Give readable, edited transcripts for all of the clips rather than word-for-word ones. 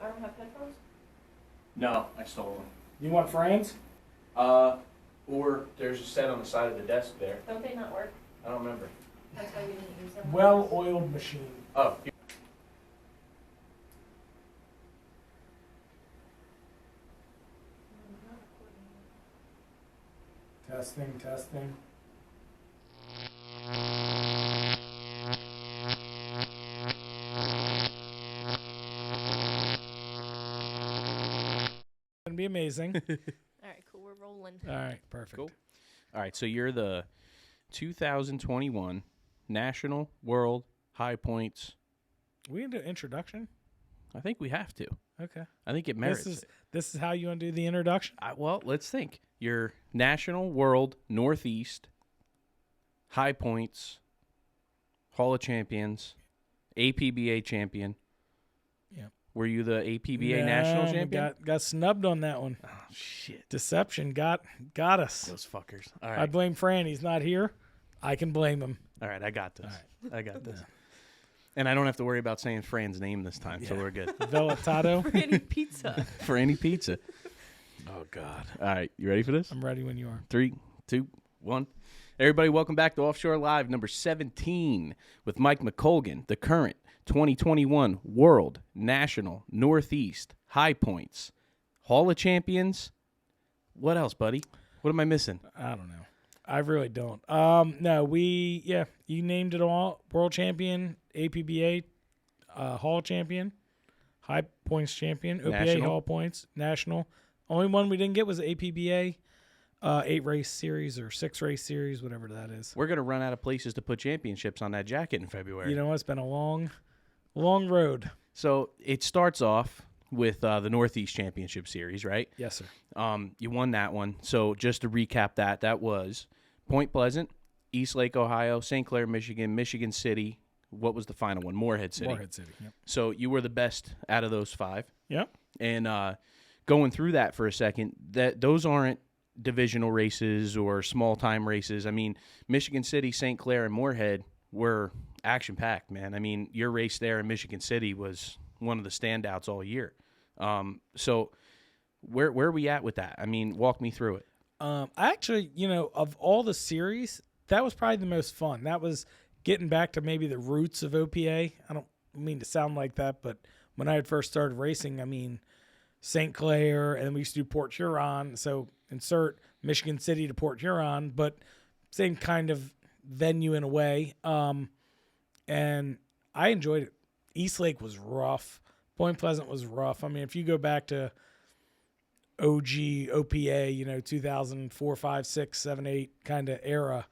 I don't have headphones. No, I stole one. You want frames? Or there's a set on the side of the desk there. Don't they not work? I don't remember. That's why we didn't use them. Well-oiled machine. Oh, Testing, testing. Gonna be amazing. All right, cool. We're rolling. All right, perfect. Cool. All right, so you're the 2021 National World High Points. We into introduction? I think we have to. Okay. I think it merits it. This is how you want to do the introduction? Well, let's think. Your National World Northeast High Points Hall of Champions, APBA champion. Yep. Were you the APBA national champion? Got snubbed on that one. Oh, shit. Deception got us. Those fuckers. All right. I blame Fran. He's not here. I can blame him. All right, I got this. All I got this. And I don't have to worry about saying Fran's name this time, so we're good. Velatato. For any pizza. For any pizza. Oh, God. All right, you ready for this? I'm ready when you are. 3, 2, 1. Everybody, welcome back to Offshore Live, number 17, with Mike McColgan, the current 2021 World National Northeast High Points Hall of Champions. What else, buddy? What am I missing? I don't know. I really don't. No, you named it all. World champion, APBA, Hall champion, High Points champion, OPA National. Hall Points, National. Only one we didn't get was the APBA 8-race series or 6-race series, whatever that is. We're going to run out of places to put championships on that jacket in February. You know what? It's been a long road. So it starts off with the Northeast Championship Series, right? Yes, sir. You won that one. So just to recap that was Point Pleasant, East Lake, Ohio, St. Clair, Michigan, Michigan City. What was the final one? Morehead City. Morehead City, yep. So you were the best out of those 5. Yep. And going through that for a second, those aren't divisional races or small-time races. I mean, Michigan City, St. Clair, and Morehead were action-packed, man. I mean, your race there in Michigan City was one of the standouts all year. So where are we at with that? I mean, walk me through it. I actually, of all the series, that was probably the most fun. That was getting back to maybe the roots of OPA. I don't mean to sound like that, but when I had first started racing, I mean, St. Clair, and then we used to do Port Huron. So insert Michigan City to Port Huron, but same kind of venue in a way. And I enjoyed it. East Lake was rough. Point Pleasant was rough. I mean, if you go back to OG, OPA, 2004, 5, 6, 7, 8 kind of era,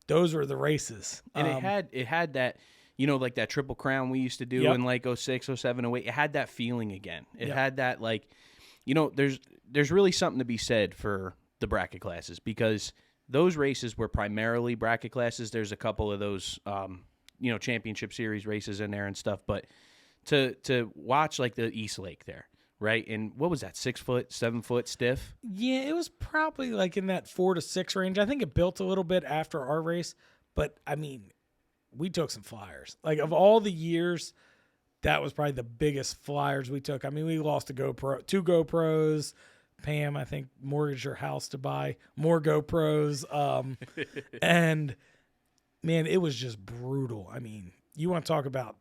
those were the races. And it had that, like that Triple Crown we used to do in like 06, 07, 08. It had that feeling again. It had that like, there's really something to be said for the bracket classes because those races were primarily bracket classes. There's a couple of those, championship series races in there and stuff. But to watch like the East Lake there, right? And what was that, 6 foot, 7 foot stiff? Yeah, it was probably like in that 4 to 6 range. I think it built a little bit after our race, but I mean, we took some flyers. Like of all the years, that was probably the biggest flyers we took. I mean, we lost a GoPro, 2 GoPros. Pam, I think, mortgaged her house to buy more GoPros. And man, it was just brutal. I mean, you want to talk about,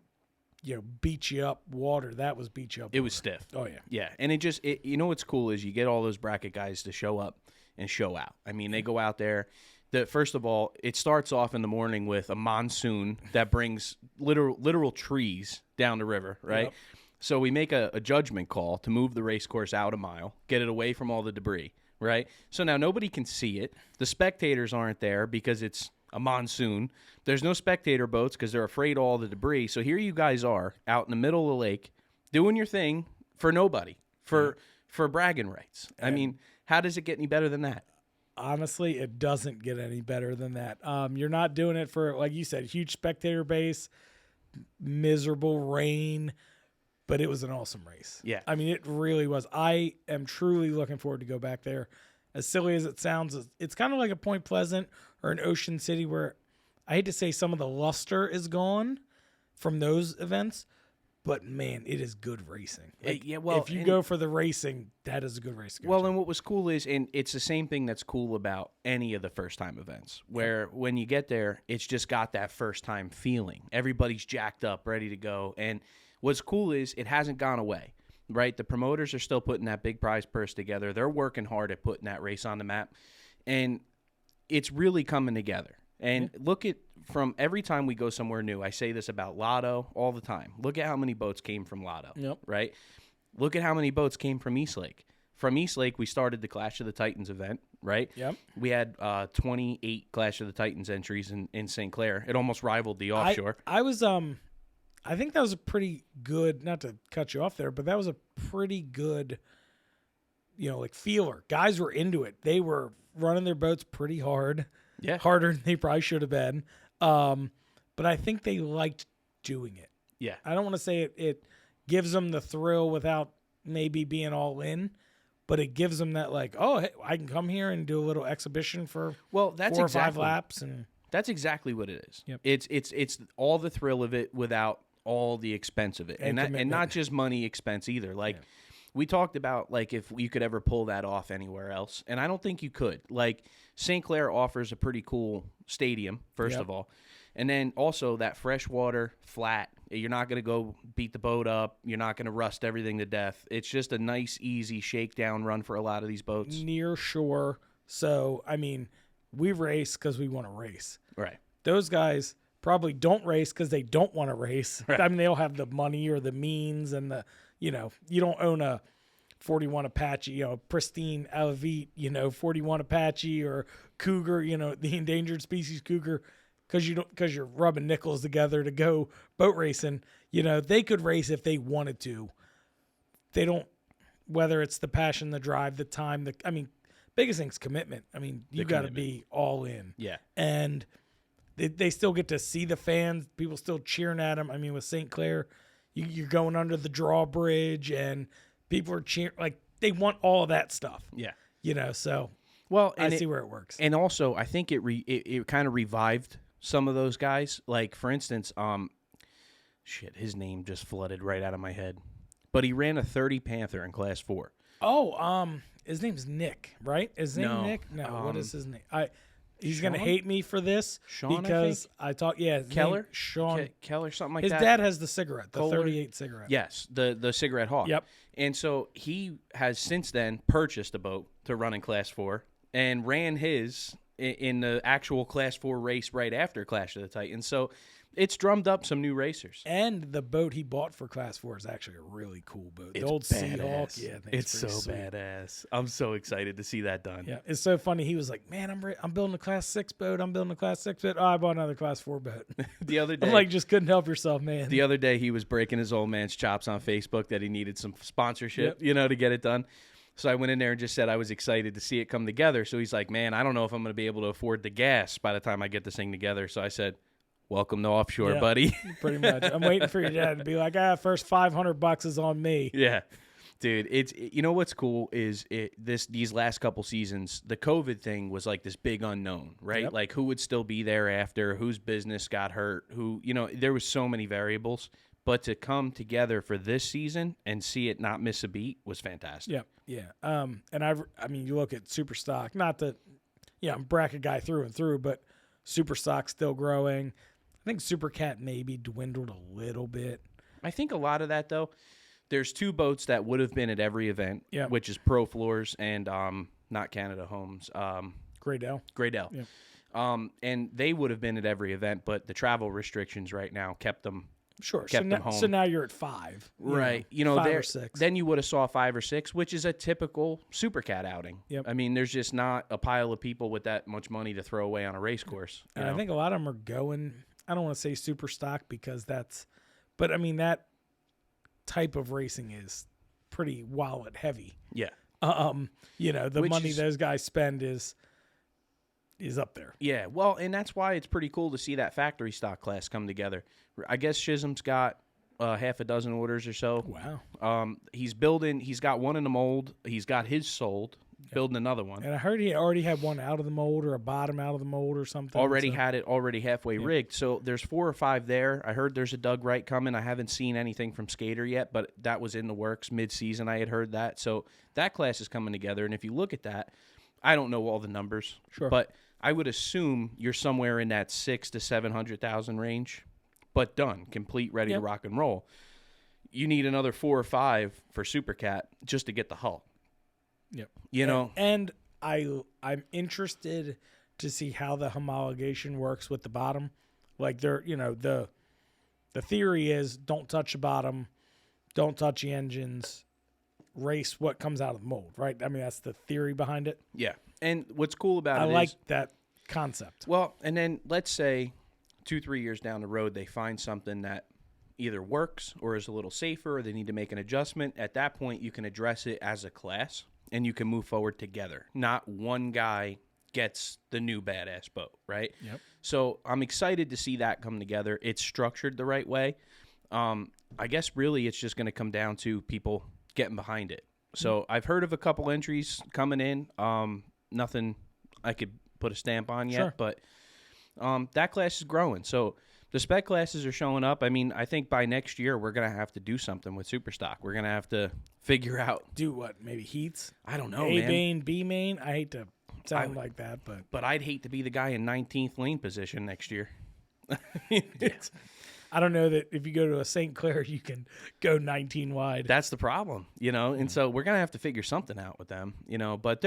beat you up water. That was beat you up. It was stiff. Oh, yeah. Yeah. And what's cool is you get all those bracket guys to show up and show out. I mean, they go out there. First of all, it starts off in the morning with a monsoon that brings literal trees down the river, right? Yep. So we make a judgment call to move the race course out a mile, get it away from all the debris, right? So now nobody can see it. The spectators aren't there because it's a monsoon. There's no spectator boats because they're afraid of all the debris. So here you guys are out in the middle of the lake doing your thing for nobody, for bragging rights. I mean, how does it get any better than that? Honestly, it doesn't get any better than that. You're not doing it for, like you said, huge spectator base, miserable rain, but it was an awesome race. Yeah. I mean, it really was. I am truly looking forward to go back there. As silly as it sounds, it's kind of like a Point Pleasant or an Ocean City where I hate to say some of the luster is gone from those events, But man, it is good racing. Like, yeah, well, if you go for the racing, that is a good race. Well, and what was cool is, and it's the same thing that's cool about any of the first time events, where when you get there, it's just got that first time feeling. Everybody's jacked up, ready to go. And what's cool is it hasn't gone away, right? The promoters are still putting that big prize purse together. They're working hard at putting that race on the map, and it's really coming together. And look at, from every time we go somewhere new, I say this about Lotto all the time. Look at how many boats came from Lotto, right? Look at how many boats came from Eastlake. From Eastlake, we started the Clash of the Titans event, right? Yep. We had 28 Clash of the Titans entries in St. Clair. It almost rivaled the Offshore. I was I think that was a pretty good, not to cut you off there, but that was a pretty good, like feeler. Guys were into it. They were running their boats pretty hard. Yeah. Harder than they probably should have been. But I think they liked doing it. Yeah. I don't want to say it gives them the thrill without maybe being all in, but it gives them that like, oh, hey, I can come here and do a little exhibition for that's 4 or 5 exactly, laps. And that's exactly what it is. Yep. It's all the thrill of it without all the expense of it. And not just money expense either. Like we talked about, like, if you could ever pull that off anywhere else. And I don't think you could. Like, St. Clair offers a pretty cool stadium, first of all. And then also that freshwater flat. You're not going to go beat the boat up. You're not going to rust everything to death. It's just a nice, easy shakedown run for a lot of these boats. Near shore. So, I mean, we race because we want to race. Right. Those guys probably don't race because they don't want to race. Right. I mean, they don't have the money or the means and the, you don't own a 41 Apache, pristine Alevite, 41 Apache or Cougar, the endangered species Cougar, because you're rubbing nickels together to go boat racing. They could race if they wanted to. They don't, whether it's the passion, the drive, the time, biggest thing's commitment. I mean, you got to be all in. Yeah. And they still get to see the fans, people still cheering at them. I mean, with St. Clair, you're going under the drawbridge and people are cheering, like they want all of that stuff. Yeah. So well, I see where it works. And also, I think it kind of revived some of those guys. Like, for instance, his name just flooded right out of my head. But he ran a 30 Panther in Class 4. Oh, his name's Nick, right? His name Nick? No, what is his name? He's going to hate me for this Sean, because I thought, Keller? Sean. Keller, something like his that. His dad has the cigarette, the Kohler? 38 cigarette. Yes, the Cigarette Hawk. Yep. And so he has since then purchased a boat to run in Class 4 and ran his in the actual Class 4 race right after Clash of the Titans. So it's drummed up some new racers. And the boat he bought for Class 4 is actually a really cool boat. It's the old badass. Seahawk. Yeah, it's so sweet. badass. I'm so excited to see that done. Yeah, it's so funny. He was like, man, I'm building a Class 6 boat. I'm building a Class 6 boat. Oh, I bought another Class 4 boat. The other day. I'm like, just couldn't help yourself, man. The other day he was breaking his old man's chops on Facebook that he needed some sponsorship, to get it done. So I went in there and just said I was excited to see it come together. So he's like, man, I don't know if I'm going to be able to afford the gas by the time I get this thing together. So I said, welcome to Offshore, buddy. Pretty much. I'm waiting for your dad to be like, first $500 is on me. Yeah. Dude, what's cool is these last couple seasons, the COVID thing was like this big unknown, right? Yep. Like who would still be there after, whose business got hurt, there was so many variables. But to come together for this season and see it not miss a beat was fantastic. Yeah. And I mean, you look at Super Stock, not that, I'm a bracket guy through and through, but Super Stock's still growing. I think Super Cat maybe dwindled a little bit. I think a lot of that, though, there's 2 boats that would have been at every event, which is Pro Floors and not Canada Homes. Graydale. Yeah. And they would have been at every event, but the travel restrictions right now kept them. Sure. Kept them home. So now you're at 5. Right. 5 or 6. Then you would have saw 5 or 6, which is a typical Super Cat outing. Yep. I mean, there's just not a pile of people with that much money to throw away on a race course. And I think a lot of them are going, I don't want to say Super Stock because but I mean, that type of racing is pretty wallet heavy. Yeah. The money those guys spend is up there. Yeah, well, and that's why it's pretty cool to see that factory stock class come together. I guess Chisholm's got half a dozen orders or so. Wow. He's got one in the mold. He's got his sold. building another one. And I heard he already had one out of the mold or a bottom out of the mold or something. Already had it already halfway rigged. So there's 4 or 5 there. I heard there's a Doug Wright coming. I haven't seen anything from Skater yet, but that was in the works mid-season. I had heard that. So that class is coming together. And if you look at that, I don't know all the numbers, but I would assume you're somewhere in that 600,000 to 700,000 range, but done, complete, ready to rock and roll. You need another 4 or 5 for Supercat just to get the hull. Yep. You know, and I'm interested to see how the homologation works with the bottom. Like the theory is don't touch the bottom, don't touch the engines, race what comes out of the mold, right? I mean, that's the theory behind it. Yeah. And what's cool about I it like is, that concept. well, and then let's say 2-3 years down the road they find something that either works or is a little safer, or they need to make an adjustment. At that point, you can address it as a class. And you can move forward together. Not one guy gets the new badass boat, right? Yep. So I'm excited to see that come together. It's structured the right way. I guess really it's just going to come down to people getting behind it. So I've heard of a couple entries coming in. Nothing I could put a stamp on yet, but that class is growing. So the spec classes are showing up. I mean, I think by next year we're going to have to do something with Superstock. We're going to have to figure out. Do what? Maybe heats? I don't know, A man. main, B main? I hate to sound like that, but. But I'd hate to be the guy in 19th lane position next year. I don't know that if you go to a St. Clair, you can go 19 wide. That's the problem, you know? And so we're going to have to figure something out with them, you know? But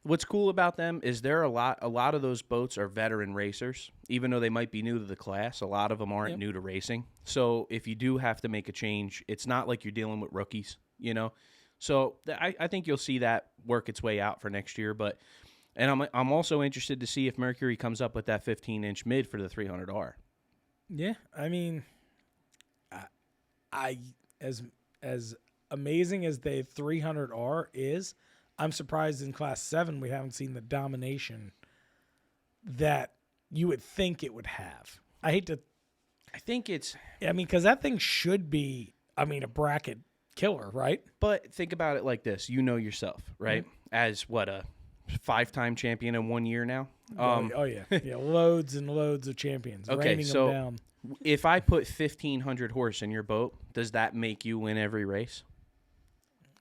what's cool about them is a lot of those boats are veteran racers. Even though they might be new to the class, a lot of them aren't new to racing. So if you do have to make a change, it's not like you're dealing with rookies, you know? So I think you'll see that work its way out for next year. And I'm also interested to see if Mercury comes up with that 15-inch mid for the 300R. Yeah, I mean, I as amazing as the 300R is, I'm surprised in Class 7 we haven't seen the domination that you would think it would have. I think it's... I mean, because that thing should be, a bracket killer, right? But think about it like this. You know yourself, right? Mm-hmm. As, a 5-time champion in 1 year now? Oh, yeah. Yeah, loads and loads of champions. Okay, raining so them down. If I put 1,500 horse in your boat, does that make you win every race?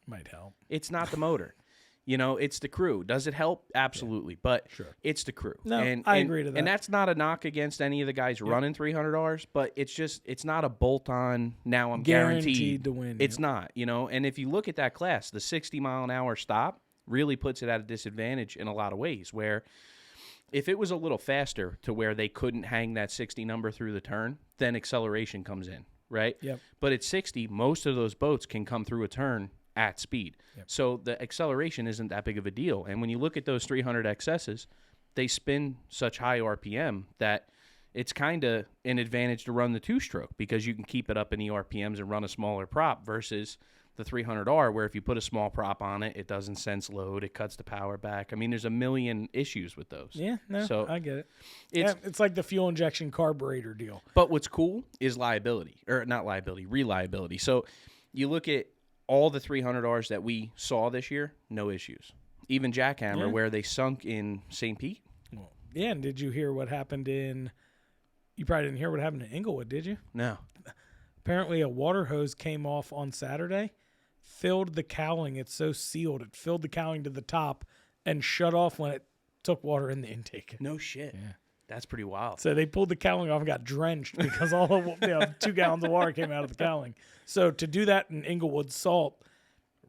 Might help. It's not the motor. You know, it's the crew. Does it help? Absolutely. But it's the crew. No, I agree to that. And that's not a knock against any of the guys running 300Rs, but it's not a bolt-on, now I'm guaranteed to win. It's not, you know. And if you look at that class, the 60-mile-an-hour stop really puts it at a disadvantage in a lot of ways, where if it was a little faster to where they couldn't hang that 60 number through the turn, then acceleration comes in, right? Yep. But at 60, most of those boats can come through a turn at speed. Yep. So the acceleration isn't that big of a deal. And when you look at those 300 XSs, they spin such high RPM that it's kind of an advantage to run the two-stroke because you can keep it up in the RPMs and run a smaller prop versus the 300R, where if you put a small prop on it, it doesn't sense load, it cuts the power back. I mean, there's a million issues with those. Yeah, no, so I get it. It's like the fuel injection carburetor deal. But what's cool is reliability. So you look at all the 300Rs that we saw this year, no issues. Even Jackhammer, where they sunk in St. Pete. Well, yeah, and did you hear what happened you probably didn't hear what happened in Inglewood, did you? No. Apparently a water hose came off on Saturday, filled the cowling. It's so sealed. It filled the cowling to the top and shut off when it took water in the intake. No shit. Yeah. That's pretty wild. So they pulled the cowling off and got drenched because all of 2 gallons of water came out of the cowling. So to do that in Inglewood Salt,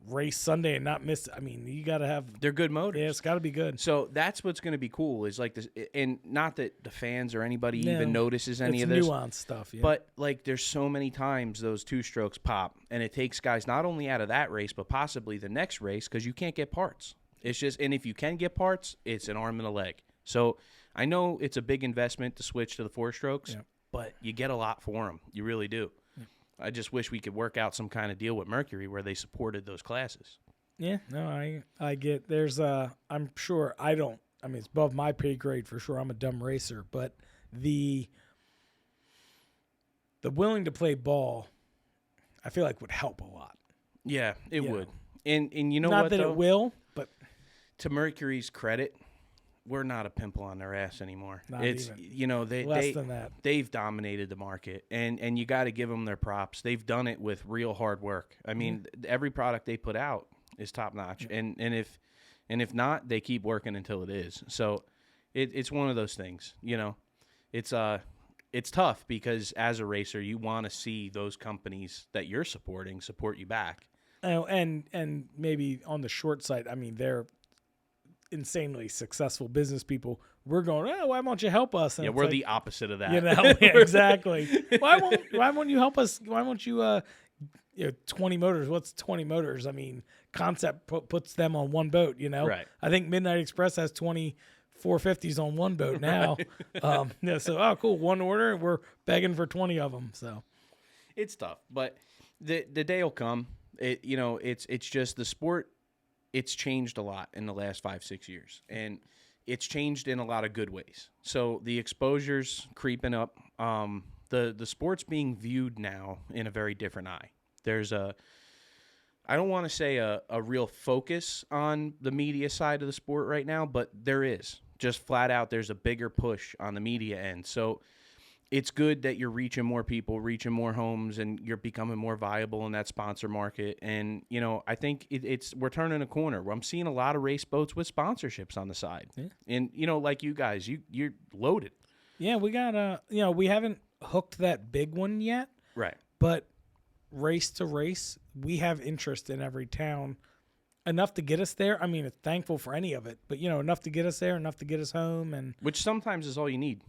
race Sunday and not miss, you got to have... They're good motors. Yeah, it's got to be good. So that's what's going to be cool is like this, and not that the fans or anybody even notices any of this. It's nuanced stuff, yeah. But like there's so many times those two-strokes pop, and it takes guys not only out of that race, but possibly the next race because you can't get parts. It's just, and if you can get parts, it's an arm and a leg. So I know it's a big investment to switch to the 4-strokes, but you get a lot for them. You really do. I just wish we could work out some kind of deal with Mercury where they supported those classes. Yeah, no, I get. There's I'm sure it's above my pay grade for sure. I'm a dumb racer, but the willing to play ball, I feel like would help a lot. Yeah, it would. And you know Not what, that though? it will, but to Mercury's credit, we're not a pimple on their ass anymore. Not it's even. Less than that. They've dominated the market, and you got to give them their props. They've done it with real hard work. I mean, every product they put out is top notch, and if not, they keep working until it is. So it's one of those things. It's tough because as a racer, you want to see those companies that you're supporting support you back. Oh, and maybe on the short side, I mean, they're insanely successful business people. We're going, oh, why won't you help us? And we're like, the opposite of that. Exactly. Why won't you help us? Why won't you 20 motors? What's 20 motors? I mean, Concept puts them on one boat, Right. I think Midnight Express has 20 450s on one boat now. So, cool. One order, and we're begging for 20 of them. So it's tough, but the day will come. It's just the sport. It's changed a lot in the last 5-6 years, and it's changed in a lot of good ways. So the exposure's creeping up. The sport's being viewed now in a very different eye. There's I don't want to say a real focus on the media side of the sport right now, but there is. Just flat out, there's a bigger push on the media end. So it's good that you're reaching more people, reaching more homes, and you're becoming more viable in that sponsor market. And, I think we're turning a corner. I'm seeing a lot of race boats with sponsorships on the side. Yeah. And, like you guys, you're loaded. Yeah, we got, we haven't hooked that big one yet. Right. But race to race, we have interest in every town. Enough to get us there. I mean, it's thankful for any of it, but enough to get us there, enough to get us home, and which sometimes is all you need.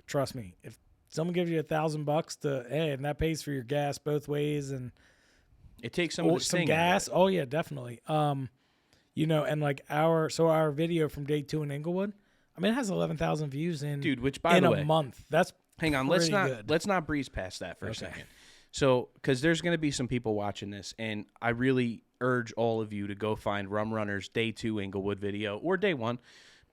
Trust me, if someone gives you $1,000 and that pays for your gas both ways, and it takes some gas. Oh yeah, definitely. And like our video from day 2 in Inglewood, I mean, it has 11,000 views in which by the way, a month. That's hang on. Let's not breeze past that for a second. So, because there's going to be some people watching this, and I really urge all of you to go find Rum Runner's Day 2 Inglewood video, or Day 1.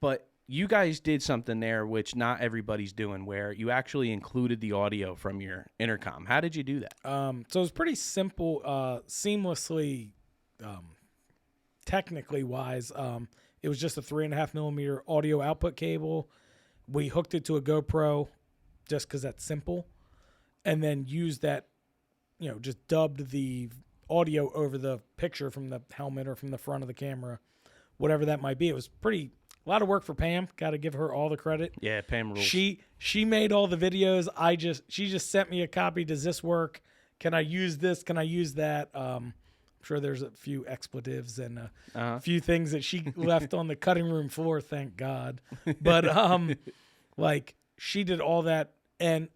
But you guys did something there which not everybody's doing, where you actually included the audio from your intercom. How did you do that? So it was pretty simple, seamlessly, technically wise. It was just a 3.5 millimeter audio output cable. We hooked it to a GoPro just because that's simple, and then used that. Just dubbed the audio over the picture from the helmet or from the front of the camera, whatever that might be. It was a lot of work for Pam. Got to give her all the credit. Yeah, Pam rules. She made all the videos. She just sent me a copy. Does this work? Can I use this? Can I use that? I'm sure there's a few expletives and a few things that she left on the cutting room floor. Thank God. But she did all that, and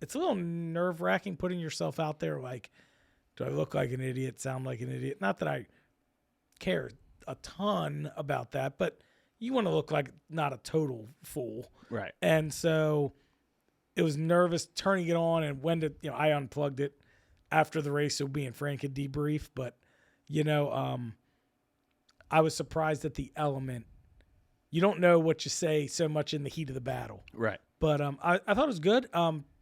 it's a little nerve-wracking putting yourself out there like, do I look like an idiot, sound like an idiot? Not that I care a ton about that, but you want to look like not a total fool. Right. And so it was nervous turning it on, and I unplugged it after the race so me and Frank could debrief, but, I was surprised at the element. You don't know what you say so much in the heat of the battle. Right. But I thought it was good.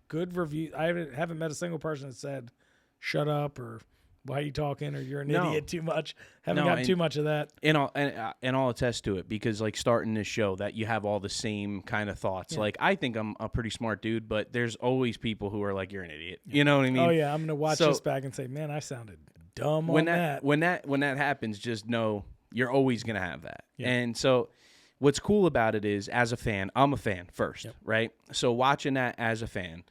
Good review. I haven't met a single person that said, "Shut up," or "Why are you talking?" or "You're an idiot too much." Haven't got too much of that. And I'll attest to it, because like starting this show, that you have all the same kind of thoughts. Yeah. Like, I think I'm a pretty smart dude, but there's always people who are like, "You're an idiot." You know what I mean? Oh yeah, I'm gonna watch this back and say, "Man, I sounded dumb on that." When that happens, just know you're always gonna have that. Yeah. And so, what's cool about it is, as a fan, I'm a fan first, right? So watching that as a fan,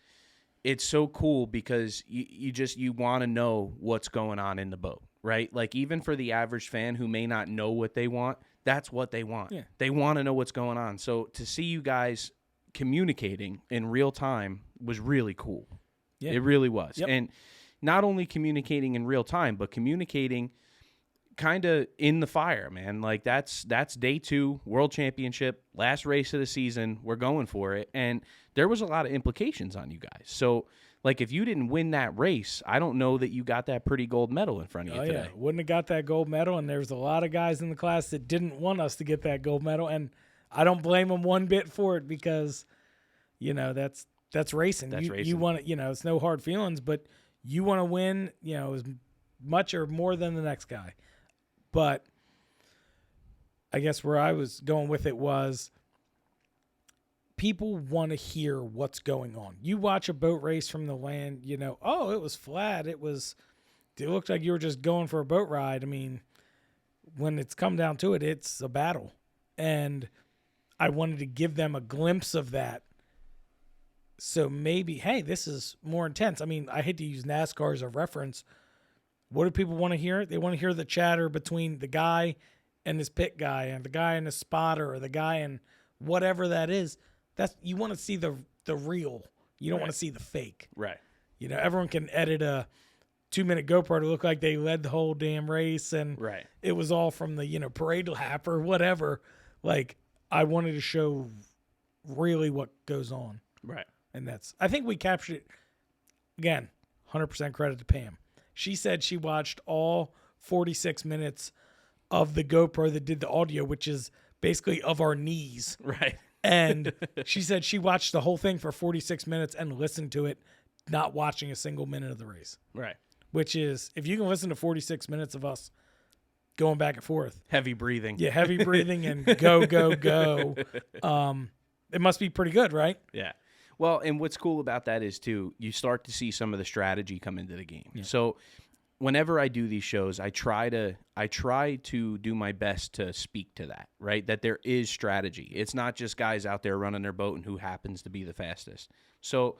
it's so cool because you want to know what's going on in the boat, right? Like, even for the average fan who may not know what they want, that's what they want. Yeah. They want to know what's going on. So to see you guys communicating in real time was really cool. Yeah. It really was. Yep. And not only communicating in real time, but communicating kind of in the fire, man. Like, that's Day 2, World Championship, last race of the season. We're going for it. And there was a lot of implications on you guys. So, like, if you didn't win that race, I don't know that you got that pretty gold medal in front of you today. Yeah, wouldn't have got that gold medal, and there's a lot of guys in the class that didn't want us to get that gold medal, and I don't blame them one bit for it, because, that's racing. That's racing. You want to, it's no hard feelings, but you want to win, as much or more than the next guy. But I guess where I was going with it was people want to hear what's going on. You watch a boat race from the land, oh, it was flat. It looked like you were just going for a boat ride. I mean, when it's come down to it, it's a battle. And I wanted to give them a glimpse of that. So maybe, hey, this is more intense. I mean, I hate to use NASCAR as a reference. What do people want to hear? They want to hear the chatter between the guy and his pit guy and the guy and his spotter or the guy and whatever that is. You want to see the real. You don't want to see the fake. Right. Everyone can edit a 2-minute GoPro to look like they led the whole damn race and it was all from the, parade lap or whatever. Like, I wanted to show really what goes on. Right. And I think we captured it. Again, 100% credit to Pam. She said she watched all 46 minutes of the GoPro that did the audio, which is basically of our knees. Right. And she said she watched the whole thing for 46 minutes and listened to it, not watching a single minute of the race. Right. Which is, if you can listen to 46 minutes of us going back and forth. Heavy breathing. Yeah, heavy breathing and go, go, go. It must be pretty good, right? Yeah. Well, and what's cool about that is, too, you start to see some of the strategy come into the game. Yeah. So whenever I do these shows, I try to do my best to speak to that, right? That there is strategy. It's not just guys out there running their boat and who happens to be the fastest. So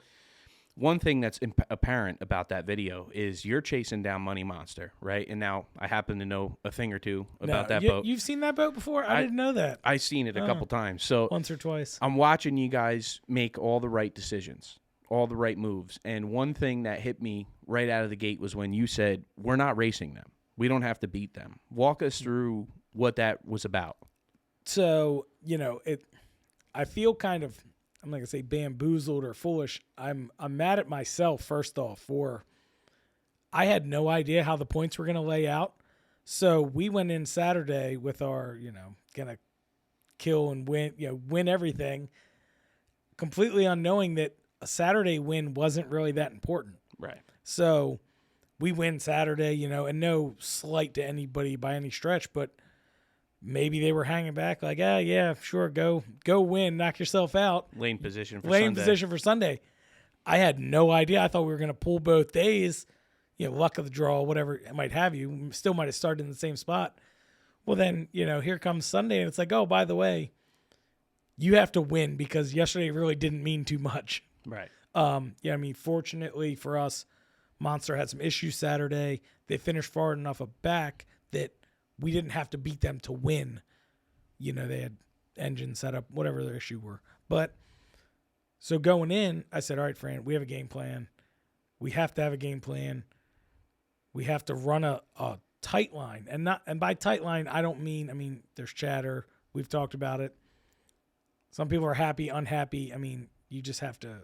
one thing that's apparent about that video is you're chasing down Money Monster, right? And now I happen to know a thing or two about that boat. You've seen that boat before? I didn't know that. I've seen it a couple times. So once or twice. I'm watching you guys make all the right decisions, all the right moves. And one thing that hit me right out of the gate was when you said, we're not racing them. We don't have to beat them. Walk us through what that was about. So, I feel kind of, I'm not going to say bamboozled or foolish. I'm mad at myself, first off, for I had no idea how the points were going to lay out. So we went in Saturday with our, going to kill and win everything, completely unknowing that a Saturday win wasn't really that important. Right. So we win Saturday, and no slight to anybody by any stretch, but maybe they were hanging back like, yeah, sure, go win, knock yourself out. Lane position for Sunday. I had no idea. I thought we were going to pull both days, luck of the draw, whatever it might have you. Still might have started in the same spot. Well, then, here comes Sunday, and it's like, oh, by the way, you have to win because yesterday really didn't mean too much. Right. Fortunately for us, Monster had some issues Saturday. They finished far enough back that we didn't have to beat them to win. They had engine set up, whatever their issue were. But so going in, I said, all right, Fran, we have a game plan. We have to have a game plan. We have to run a tight line. And by tight line, I don't mean, there's chatter. We've talked about it. Some people are happy, unhappy. You just have to.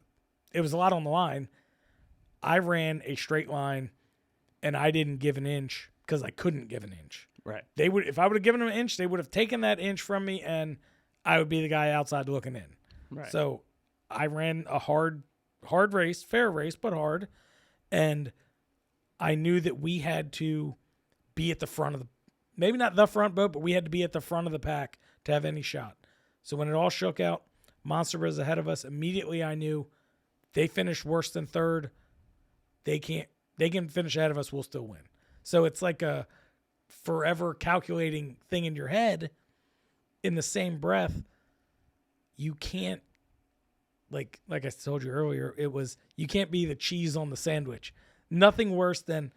It was a lot on the line. I ran a straight line, and I didn't give an inch because I couldn't give an inch. Right. If I would have given them an inch, they would have taken that inch from me, and I would be the guy outside looking in. Right. So I ran a hard race, fair race, but hard, and I knew that we had to be at the front of maybe not the front boat, but we had to be at the front of the pack to have any shot. So when it all shook out, Monster was ahead of us. Immediately I knew they finished worse than third. They can finish ahead of us. We'll still win. So it's like a forever calculating thing in your head. In the same breath, you can't, like I told you earlier, you can't be the cheese on the sandwich. Nothing worse than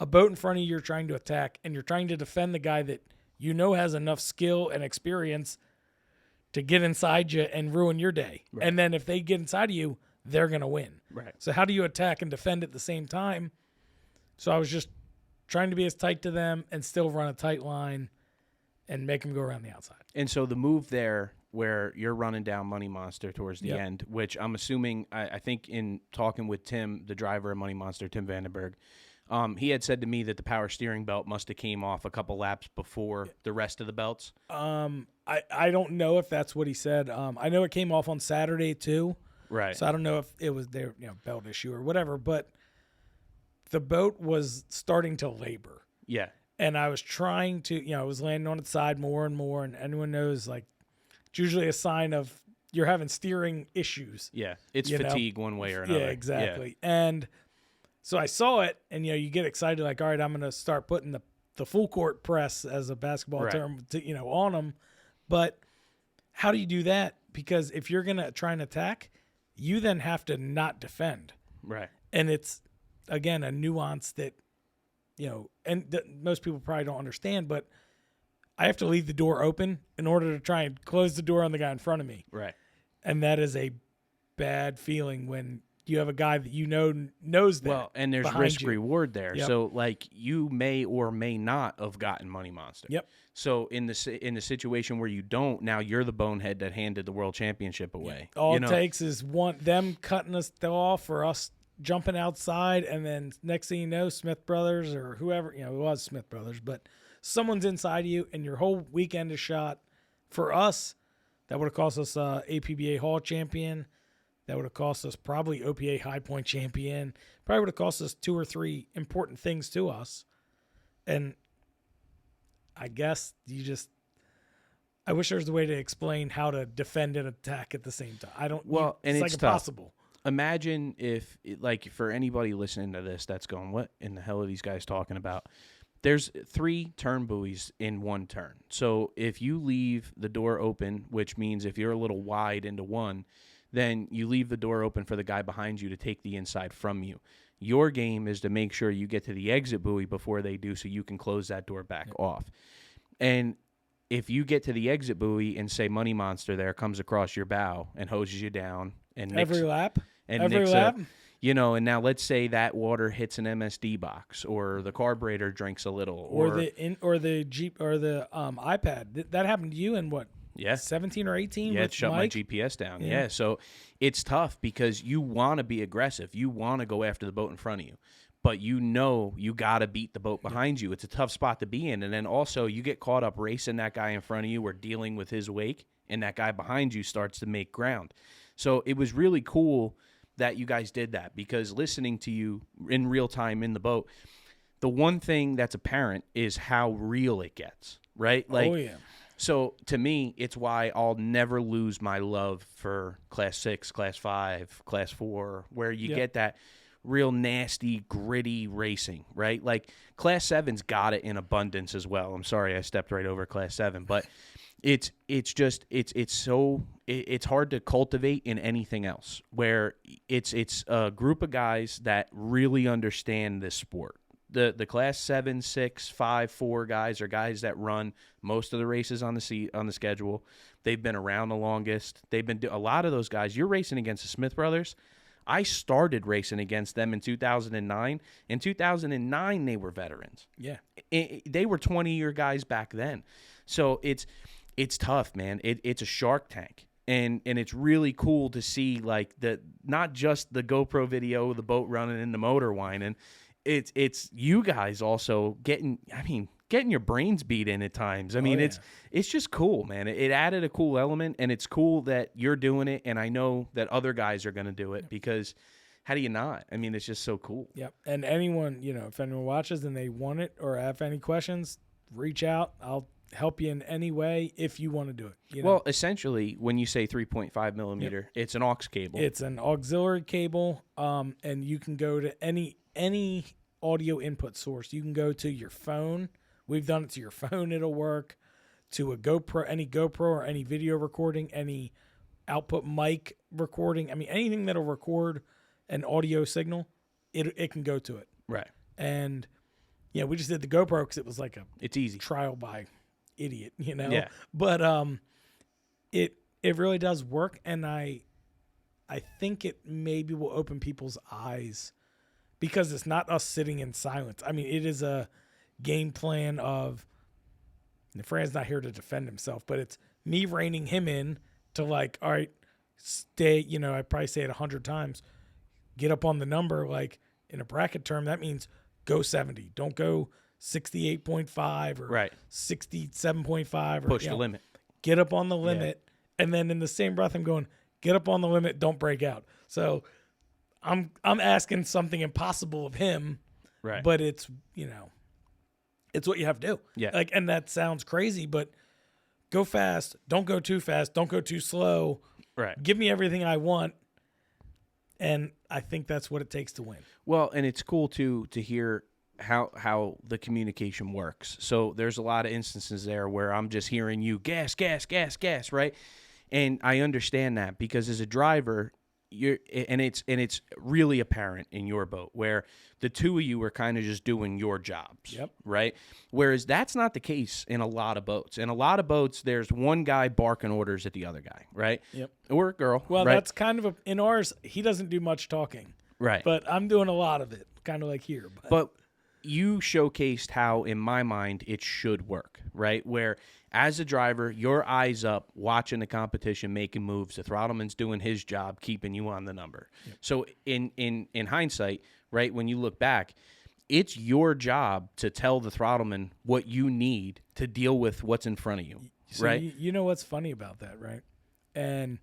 a boat in front of you you're trying to attack, and you're trying to defend the guy that has enough skill and experience to get inside you and ruin your day. Right. And then if they get inside of you, they're going to win. Right. So how do you attack and defend at the same time? So I was just trying to be as tight to them and still run a tight line and make them go around the outside. And so the move there where you're running down Money Monster towards the end, which I'm assuming, I think in talking with Tim, the driver of Money Monster, Tim Vandenberg, he had said to me that the power steering belt must have came off a couple laps before the rest of the belts. I don't know if that's what he said. I know it came off on Saturday too. Right. So I don't know if it was their belt issue or whatever, but the boat was starting to labor. Yeah. And I was trying to, I was landing on its side more and more. And anyone knows, like, it's usually a sign of you're having steering issues. Yeah. It's you know? fatigue one way or another. Yeah, exactly. Yeah. And so I saw it, and, you get excited, like, all right, I'm going to start putting the full court press, as a basketball term, to, on them. But how do you do that? Because if you're going to try and attack, you then have to not defend. Right. And it's, again, a nuance that, most people probably don't understand, but I have to leave the door open in order to try and close the door on the guy in front of me. Right. And that is a bad feeling when you have a guy that knows that. Well, and there's risk reward there. Yep. So, like, you may or may not have gotten Money Monster. Yep. So in the situation where you don't, now you're the bonehead that handed the world championship away. All it takes is them cutting us off, or us jumping outside, and then next thing you know, Smith Brothers or whoever, it was Smith Brothers, but someone's inside you, and your whole weekend is shot. For us, that would have cost us APBA Hall champion. That would have cost us probably OPA High Point champion. Probably would have cost us 2 or 3 important things to us. And I guess I wish there was a way to explain how to defend and attack at the same time. I don't. Well, and it's it's like tough. impossible. Imagine if, like, for anybody listening to this that's going, what in the hell are these guys talking about? There's 3 turn buoys in one turn. So if you leave the door open, which means if you're a little wide into one, then you leave the door open for the guy behind you to take the inside from you. Your game is to make sure you get to the exit buoy before they do, so you can close that door back off. And if you get to the exit buoy and say Money Monster there comes across your bow and hoses you down and nicks, every lap, and now let's say that water hits an MSD box, or the carburetor drinks a little, or the Jeep or the iPad. That happened to you in what? Yeah, 17 or 18. Yeah, with it shut Mike? my GPS down. Yeah, so it's tough because you want to be aggressive. You want to go after the boat in front of you, but you got to beat the boat behind you. It's a tough spot to be in, and then also you get caught up racing that guy in front of you or dealing with his wake, and that guy behind you starts to make ground. So it was really cool that you guys did that, because listening to you in real time in the boat, the one thing that's apparent is how real it gets, right? Like, oh, yeah. So to me, it's why I'll never lose my love for Class 6, Class 5, Class 4, where you get that real nasty, gritty racing, right? Like Class 7's got it in abundance as well. I'm sorry I stepped right over Class 7, but it's hard to cultivate in anything else, where it's a group of guys that really understand this sport. The Class 7, 6, 5, 4 guys are guys that run most of the races on the schedule. They've been around the longest. A lot of those guys. You're racing against the Smith Brothers. I started racing against them in 2009. In 2009, they were veterans. Yeah, they were 20-year guys back then. So it's tough, man. It's a shark tank. And it's really cool to see, like, not just the GoPro video of the boat running and the motor whining. It's you guys also getting your brains beat in at times. It's just cool, man. It added a cool element, and it's cool that you're doing it, and I know that other guys are going to do it, because how do you not? It's just so cool. Yep. And anyone, if anyone watches and they want it or have any questions, reach out. I'll help you in any way if you want to do it. Well, essentially, when you say 3.5 millimeter, it's an aux cable. It's an auxiliary cable, and you can go to any audio input source. You can go to your phone. We've done it to your phone. It'll work. To a GoPro, any GoPro or any video recording, any output mic recording. Anything that'll record an audio signal, it can go to it. Right. And we just did the GoPro because it was like it's easy trial by idiot, Yeah. But it really does work, and I think it maybe will open people's eyes, because it's not us sitting in silence. It is a game plan of, and Fran's not here to defend himself, but it's me reining him in to, like, all right, stay, I probably say it 100 times, get up on the number. Like, in a bracket term, that means go 70. Don't go 68.5 or 67.5. Or push the limit. Get up on the limit. Yeah. And then in the same breath, I'm going, get up on the limit, don't break out. So I'm asking something impossible of him, right? But it's It's what you have to do. Yeah. Like, and that sounds crazy, but go fast. Don't go too fast. Don't go too slow. Right. Give me everything I want. And I think that's what it takes to win. Well, and it's cool to hear how the communication works. So there's a lot of instances there where I'm just hearing you gas, gas, gas, gas, right? And I understand that because as a driver, it's really apparent in your boat where the two of you are kind of just doing your jobs, Yep. right? Whereas that's not the case in a lot of boats. In a lot of boats, there's one guy barking orders at the other guy, right? Yep. Or a girl. Well, right? that's kind of in ours, he doesn't do much talking. Right. But I'm doing a lot of it, kind of like here. But you showcased how, in my mind, it should work, right? Where as a driver, your eyes up, watching the competition, making moves. The throttle-man's doing his job, keeping you on the number. Yep. So in hindsight, right, when you look back, it's your job to tell the throttle-man what you need to deal with what's in front of you, so right? You know what's funny about that, right? And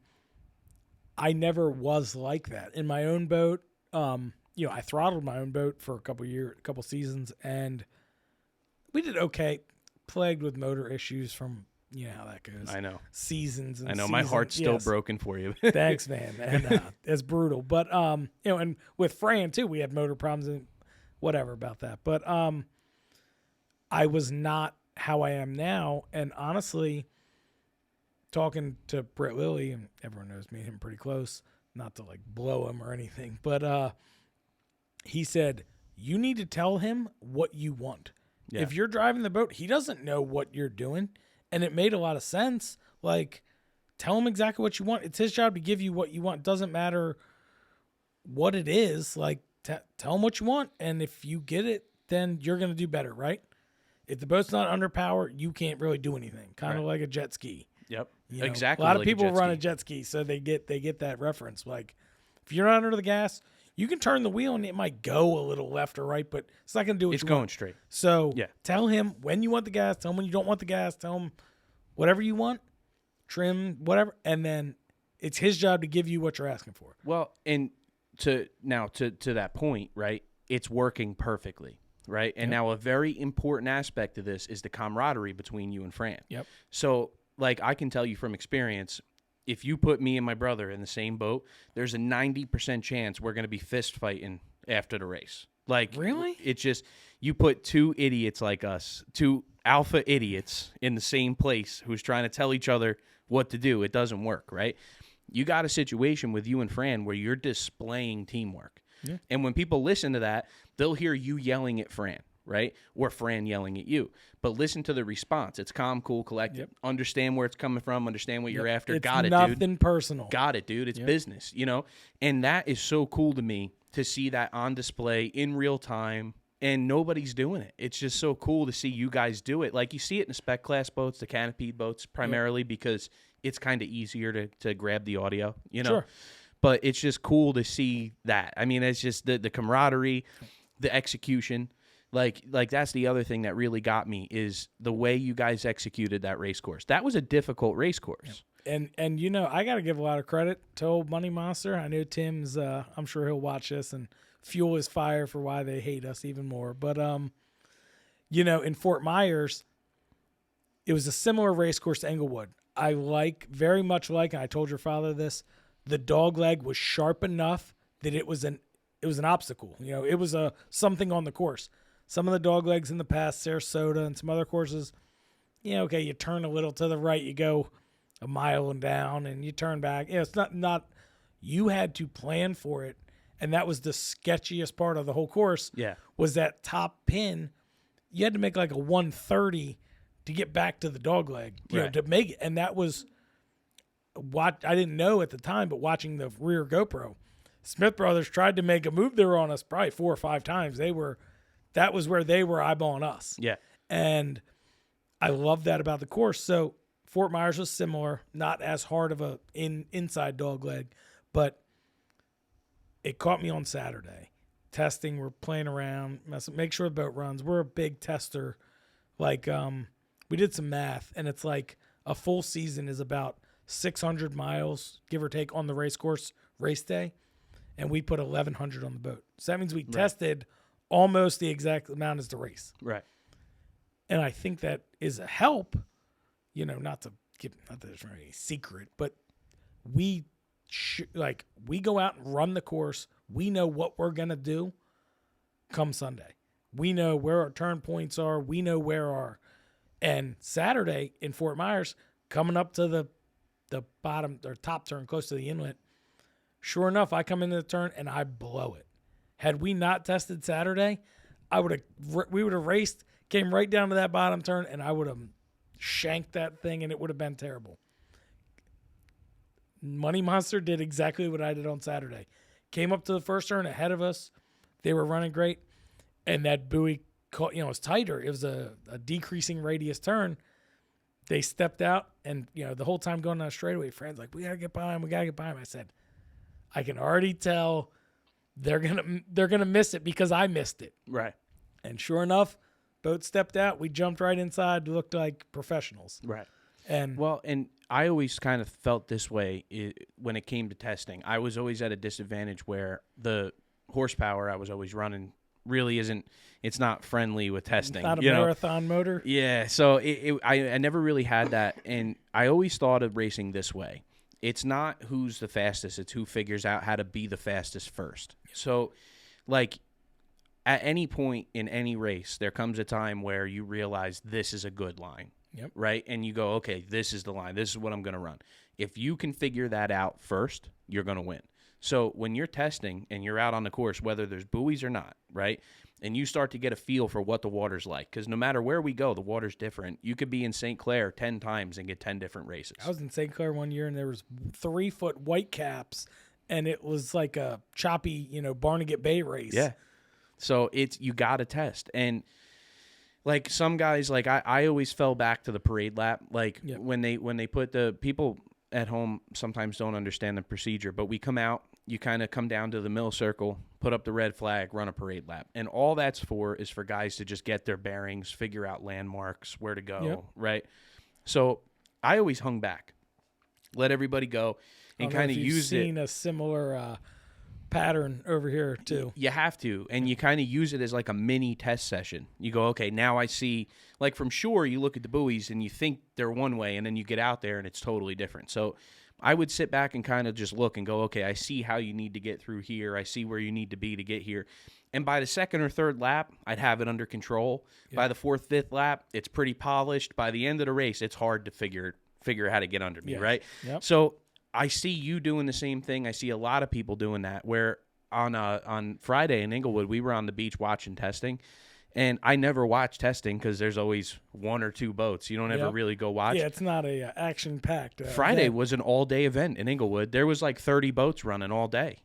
I never was like that. In my own boat, I throttled my own boat for a couple seasons, and we did okay. Plagued with motor issues from how that goes. I know seasons. And I know my heart's still broken for you. Thanks, man. And it's brutal, but and with Fran too, we had motor problems and whatever about that. But I was not how I am now, and honestly, talking to Brett Lilly, and everyone knows me and him pretty close. Not to like blow him or anything, but he said you need to tell him what you want. Yeah. If you're driving the boat, he doesn't know what you're doing. And it made a lot of sense. Like, tell him exactly what you want. It's his job to give you what you want. It doesn't matter what it is. Like, tell him what you want. And if you get it, then you're going to do better, right? If the boat's not under power, you can't really do anything. Kind of like a jet ski. Yep. Exactly. A lot of people run a jet ski, so they get that reference. Like, if you're not under the gas, you can turn the wheel and it might go a little left or right, but it's not going to do what you want. It's going straight. So tell him when you want the gas, tell him when you don't want the gas, tell him whatever you want, trim, whatever, and then it's his job to give you what you're asking for. Well, and to that point, right, it's working perfectly, right? And now a very important aspect of this is the camaraderie between you and Fran. Yep. So, like, I can tell you from experience, if you put me and my brother in the same boat, there's a 90% chance we're going to be fist fighting after the race. Like, really? It's just, you put two idiots like us, two alpha idiots in the same place who's trying to tell each other what to do. It doesn't work, right? You got a situation with you and Fran where you're displaying teamwork. Yeah. And when people listen to that, they'll hear you yelling at Fran, right? Or Fran yelling at you. But listen to the response. It's calm, cool, collected. Yep. Understand where it's coming from. Understand what you're after. Got it, dude. It's nothing personal. Got it, dude. It's business, And that is so cool to me to see that on display in real time, and nobody's doing it. It's just so cool to see you guys do it. Like, you see it in the spec class boats, the canopied boats, primarily because it's kind of easier to grab the audio, Sure. But it's just cool to see that. I mean, it's just the camaraderie, the execution. Like that's the other thing that really got me is the way you guys executed that race course. That was a difficult race course. And I got to give a lot of credit to old Money Monster. I know Tim's, I'm sure he'll watch this and fuel his fire for why they hate us even more. But, in Fort Myers, it was a similar race course to Englewood. I very much like, and I told your father this, the dog leg was sharp enough that it was an obstacle. It was something on the course. Some of the dog legs in the past, Sarasota and some other courses, okay, you turn a little to the right, you go a mile and down, and you turn back. It's not. You had to plan for it, and that was the sketchiest part of the whole course. Yeah, was that top pin? You had to make like a 130 to get back to the dog leg, to make it, and that was what I didn't know at the time. But watching the rear GoPro, Smith Brothers tried to make a move. They were on us probably 4 or 5 times. That was where they were eyeballing us. Yeah. And I love that about the course. So Fort Myers was similar, not as hard of a inside dog leg, but it caught me on Saturday. Testing, we're playing around, make sure the boat runs. We're a big tester. Like, we did some math, and it's like a full season is about 600 miles, give or take, on the race course race day, and we put 1,100 on the boat. So that means we tested almost the exact amount as the race. Right. And I think that is a help, not that there's any secret, but we go out and run the course. We know what we're going to do come Sunday. We know where our turn points are. We know and Saturday in Fort Myers, coming up to the bottom or top turn close to the inlet, sure enough, I come into the turn and I blow it. Had we not tested Saturday, we would have raced, came right down to that bottom turn, and I would have shanked that thing, and it would have been terrible. Money Monster did exactly what I did on Saturday. Came up to the first turn ahead of us. They were running great, and that buoy caught, it was tighter. It was a decreasing radius turn. They stepped out, and the whole time going down straightaway, Fran's like, we gotta get by him. I said, I can already tell they're gonna miss it because I missed it. Right. And sure enough, boat stepped out. We jumped right inside. Looked like professionals. Right. And I always kind of felt this way when it came to testing. I was always at a disadvantage where the horsepower I was always running really isn't. It's not friendly with testing. It's not a marathon motor. Yeah. So I never really had that, and I always thought of racing this way. It's not who's the fastest. It's who figures out how to be the fastest first. So, like, at any point in any race, there comes a time where you realize this is a good line. Yep. Right? And you go, okay, this is the line. This is what I'm going to run. If you can figure that out first, you're going to win. So when you're testing and you're out on the course, whether there's buoys or not, right, and you start to get a feel for what the water's like, because no matter where we go, the water's different. You could be in St. Clair 10 times and get 10 different races. I was in St. Clair one year, and there was 3-foot white caps, and it was like a choppy, Barnegat Bay race. Yeah. So you got to test. And like some guys, like I always fell back to the parade lap. Like when they put the people at home sometimes don't understand the procedure, but we come out, you kind of come down to the middle circle, put up the red flag, run a parade lap. And all that's is for guys to just get their bearings, figure out landmarks, where to go, right? So I always hung back, let everybody go, and kind of use it. You've seen a similar pattern over here too. You have to, and you kind of use it as like a mini test session. You go, okay, now I see, like from shore, you look at the buoys and you think they're one way, and then you get out there and it's totally different. So I would sit back and kind of just look and go, okay, I see how you need to get through here. I see where you need to be to get here. And by the second or third lap, I'd have it under control. Yep. By the fourth, fifth lap, it's pretty polished. By the end of the race, it's hard to figure how to get under me, right? Yep. So I see you doing the same thing. I see a lot of people doing that, where on Friday in Inglewood, we were on the beach watching testing. And I never watch testing because there's always one or two boats. You don't ever really go watch. Yeah, it's not a action-packed. Friday was an all-day event in Inglewood. There was like 30 boats running all day,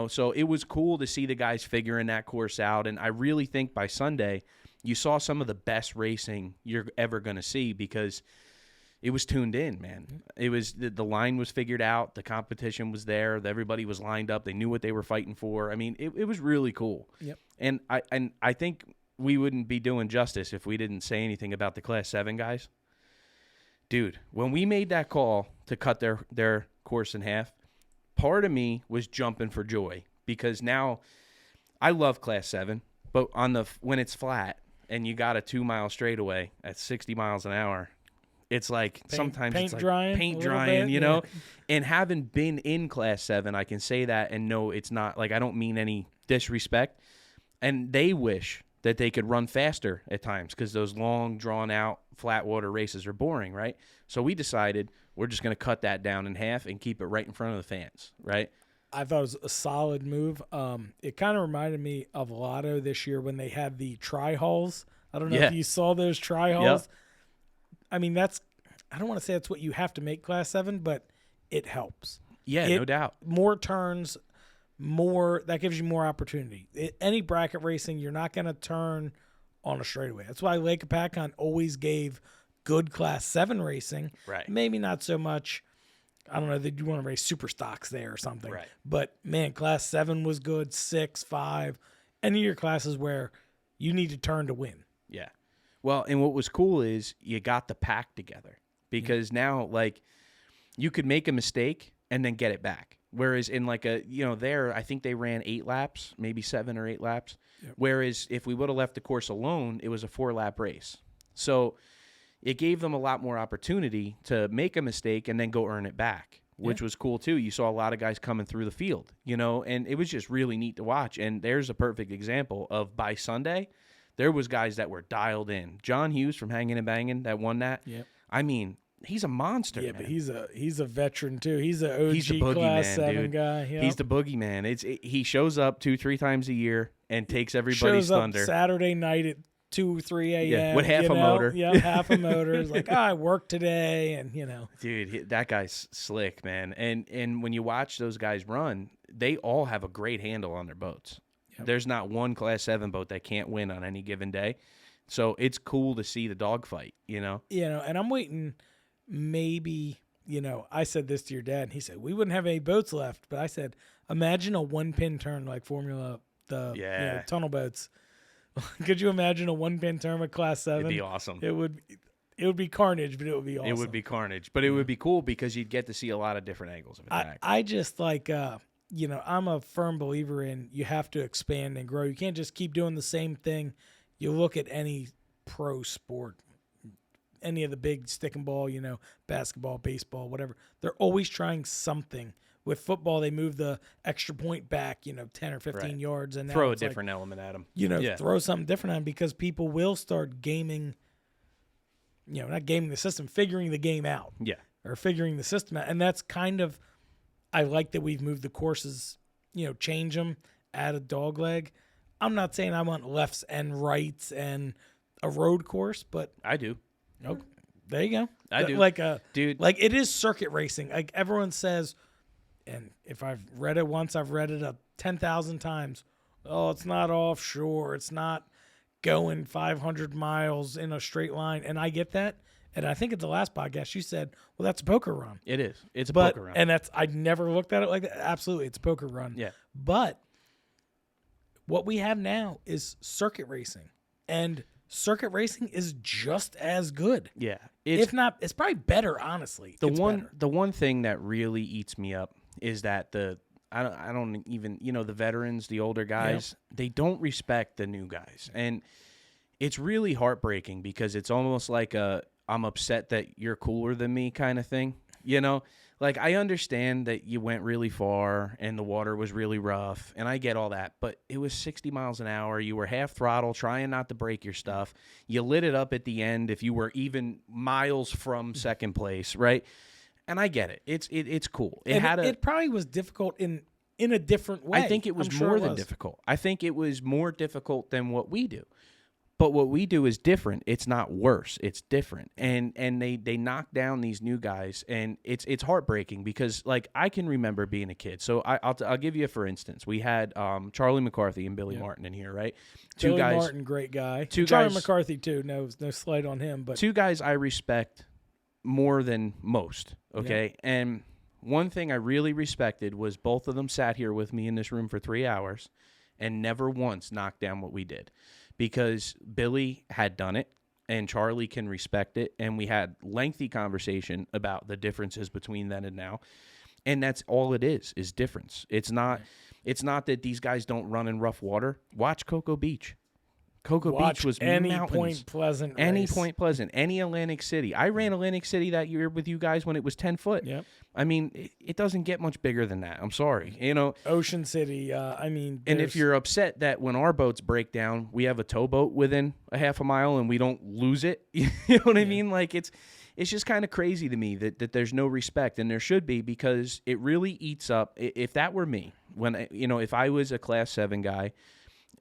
So it was cool to see the guys figuring that course out. And I really think by Sunday, you saw some of the best racing you're ever going to see because it was tuned in, man. It was the line was figured out. The competition was there. Everybody was lined up. They knew what they were fighting for. I mean, it was really cool. Yep. And I think we wouldn't be doing justice if we didn't say anything about the Class 7 guys. Dude, when we made that call to cut their course in half, part of me was jumping for joy because now I love Class 7, but when it's flat and you got a 2-mile straightaway at 60 miles an hour, it's like sometimes it's like paint drying, Yeah. And having been in Class 7, I can say that and know it's not like I don't mean any disrespect. And they wish that they could run faster at times because those long, drawn-out, flat water races are boring, right? So we decided we're just going to cut that down in half and keep it right in front of the fans, right? I thought it was a solid move. It kind of reminded me of Lotto this year when they had the tri-hulls. I don't know if you saw those tri-hulls. Yep. I mean, I don't want to say that's what you have to make Class 7, but it helps. Yeah, no doubt. More turns, that gives you more opportunity. Any bracket racing, you're not going to turn on a straightaway. That's why Lake Apacon always gave good Class 7 racing. Right. Maybe not so much. I don't know. They do want to race super stocks there or something. Right. But, man, Class 7 was good, 6, 5. Any of your classes where you need to turn to win. Yeah. Well, and what was cool is you got the pack together because now, like, you could make a mistake and then get it back. Whereas in like I think they ran 8 laps, maybe 7 or 8 laps. Yep. Whereas if we would have left the course alone, it was a 4-lap race. So it gave them a lot more opportunity to make a mistake and then go earn it back, which was cool too. You saw a lot of guys coming through the field, and it was just really neat to watch. And there's a perfect example of by Sunday, there was guys that were dialed in. John Hughes from Hanging and Banging that won that. Yep. I mean, he's a monster. Yeah, man. but he's a veteran too. He's an OG He's the boogeyman, Class 7 dude. guy. Yep. He's the boogeyman. He shows up 2-3 times a year and takes everybody's Shows up thunder. Saturday night at 2-3 a.m. Yeah, with half a motor. Yeah, half a motor. It's like, I worked today, and Dude, that guy's slick, man. And when you watch those guys run, they all have a great handle on their boats. Yep. There's not one Class 7 boat that can't win on any given day. So it's cool to see the dogfight, and I'm waiting. Maybe I said this to your dad, and he said we wouldn't have any boats left. But I said, imagine a 1-pin turn like Formula tunnel boats. Could you imagine a 1-pin turn with Class 7? It'd be awesome. It would be carnage, but it would be awesome. It would be carnage, but it would be cool because you'd get to see a lot of different angles of attack. I just like, I'm a firm believer in you have to expand and grow. You can't just keep doing the same thing. You look at any pro sport, any of the big stick and ball, basketball, baseball, whatever. They're always trying something. With football, they move the extra point back, 10 or 15 yards. And throw a different element at them. Throw something different at them because people will start gaming, not gaming the system, figuring the game out. Yeah. Or figuring the system out. And that's kind of, I like that we've moved the courses, change them, add a dog leg. I'm not saying I want lefts and rights and a road course, but I do. Okay, there you go. I do. Dude. Like it is circuit racing. Like everyone says, and if I've read it once, I've read it 10,000 times. Oh, it's not offshore. It's not going 500 miles in a straight line. And I get that. And I think at the last podcast you said, well, that's a poker run. It is. It's a poker run. And I never looked at it like that. Absolutely, it's a poker run. Yeah. But what we have now is circuit racing. And circuit racing is just as good. Yeah. If not, it's probably better, honestly. The one thing that really eats me up is that I don't even, the veterans, the older guys, they don't respect the new guys. And it's really heartbreaking because it's almost like I'm upset that you're cooler than me kind of thing. Like I understand that you went really far and the water was really rough and I get all that, but it was 60 miles an hour. You were half throttle trying not to break your stuff. You lit it up at the end if you were even miles from second place, right? And I get it. It's cool. It probably was difficult in a different way. I think it was more than difficult. I think it was more difficult than what we do. But what we do is different. It's not worse. It's different. And they knock down these new guys, and it's heartbreaking because like I can remember being a kid. So I'll give you a for instance. We had Charlie McCarthy and Billy Martin in here, right? Billy Martin, great guy. Charlie McCarthy too. No slight on him, but two guys I respect more than most. Okay, and one thing I really respected was both of them sat here with me in this room for 3 hours, and never once knocked down what we did. Because Billy had done it and Charlie can respect it. And we had lengthy conversation about the differences between then and now. And that's all it is difference. It's not that these guys don't run in rough water. Watch Cocoa Beach. Beach was any mountains. Point Pleasant any race. Point Pleasant, any Atlantic City. I ran Atlantic City that year with you guys when it was 10 foot. Yep. I mean, it doesn't get much bigger than that. I'm sorry. Ocean City, and if you're upset that when our boats break down, we have a towboat within a half a mile and we don't lose it, you know what I mean? Like it's just kind of crazy to me that there's no respect, and there should be, because it really eats up. If that were me, if I was a Class 7 guy,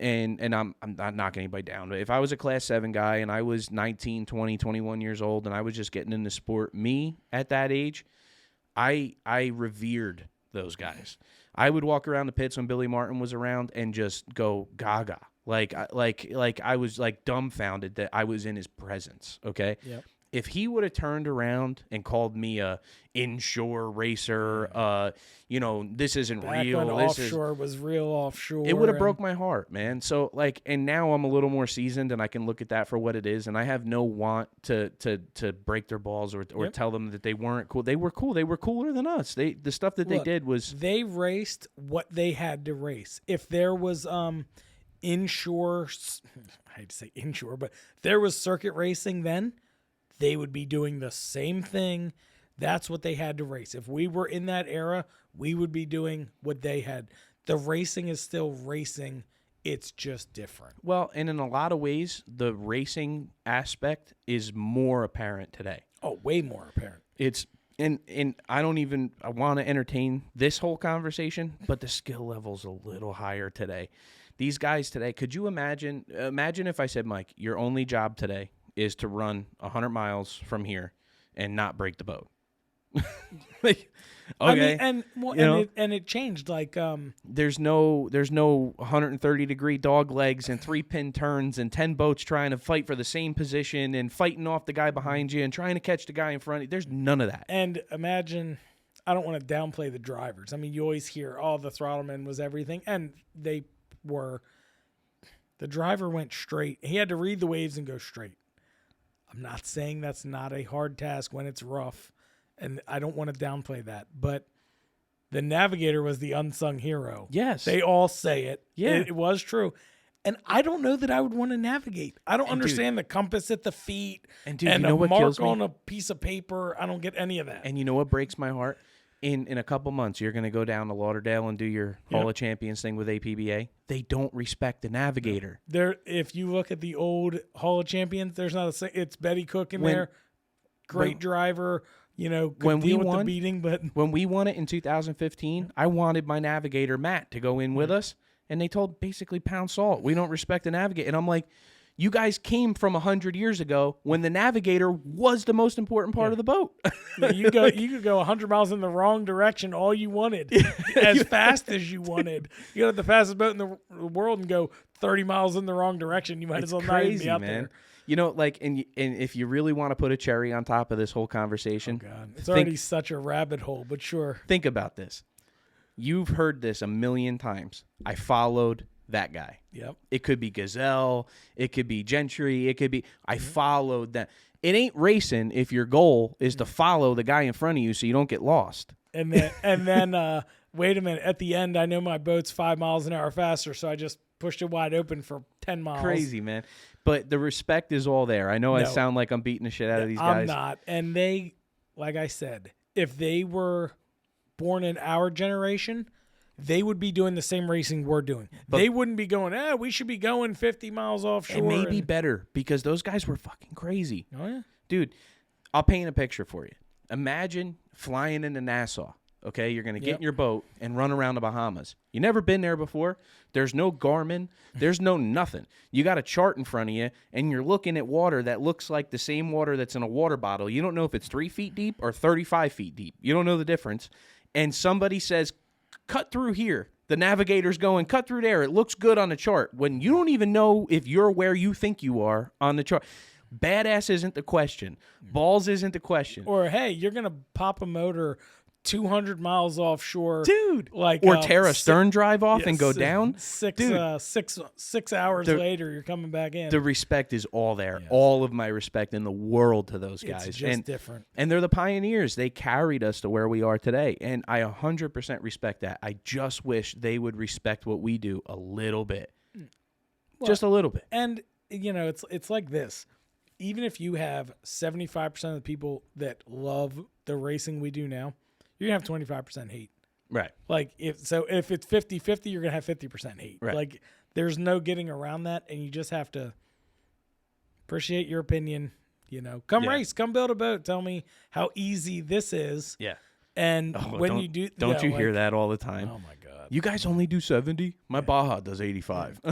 and I'm not knocking anybody down, but if I was a Class 7 guy and I was 19, 20, 21 years old and I was just getting into sport, me at that age, I revered those guys. I would walk around the pits when Billy Martin was around and just go gaga. Like I was like dumbfounded that I was in his presence, okay? Yep. If he would have turned around and called me a inshore racer, this isn't back real. When this offshore was real offshore. It would have broke my heart, man. So and now I'm a little more seasoned and I can look at that for what it is, and I have no want to break their balls or tell them that they weren't cool. They were cool. They were cooler than us. The stuff that they did was, they raced what they had to race. If there was inshore, I hate to say inshore, but if there was circuit racing then, they would be doing the same thing. That's what they had to race. If we were in that era, we would be doing what they had. The racing is still racing. It's just different. Well, and in a lot of ways, the racing aspect is more apparent today. Oh, way more apparent. It's and I want to entertain this whole conversation, but the skill level's a little higher today. These guys today, could you imagine if I said, Mike, your only job today is to run 100 miles from here and not break the boat? Like, okay. I mean, and it changed. Like, there's no 130-degree dog legs and 3-pin turns and 10 boats trying to fight for the same position and fighting off the guy behind you and trying to catch the guy in front of you. There's none of that. And imagine, I don't want to downplay the drivers. I mean, you always hear, oh, the throttleman was everything, and they were. The driver went straight. He had to read the waves and go straight. I'm not saying that's not a hard task when it's rough. And I don't want to downplay that, but the navigator was the unsung hero. Yes. They all say it. Yeah. It was true. And I don't know that I would want to navigate. I don't understand the compass at the feet and you know a what mark kills me? On a piece of paper. I don't get any of that. And you know what breaks my heart? In a couple months, you're going to go down to Lauderdale and do your Hall of Champions thing with APBA. They don't respect the navigator. If you look at the old Hall of Champions, there's not it's Betty Cook in there. Great driver. You know, when we won the beating, but when we won it in 2015, I wanted my navigator Matt to go in with us, and they told basically pound salt. We don't respect the navigator, and I'm like, you guys came from 100 years ago when the navigator was the most important part of the boat. You could go 100 miles in the wrong direction all you wanted, as fast as you wanted. You got the fastest boat in the world and go 30 miles in the wrong direction. You might as well not even be out there. You know, like, and if you really want to put a cherry on top of this whole conversation, it's already such a rabbit hole, but sure. Think about this. You've heard this a million times. I followed that guy. Yep. It could be Gazelle. It could be Gentry. It could be, I followed that. It ain't racing if your goal is to follow the guy in front of you so you don't get lost. And then, wait a minute. At the end, I know my boat's 5 miles an hour faster, so I just pushed it wide open for 10 miles. Crazy, man. But the respect is all there. I know I sound like I'm beating the shit out of these guys. I'm not. And they, like I said, if they were born in our generation, they would be doing the same racing we're doing. But they wouldn't be going, we should be going 50 miles offshore. It may be better because those guys were fucking crazy. Oh, yeah. Dude, I'll paint a picture for you. Imagine flying into Nassau. Okay, you're going to get in your boat and run around the Bahamas. You never been there before. There's no Garmin. There's no nothing. You got a chart in front of you, and you're looking at water that looks like the same water that's in a water bottle. You don't know if it's 3 feet deep or 35 feet deep. You don't know the difference. And somebody says, cut through here. The navigator's going, cut through there. It looks good on the chart. When you don't even know if you're where you think you are on the chart. Badass isn't the question. Balls isn't the question. Or, hey, you're going to pop a motor 200 miles offshore, dude. Like, or tear a stern drive off and go down. 6 hours later, you're coming back in. The respect is all there. Yes. All of my respect in the world to those guys. It's just different. And they're the pioneers. They carried us to where we are today. And I 100% respect that. I just wish they would respect what we do a little bit. Well, just a little bit. And, you know, it's like this. Even if you have 75% of the people that love the racing we do now, you're going to have 25% hate. Right. Like, if it's 50-50, you're going to have 50% hate. Right. Like, there's no getting around that, and you just have to appreciate your opinion. You know, come race, come build a boat. Tell me how easy this is. Yeah. And when you do... Don't you hear that all the time? Oh, my God. You guys only do 70? My Baja does 85.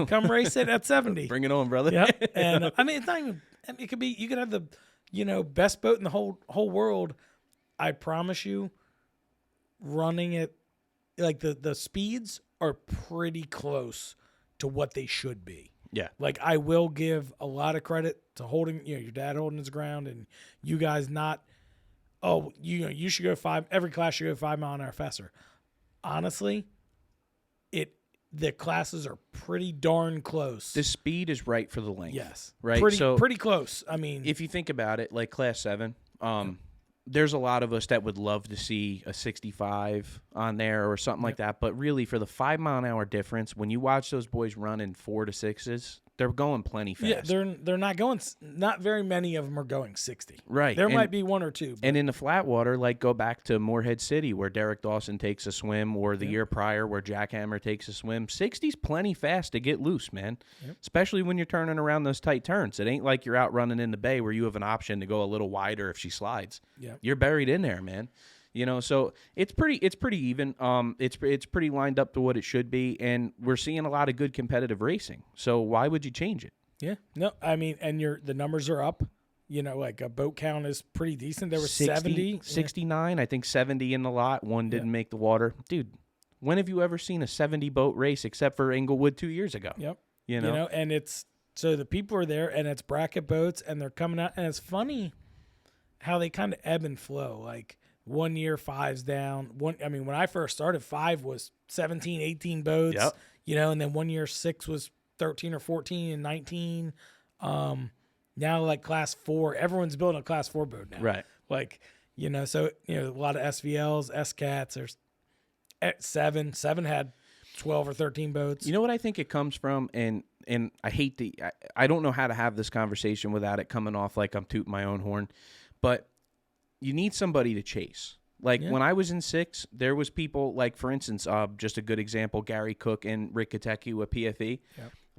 Come race it at 70. Bring it on, brother. Yeah. And, I mean, it's not even... It could be... You could have the, best boat in the whole world. I promise you, running it, like the speeds are pretty close to what they should be. Yeah. Like, I will give a lot of credit to holding, your dad holding his ground and you guys not, you should go every class should go 5 mile an hour faster. Honestly, the classes are pretty darn close. The speed is right for the length. Yes. Right. Pretty close. I mean, if you think about it, like class 7, there's a lot of us that would love to see a 65 on there or something like that. But really, for the 5-mile-an-hour difference, when you watch those boys run in 4 to 6s, they're going plenty fast. Yeah, they're not going. Not very many of them are going 60. Right. There might be one or two. And in the flat water, like go back to Morehead City where Derek Dawson takes a swim, or the year prior where Jackhammer takes a swim. 60's plenty fast to get loose, man. Yep. Especially when you're turning around those tight turns. It ain't like you're out running in the bay where you have an option to go a little wider if she slides. Yep. You're buried in there, man. You know, so it's pretty even. It's pretty lined up to what it should be, and we're seeing a lot of good competitive racing. So why would you change it? Yeah, no, I mean, and the numbers are up. You know, like a boat count is pretty decent. There was 70, 69, I think 70 in the lot. One didn't make the water, dude. When have you ever seen a 70 boat race except for Inglewood 2 years ago? Yep. You know, and it's so the people are there, and it's bracket boats, and they're coming out, and it's funny how they kind of ebb and flow. Like 1 year 5's down. I mean, when I first started, 5 was 17, 18 boats. Yep. You know, and then 1 year 6 was 13 or 14 and 19. Now like class 4, everyone's building a class 4 boat now. Right. Like, you know, so, you know, a lot of SVLs, SCATs, there's 7 had 12 or 13 boats. You know what I think it comes from, and I hate I don't know how to have this conversation without it coming off like I'm tooting my own horn, but you need somebody to chase. Like when I was in 6, there was people like, for instance, just a good example, Gary Cook and Rick Kateku at PFE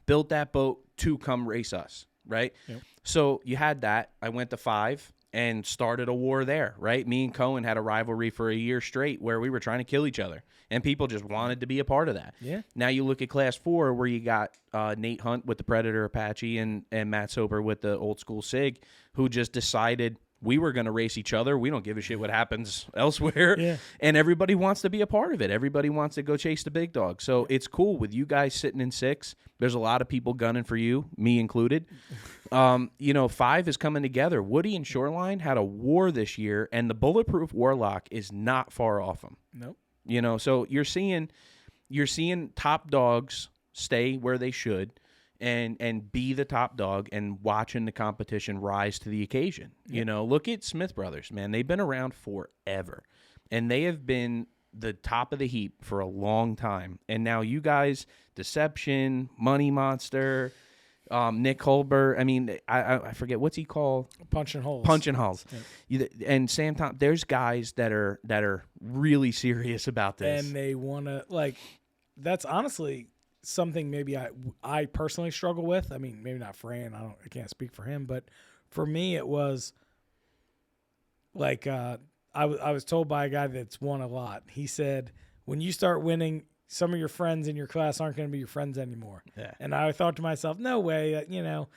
built that boat to come race us, right? Yep. So you had that. I went to 5 and started a war there, right? Me and Cohen had a rivalry for a year straight where we were trying to kill each other, and people just wanted to be a part of that. Yeah. Now you look at Class 4 where you got Nate Hunt with the Predator Apache and Matt Sober with the old school SIG, who just decided we were going to race each other. We don't give a shit what happens elsewhere. Yeah. And everybody wants to be a part of it. Everybody wants to go chase the big dog. So it's cool with you guys sitting in 6. There's a lot of people gunning for you, me included. You know, 5 is coming together. Woody and Shoreline had a war this year, and the Bulletproof Warlock is not far off them. Nope. You know, so you're seeing top dogs stay where they should. And be the top dog and watching the competition rise to the occasion. Yep. You know, look at Smith Brothers, man. They've been around forever. And they have been the top of the heap for a long time. And now you guys, Deception, Money Monster, Nick Holber. I mean, I forget, what's he called? Punching Holes. Punching Holes. Yep. And Sam Tom, there's guys that are really serious about this. And they want to, like, that's honestly something maybe I personally struggle with. I mean, maybe not Fran. I can't speak for him, but for me, it was like I was told by a guy that's won a lot. He said, when you start winning, some of your friends in your class aren't going to be your friends anymore. Yeah. And I thought to myself, no way. You know,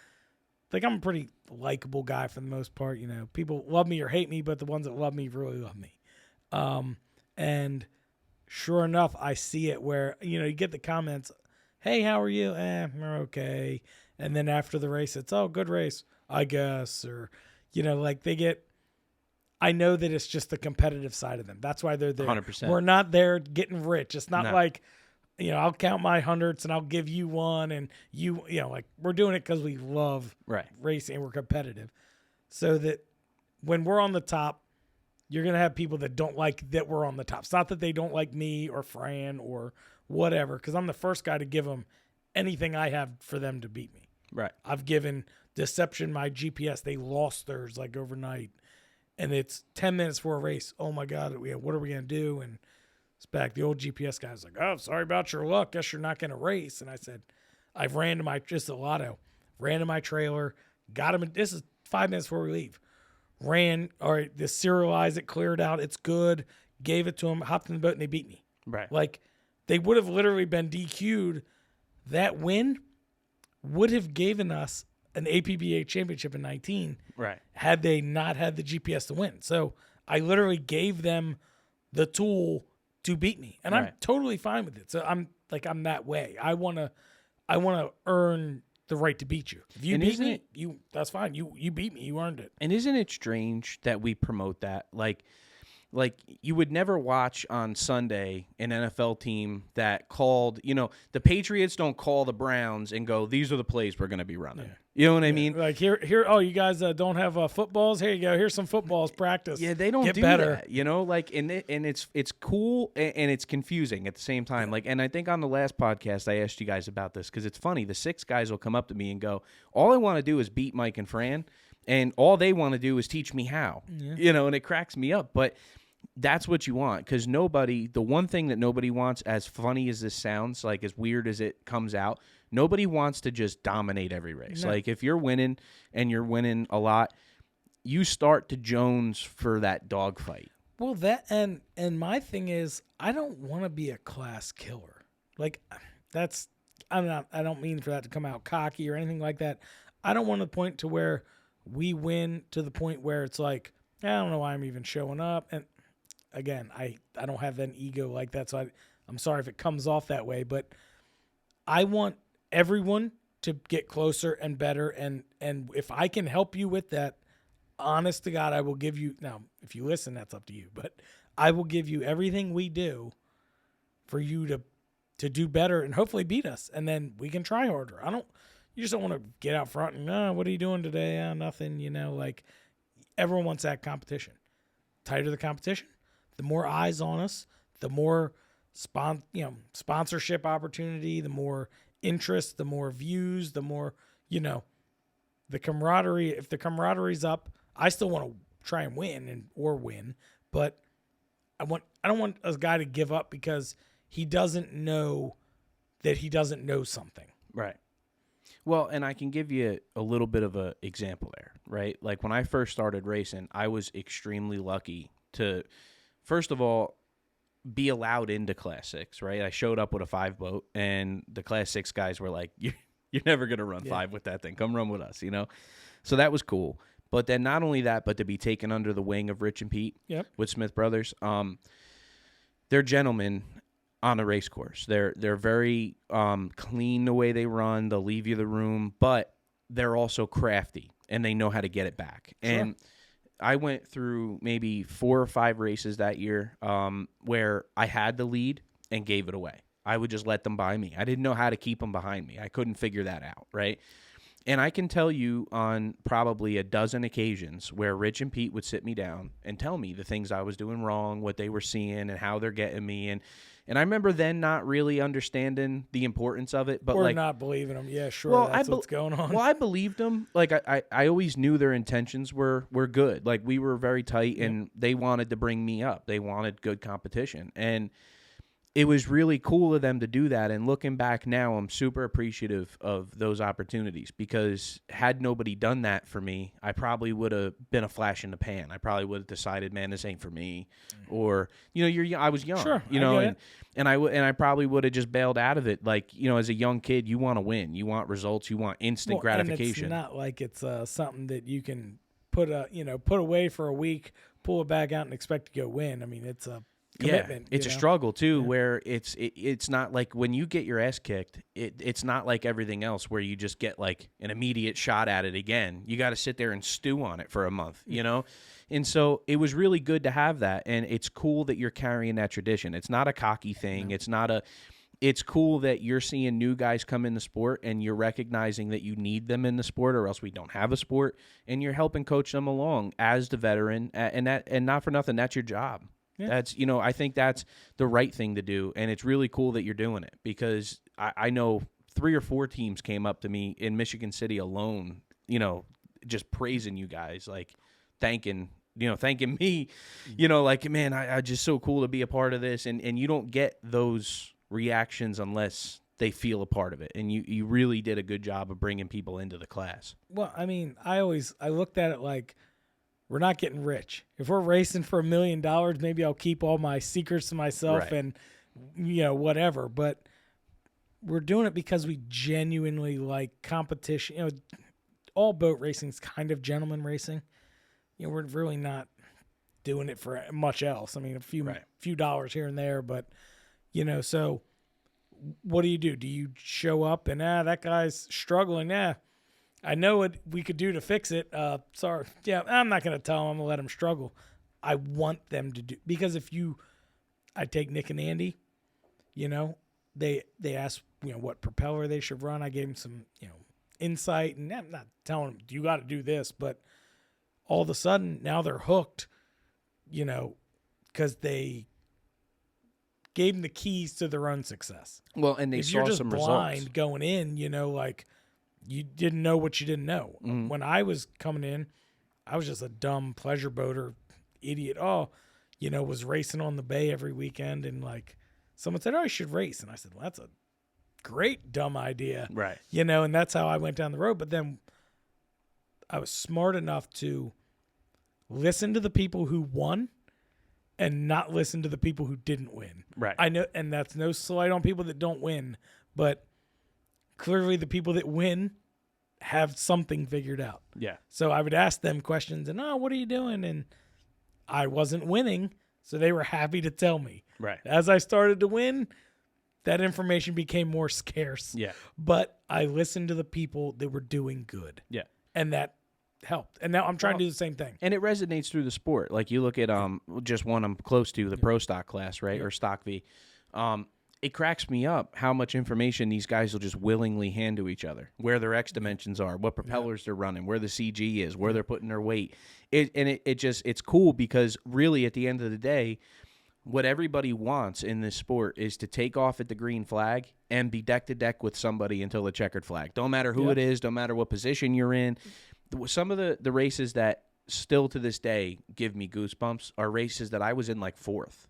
like I'm a pretty likable guy for the most part. You know, people love me or hate me, but the ones that love me really love me. And sure enough, I see it where, you know, you get the comments, hey, how are you? We're okay. And then after the race, it's, oh, good race, I guess. Or, you know, like they get, I know that it's just the competitive side of them. That's why they're there. 100%. We're not there getting rich. It's not like, you know, I'll count my hundreds and I'll give you one. And you know, like we're doing it because we love racing and we're competitive. So that when we're on the top, you're going to have people that don't like that we're on the top. It's not that they don't like me or Fran or whatever, because I'm the first guy to give them anything I have for them to beat me. Right. I've given Deception my GPS. They lost theirs like overnight. And it's 10 minutes for a race. Oh, my God, what are we going to do? And it's back. The old GPS guy was like, oh, sorry about your luck. Guess you're not going to race. And I said, I've ran to my, just a lotto, ran to my trailer, got him. This is 5 minutes before we leave. Ran, all right, the serialized it, cleared out. It's good. Gave it to him, hopped in the boat, and they beat me. Right. Like, they would have literally been DQ'd. That win would have given us an APBA championship in 19 had they not had the GPS to win. So I literally gave them the tool to beat me. And I'm totally fine with it. So I'm that way. I want to earn the right to beat you. If you beat me, that's fine. You beat me. You earned it. And isn't it strange that we promote that? Like like you would never watch on Sunday an NFL team that called, the Patriots don't call the Browns and go, these are the plays we're going to be running. Yeah. You know what I mean? Like here. Oh, you guys don't have footballs? Here you go. Here's some footballs. Practice. Yeah, they don't Get do better. that. Like, and it's cool and it's confusing at the same time. Like, and I think on the last podcast I asked you guys about this because it's funny. The 6 guys will come up to me and go, all I want to do is beat Mike and Fran, and all they want to do is teach me how. Yeah. And it cracks me up, but that's what you want, because the one thing that nobody wants, as funny as this sounds, like as weird as it comes out, nobody wants to just dominate every race. No. Like if you're winning and you're winning a lot, you start to Jones for that dogfight. Well, that and my thing is, I don't want to be a class killer. Like I don't mean for that to come out cocky or anything like that. I don't want to point to where we win to the point where it's like, I don't know why I'm even showing up. And again, I don't have an ego like that, so I'm sorry if it comes off that way, but I want everyone to get closer and better, and if I can help you with that, honest to God, I will give you. Now, if you listen, that's up to you, but I will give you everything we do for you to do better and hopefully beat us, and then we can try harder. You just don't want to get out front and, what are you doing today? Nothing, like everyone wants that competition. Tighter the competition, the more eyes on us, the more sponsorship opportunity, the more interest, the more views, the more, the camaraderie. If the camaraderie's up, I still want to try and win or win, but I don't want a guy to give up because he doesn't know that he doesn't know something. Right. Well, and I can give you a little bit of an example there, right? Like when I first started racing, I was extremely lucky to, first of all, be allowed into Class 6, right? I showed up with a 5 boat, and the Class 6 guys were like, you're never going to run 5 with that thing. Come run with us, So that was cool. But then not only that, but to be taken under the wing of Rich and Pete with Smith Brothers. They're gentlemen on a race course. They're very clean the way they run. They'll leave you the room, but they're also crafty, and they know how to get it back. Sure. And I went through maybe 4 or 5 races that year where I had the lead and gave it away. I would just let them by me. I didn't know how to keep them behind me. I couldn't figure that out, right? And I can tell you on probably a dozen occasions where Rich and Pete would sit me down and tell me the things I was doing wrong, what they were seeing, and how they're getting me. And I remember then not really understanding the importance of it, but or like not believing them. Yeah, sure. That's what's going on. Well, I believed them. Like I always knew their intentions were good. Like we were very tight, and they wanted to bring me up. They wanted good competition, and it was really cool of them to do that. And looking back now, I'm super appreciative of those opportunities, because had nobody done that for me, I probably would have been a flash in the pan. I probably would have decided, man, this ain't for me. Or, I was young, sure, and I probably would have just bailed out of it. Like, as a young kid, you want to win, you want results, you want instant gratification. And it's not like it's something that you can put away for a week, pull it back out and expect to go win. I mean, it's a commitment. Yeah, it's a struggle too, where it's not like when you get your ass kicked, it's not like everything else where you just get like an immediate shot at it again. You got to sit there and stew on it for a month, And so it was really good to have that, and it's cool that you're carrying that tradition. It's not a cocky thing. No. It's cool that you're seeing new guys come in the sport, and you're recognizing that you need them in the sport, or else we don't have a sport, and you're helping coach them along as the veteran, and not for nothing, that's your job. Yeah. That's, I think that's the right thing to do, and it's really cool that you're doing it, because I know 3 or 4 teams came up to me in Michigan City alone, just praising you guys, like thanking me, like, man, I just so cool to be a part of this, and you don't get those reactions unless they feel a part of it, and you really did a good job of bringing people into the class. Well, I mean, I looked at it like, we're not getting rich. If we're racing for $1 million, maybe I'll keep all my secrets to myself and, whatever. But we're doing it because we genuinely like competition. All boat racing is kind of gentleman racing. We're really not doing it for much else. I mean, a few dollars here and there, but, so what do? Do you show up and, that guy's struggling? I know what we could do to fix it. Sorry. Yeah, I'm not going to tell him. I'm going to let him struggle. I want them to do, because I take Nick and Andy, they asked, what propeller they should run. I gave them some, insight, and I'm not telling them you got to do this, but all of a sudden now they're hooked, because they gave them the keys to their own success. Well, and they if saw you're just some blind results going in, like you didn't know what you didn't know. Mm-hmm. When I was coming in, I was just a dumb pleasure boater idiot. Was racing on the bay every weekend, and like someone said, I should race. And I said, well, that's a great dumb idea. Right. And that's how I went down the road. But then I was smart enough to listen to the people who won and not listen to the people who didn't win. Right. I know, and that's no slight on people that don't win, but clearly the people that win have something figured out. Yeah. So I would ask them questions and, what are you doing? And I wasn't winning, so they were happy to tell me. Right. As I started to win, that information became more scarce. Yeah. But I listened to the people that were doing good. Yeah. And that helped. And now I'm trying to do the same thing. And it resonates through the sport. Like you look at just one I'm close to, the pro stock class, right? Or stock V. It cracks me up how much information these guys will just willingly hand to each other. Where their X dimensions are, what propellers they're running, where the CG is, where they're putting their weight. It's cool because really at the end of the day, what everybody wants in this sport is to take off at the green flag and be deck to deck with somebody until the checkered flag. Don't matter who it is, don't matter what position you're in. Some of the races that still to this day give me goosebumps are races that I was in like fourth.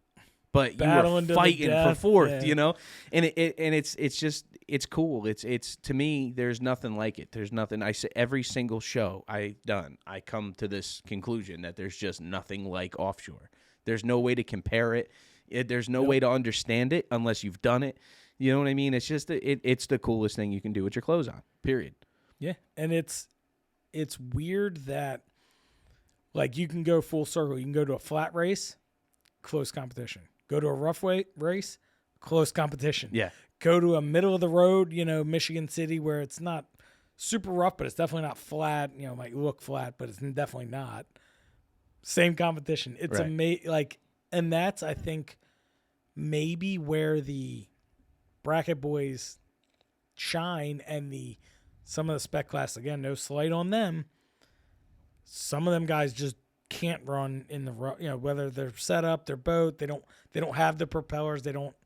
But you were fighting for fourth, and it's cool. It's to me, there's nothing like it. There's nothing. I say every single show I come to this conclusion that there's just nothing like offshore. There's no way to compare it. There's no way to understand it unless you've done it. You know what I mean? It's just it's the coolest thing you can do with your clothes on. Period. Yeah, and it's weird that like you can go full circle. You can go to a flat race, close competition. Go to a rough weight race, close competition. Yeah. Go to a middle of the road, Michigan City, where it's not super rough, but it's definitely not flat. It might look flat, but it's definitely not. Same competition. It's amazing. And that's, I think, maybe where the bracket boys shine, and some of the spec class, again, no slight on them. Some of them guys just can't run in the whether they're set up, their boat, they don't have the propellers, they don't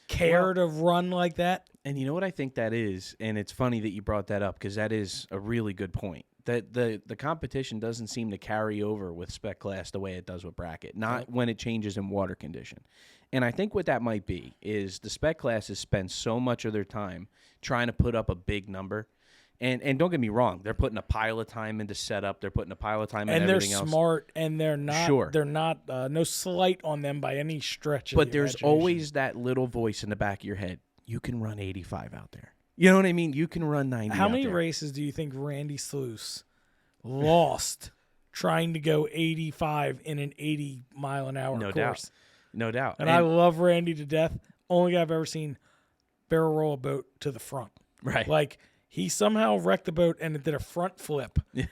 care to run like that. And you know what I think that is, and it's funny that you brought that up because that is a really good point. That the competition doesn't seem to carry over with spec class the way it does with bracket, not when it changes in water condition. And I think what that might be is the spec classes spend so much of their time trying to put up a big number. And don't get me wrong, they're putting a pile of time into setup. They're putting a pile of time into everything else. And they're smart, and they're not. Sure. They're not. No slight on them by any stretch. But there's always that little voice in the back of your head. You can run 85 out there. You know what I mean? You can run 90. How many there. races do you think Randy Sluice lost trying to go 85 in an 80-mile-an-hour course? No doubt. And I love Randy to death. Only guy I've ever seen barrel roll a boat to the front. Right. Like. He somehow wrecked the boat and it did a front flip. Yeah.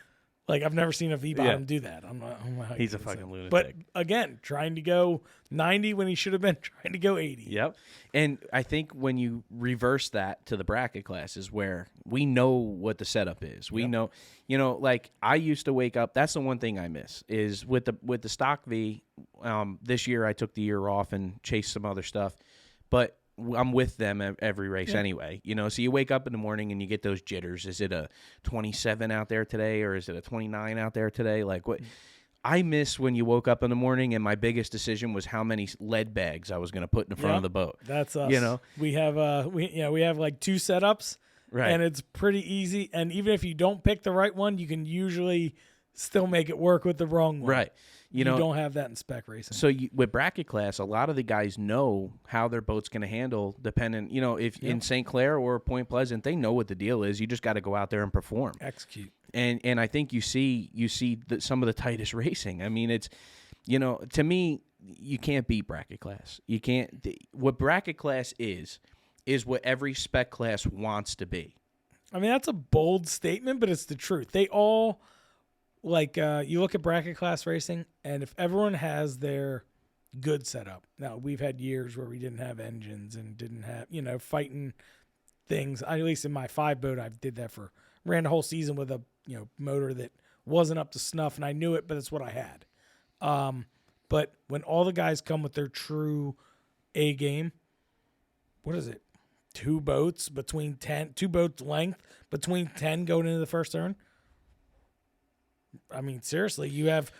Like, I've never seen a V-bottom do that. I'm not He's a fucking lunatic. But, again, trying to go 90 when he should have been trying to go 80. Yep. And I think when you reverse that to the bracket classes where we know what the setup is. We know, like, I used to wake up. That's the one thing I miss is with the stock V, this year I took the year off and chased some other stuff. But I'm with them every race anyway, so you wake up in the morning and you get those jitters. Is it a 27 out there today or is it a 29 out there today? Like what I miss when you woke up in the morning and my biggest decision was how many lead bags I was going to put in the front of the boat. That's us. We have we have like 2 setups, right? And it's pretty easy. And even if you don't pick the right one, you can usually still make it work with the wrong one. Right. You don't have that in spec racing. So with bracket class, a lot of the guys know how their boat's going to handle, depending, if in St. Clair or Point Pleasant, they know what the deal is. You just got to go out there and perform, execute. And I think you see some of the tightest racing. I mean, it's, to me, you can't beat bracket class. You can't. What bracket class is what every spec class wants to be. I mean, that's a bold statement, but it's the truth. They all like you look at bracket class racing, and if everyone has their good setup. Now, we've had years where we didn't have engines and didn't have, fighting things. At least in my 5 boat, I did that ran the whole season with a, motor that wasn't up to snuff, and I knew it, but it's what I had. But when all the guys come with their true A game, what is it? 2 boats length between 10 going into the first turn. I mean, seriously, you have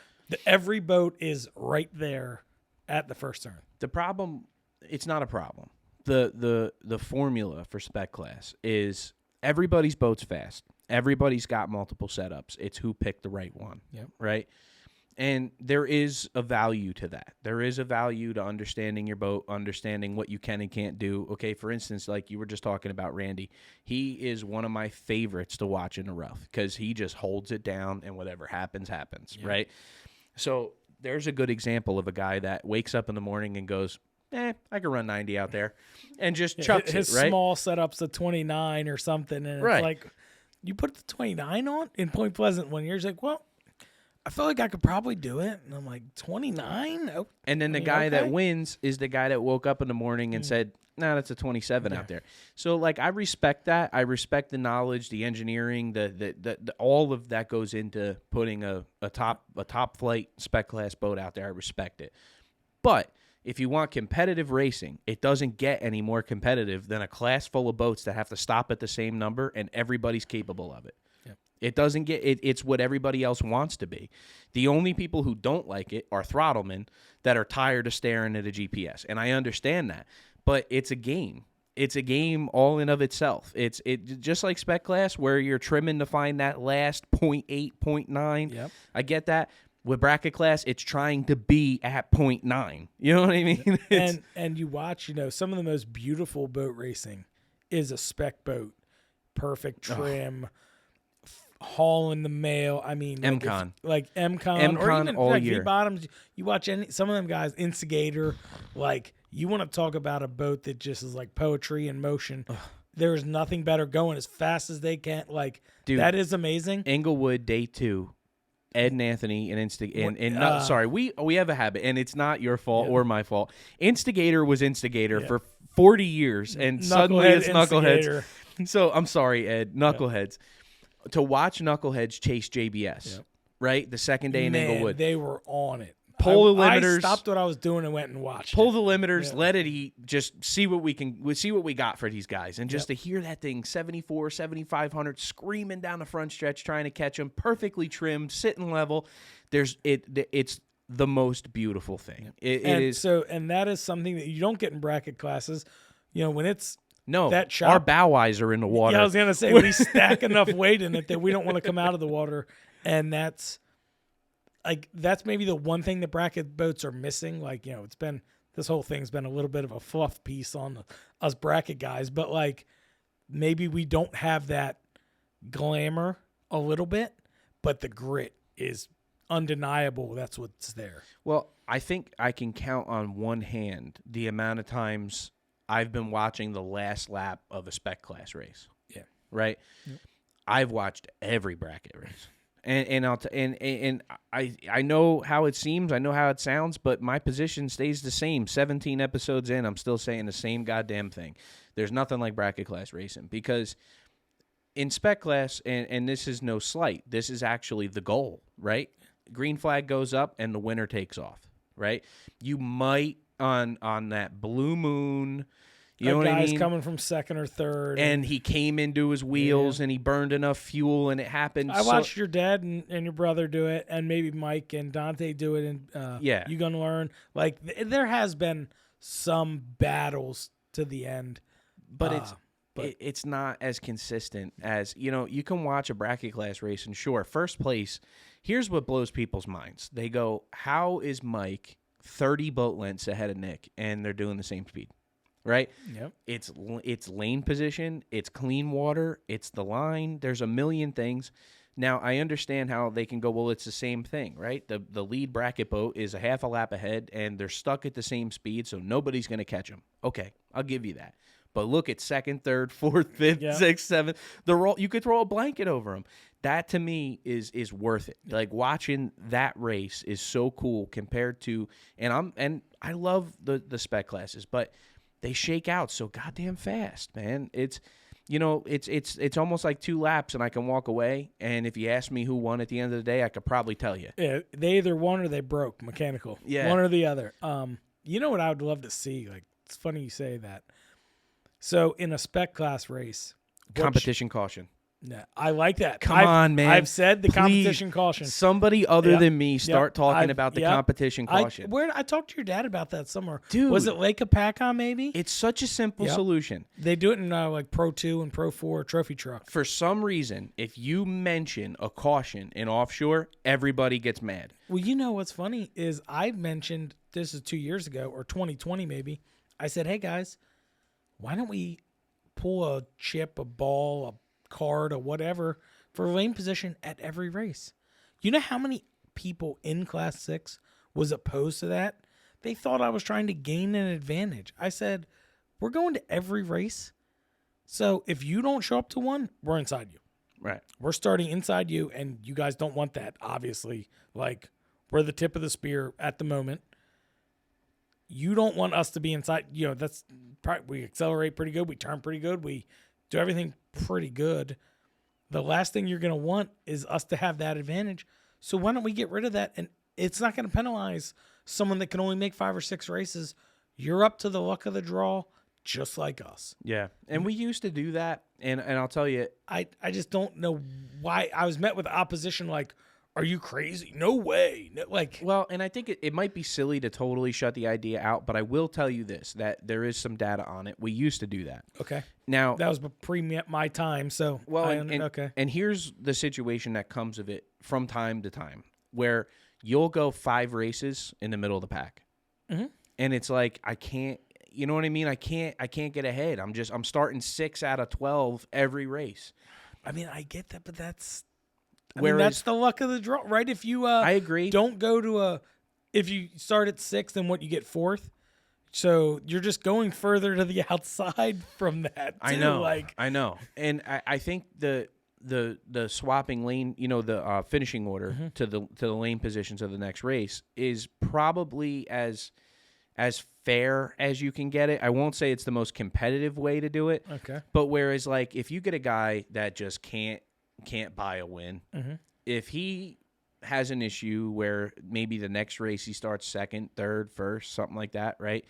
every boat is right there at the first turn. The problem, it's not a problem. The formula for spec class is everybody's boat's fast. Everybody's got multiple setups. It's who picked the right one. Yep. Right? And there is a value to that. There is a value to understanding your boat, understanding what you can and can't do. Okay, for instance, like you were just talking about Randy, he is one of my favorites to watch in the rough because he just holds it down and whatever happens, right? So there's a good example of a guy that wakes up in the morning and goes, I can run 90 out there, and just chucks his it, right? Small setup's a 29 or something, and Right. it's like, you put the 29 on in Point Pleasant one year. He's like, well, I feel like I could probably do it. And I'm like, 29? Oh, And then the guy that wins is the guy that woke up in the morning and said, nah, that's a 27 out there. So, like, I respect that. I respect the knowledge, the engineering, the all of that goes into putting a top flight spec class boat out there. I respect it. But if you want competitive racing, it doesn't get any more competitive than a class full of boats that have to stop at the same number and everybody's capable of it. It doesn't get it. It's what everybody else wants to be. The only people who don't like it are throttlemen that are tired of staring at a GPS, and I understand that. But it's a game. It's a game all in of itself. It's just like spec class where you're trimming to find that last 0.8, 0.9. Yep. I get that. With bracket class, it's trying to be at 0.9. You know what I mean? and you watch, some of the most beautiful boat racing is a spec boat, perfect trim. Hauling the mail. I mean, MCon. Like MCon or even all like year. V-bottoms. You watch some of them guys, Instigator, like you want to talk about a boat that just is like poetry in motion. There is nothing better going as fast as they can. Like, dude, that is amazing. Englewood day 2, Ed and Anthony and sorry, we have a habit, and it's not your fault or my fault. Instigator was Instigator for 40 years, and suddenly it's Knuckleheads. So I'm sorry, Ed, Knuckleheads. To watch Knuckleheads chase JBS, right? The second day in Englewood. They were on it. Pull the limiters. I stopped what I was doing and went and watched. Pull the limiters, let it eat, just see what we got for these guys. And just to hear that thing, 74, 7,500, screaming down the front stretch, trying to catch them, perfectly trimmed, sitting level. It's the most beautiful thing. It is. So, and that is something that you don't get in bracket classes. When it's, no, that shop, our bow eyes are in the water. Yeah, I was going to say, we stack enough weight in it that we don't want to come out of the water. And that's maybe the one thing that bracket boats are missing. Like, this whole thing's been a little bit of a fluff piece on us bracket guys. But, like, maybe we don't have that glamour a little bit, but the grit is undeniable. That's what's there. Well, I think I can count on one hand the amount of times I've been watching the last lap of a spec class race. Yeah. Right? Yep. I've watched every bracket race. And I know how it seems, I know how it sounds, but my position stays the same. 17 episodes in, I'm still saying the same goddamn thing. There's nothing like bracket class racing because in spec class, and this is no slight, this is actually the goal, right? Green flag goes up and the winner takes off, right? You might on that blue moon, you know what I mean? Guy's coming from second or third. And he came into his wheels and he burned enough fuel and it happened. I watched your dad and your brother do it and maybe Mike and Dante do it. And You Gonna Learn. Like, there has been some battles to the end. But it's not as consistent as, you can watch a bracket class race and sure, first place, here's what blows people's minds. They go, how is Mike 30 boat lengths ahead of Nick and they're doing the same speed, right? Yep. It's lane position, it's clean water, it's the line. There's a million things. Now, I understand how they can go, well, it's the same thing, right? The lead bracket boat is a half a lap ahead and they're stuck at the same speed, so nobody's going to catch them. Okay, I'll give you that. But look at second, third, fourth, fifth, Yeah. sixth, seventh. You could throw a blanket over them. That to me is worth it. Like watching that race is so cool compared to, and I love the spec classes, but they shake out so goddamn fast, man. It's it's almost like 2 laps and I can walk away. And if you ask me who won at the end of the day, I could probably tell you. Yeah, they either won or they broke mechanical. Yeah. One or the other. You know what I would love to see? Like, it's funny you say that. So in a spec class race, Competition caution. No, I like that. Come on, man. I've said the Please, competition caution. Somebody other Yep. than me start talking about the competition I caution. talked to your dad about that somewhere. Dude. Was it Lake Apacon maybe? It's such a simple Yep. solution. They do it in like Pro 2 and Pro 4 trophy truck. For some reason, if you mention a caution in offshore, everybody gets mad. Well, you know what's funny is I mentioned, this is 2 years ago or 2020 maybe, I said, hey guys, why don't we pull a chip, a ball, a card, or whatever for lane position at every race? You know how many people in Class 6 was opposed to that? They thought I was trying to gain an advantage. I said, we're going to every race. So if you don't show up to one, we're inside you. Right. We're starting inside you, and you guys don't want that, obviously. Like, we're the tip of the spear at the moment. You don't want us to be inside. You know, that's we accelerate pretty good. We turn pretty good. We do everything pretty good. The last thing you're going to want is us to have that advantage. So why don't we get rid of that? And it's not going to penalize someone that can only make 5 or 6 races. You're up to the luck of the draw, just like us. Yeah. And we used to do that. And I'll tell you, I just don't know why. I was met with opposition like, are you crazy? No way. No, like, well, and I think it might be silly to totally shut the idea out, but I will tell you this, that there is some data on it. We used to do that. okay. Now, That was pre my time, so well, okay. And here's the situation that comes of it from time to time, where you'll go 5 races in the middle of the pack, Mhm. and it's like I can't. You know what I mean? I can't get ahead. I'm starting 6 out of 12 every race. I mean, I get that, but that's Whereas- that's the luck of the draw, right? If you I agree. don't go to if you start at 6th, then what, you get 4th? So you're just going further to the outside from that. Too. I know. Like, I know. And I think the swapping lane, the finishing order Mm-hmm. to the lane positions of the next race is probably as fair as you can get it. I won't say it's the most competitive way to do it. okay. But whereas, like, if you get a guy that just can't buy a win, Mm-hmm. if he has an issue where maybe the next race he starts 2nd, 3rd, 1st, something like that, right?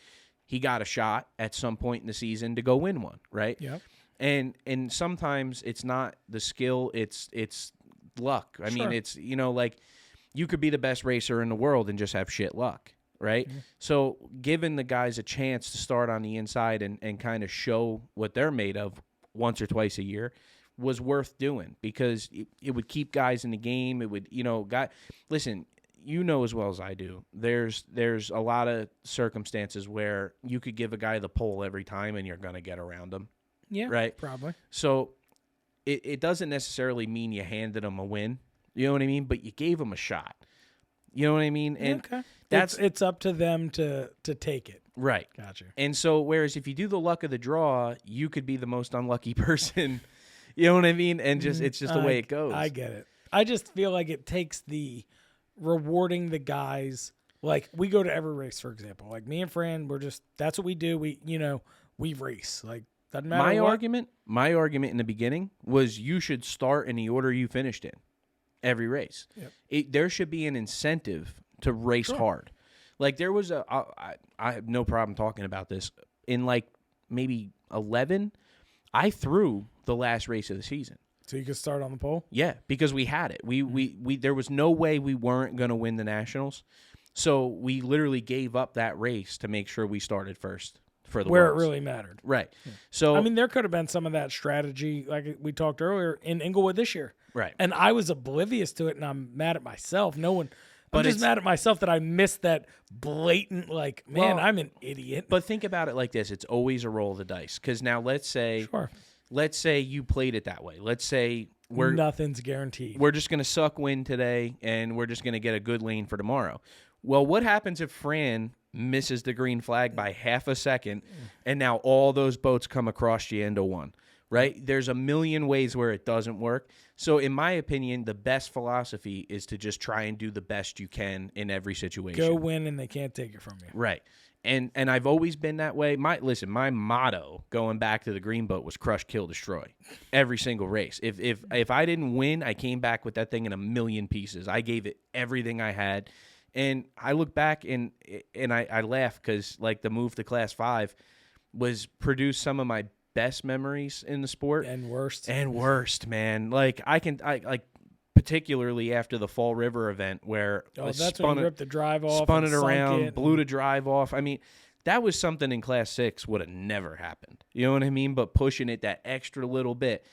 He got a shot at some point in the season to go win one, right? Yep. And sometimes it's not the skill, it's luck. I mean, Sure. it's, like you could be the best racer in the world and just have shit luck, right? Mm-hmm. So giving the guys a chance to start on the inside and kind of show what they're made of once or twice a year was worth doing, because it would keep guys in the game. It would, listen, as well as I do, there's a lot of circumstances where you could give a guy the pole every time and you're going to get around him. Yeah. Right. Probably. So it doesn't necessarily mean you handed him a win. You know what I mean? But you gave him a shot. You know what I mean? And okay. that's it's up to them to take it. right. Gotcha. And so whereas if you do the luck of the draw, you could be the most unlucky person. You know what I mean? And just it's just the way it goes. I get it. I just feel like it takes the rewarding the guys. Like, we go to every race, for example. Like, me and Fran, that's what we do. We race. Like, doesn't matter My argument in the beginning was you should start in the order you finished in every race. Yep. There should be an incentive to race hard. Like, there was I have no problem talking about this. In like maybe 11, I threw the last race of the season. So you could start on the pole? Yeah, because we had it. We there was no way we weren't going to win the Nationals. So we literally gave up that race to make sure we started first for the Where Worlds. it really mattered. Right. So I mean, there could have been some of that strategy, like we talked earlier, in Inglewood this year. right. And I was oblivious to it, and I'm mad at myself. I'm But just it's- mad at myself that I missed that blatant, like, man, Well, I'm an idiot. But think about it like this: it's always a roll of the dice. Because now, let's say you played it that way. Let's say Nothing's guaranteed. we're just going to suck wind today, and we're just going to get a good lane for tomorrow. Well, what happens if Fran misses the green flag by half a second, and now all those boats come across you into one, right? There's a million ways where it doesn't work. So in my opinion, the best philosophy is to just try and do the best you can in every situation. Go win, and they can't take it from you. Right. And I've always been that way. My motto going back to the green boat was crush, kill, destroy. Every single race. If I didn't win, I came back with that thing in a million pieces. I gave it everything I had. And I look back and I laugh because like the move to Class 5 produced some of my best memories in the sport. And worst, man. Like I particularly after the Fall River event where that's when you ripped the drive off, spun it around, blew the drive off. I mean, that was something in Class 6 would have never happened. You know what I mean? But pushing it that extra little bit,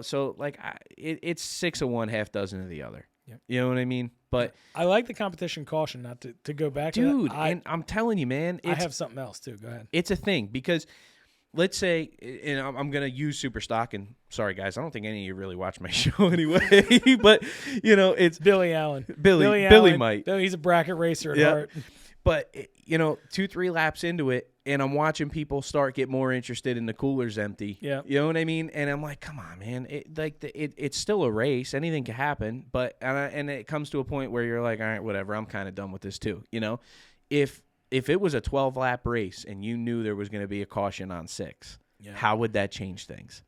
so like it's 6 of one, half dozen of the other. Yep. You know what I mean? But I like the competition caution, not to go back dude, to that. and I'm telling you, man, I have something else too. Go ahead. It's a thing because let's say, and I'm going to use Superstock, and sorry, guys, I don't think any of you really watch my show anyway, but, it's Billy Allen. Billy Allen, might. He's a bracket racer at heart. But, 2-3 laps into it, and I'm watching people get more interested in the coolers empty. Yeah. You know what I mean? And I'm like, come on, man. It's still a race. Anything can happen. But and it comes to a point where you're like, all right, whatever. I'm kind of done with this too. If it was a 12-lap race and you knew there was going to be a caution on 6, how would that change things?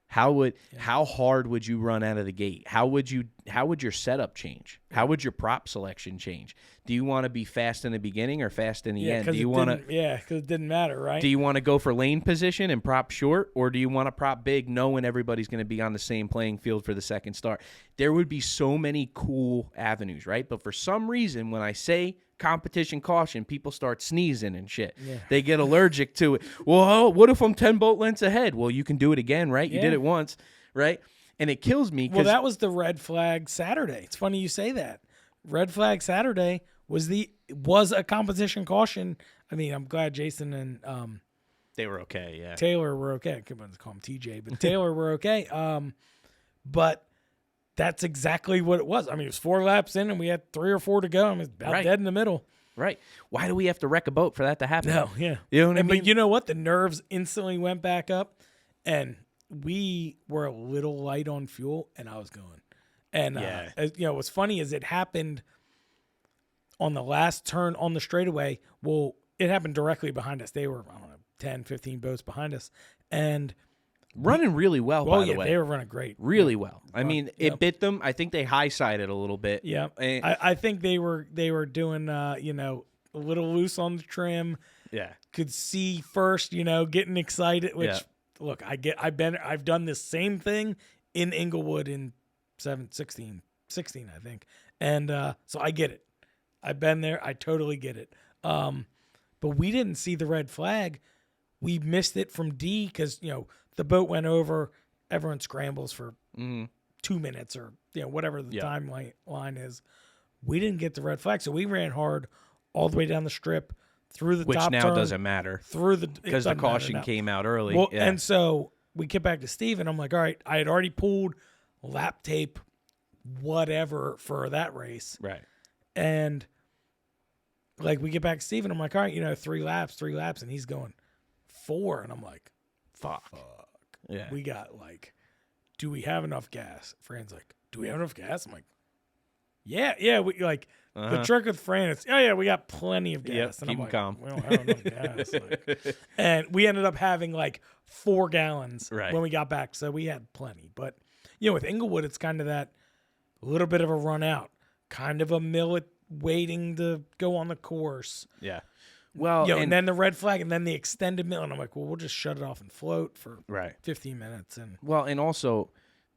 How hard would you run out of the gate? How would your setup change? How would your prop selection change? Do you want to be fast in the beginning or fast in the end? Do you want to? Yeah, because it didn't matter, right? Do you want to go for lane position and prop short, or do you want to prop big, knowing everybody's going to be on the same playing field for the second start? There would be so many cool avenues, right? But for some reason, when I say competition caution, people start sneezing and shit. Yeah. They get allergic to it. Well, what if I'm 10 boat lengths ahead? Well, you can do it again, right? You did it once, right? And it kills me. Well, that was the red flag Saturday. It's funny you say that. Red flag Saturday was a competition caution. I mean, I'm glad Jason and they were okay. Yeah, Taylor were okay. I couldn't call him TJ, but Taylor were okay. But that's exactly what it was. I mean, it was 4 laps in, and we had 3 or 4 to go. I mean, it's about dead in the middle. Right. Why do we have to wreck a boat for that to happen? No, yeah. You know what I mean? But you know what? The nerves instantly went back up, and we were a little light on fuel, and I was going. And, what's funny is it happened on the last turn on the straightaway. Well, it happened directly behind us. They were, 10, 15 boats behind us. And running really well, by the way. They were running great. Really well. I mean, it bit them. I think they high-sided a little bit. Yeah. I think they were doing, a little loose on the trim. Yeah. Could see first, getting excited, which, look, I've done this same thing in Inglewood in 16, I think. And so I get it. I've been there. I totally get it. But we didn't see the red flag. We missed it from D because, the boat went over. Everyone scrambles for 2 minutes or, whatever the timeline is. We didn't get the red flag. So we ran hard all the way down the strip through the top turn. Which now doesn't matter. Because the caution came out early. Well, and so we get back to Steve, and I'm like, all right, I had already pulled lap tape, whatever, for that race. Right. And like we get back to Steve, and I'm like, all right, 3 laps, and he's going 4, and I'm like, fuck. Yeah. We got do we have enough gas? Fran's like, do we have enough gas? I'm like, yeah. We the trick with Fran is, we got plenty of gas. Yep, and keep I'm like, calm. We don't have enough gas. And we ended up having 4 gallons when we got back, so we had plenty. But with Inglewood, it's kind of that little bit of a run out, kind of a millet waiting to go on the course. Yeah. Well, and then the red flag, and then the extended mill, and I'm like, well, we'll just shut it off and float for 15 minutes. And and also,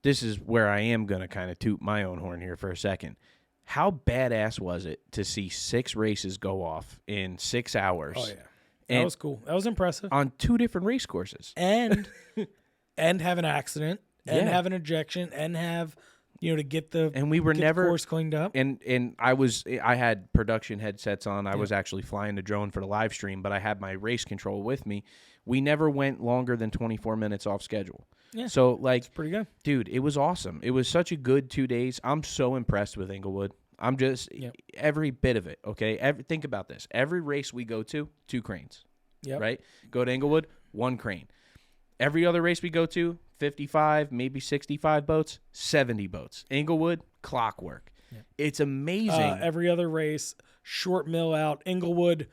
this is where I am going to kind of toot my own horn here for a second. How badass was it to see 6 races go off in 6 hours? Oh, yeah. That was cool. That was impressive. On 2 different race courses. And have an accident, and have an ejection, and have... to get the course cleaned up. And I had production headsets on. I was actually flying the drone for the live stream, but I had my race control with me. We never went longer than 24 minutes off schedule. Yeah. So it's pretty good. Dude, it was awesome. It was such a good 2 days. I'm so impressed with Inglewood. I'm just Yep. every bit of it. Okay, think about this. Every race we go to, 2 cranes. Yep. Right. Go to Inglewood, 1 crane. Every other race we go to, 55, maybe 65 boats, 70 boats. Inglewood, clockwork. Yep. It's amazing. Every other race, short mill out, Inglewood,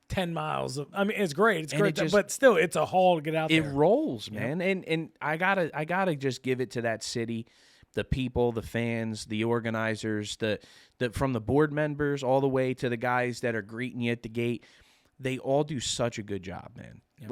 10 miles. I mean, it's great. It's And great, it just- but still, it's a haul to get out It there. rolls, man. And I gotta just give it to that city, the people, the fans, the organizers, the from the board members all the way to the guys that are greeting you at the gate. They all do such a good job, man. Yep.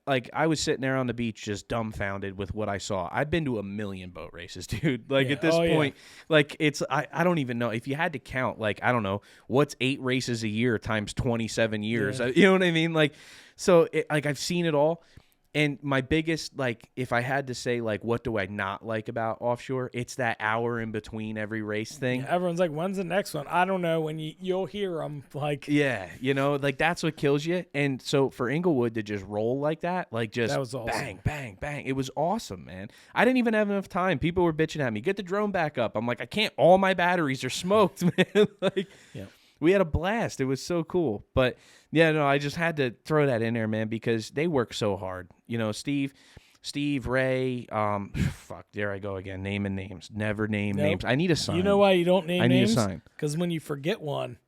Like I was sitting there on the beach just dumbfounded with what I saw. I've been to 1,000,000 boat races, dude. Like Yeah. at this Oh, yeah. point, like I don't even know if you had to count, like, I don't know, what's 8 races a year times 27 years. Yeah. You know what I mean? Like, so like I've seen it all. And my biggest, like, if I had to say, like, what do I not like about Offshore, it's that hour in between every race thing. Yeah, everyone's like, when's the next one? I don't know. When you'll hear them, like, Yeah, like that's what kills you. And so for Inglewood to just roll like that, like just That was awesome. bang, bang, bang. It was awesome, man. I didn't even have enough time. People were bitching at me, get the drone back up. I'm like, I can't. All my batteries are smoked, man. Like, yeah. we had a blast. It was so cool. But yeah, no, I just had to throw that in there, man, because they work so hard. You know, Steve, Ray, fuck, there I go again, naming names. Never name Nope. names. I need a sign. You know why you don't name I need names? a sign. Because when you forget one,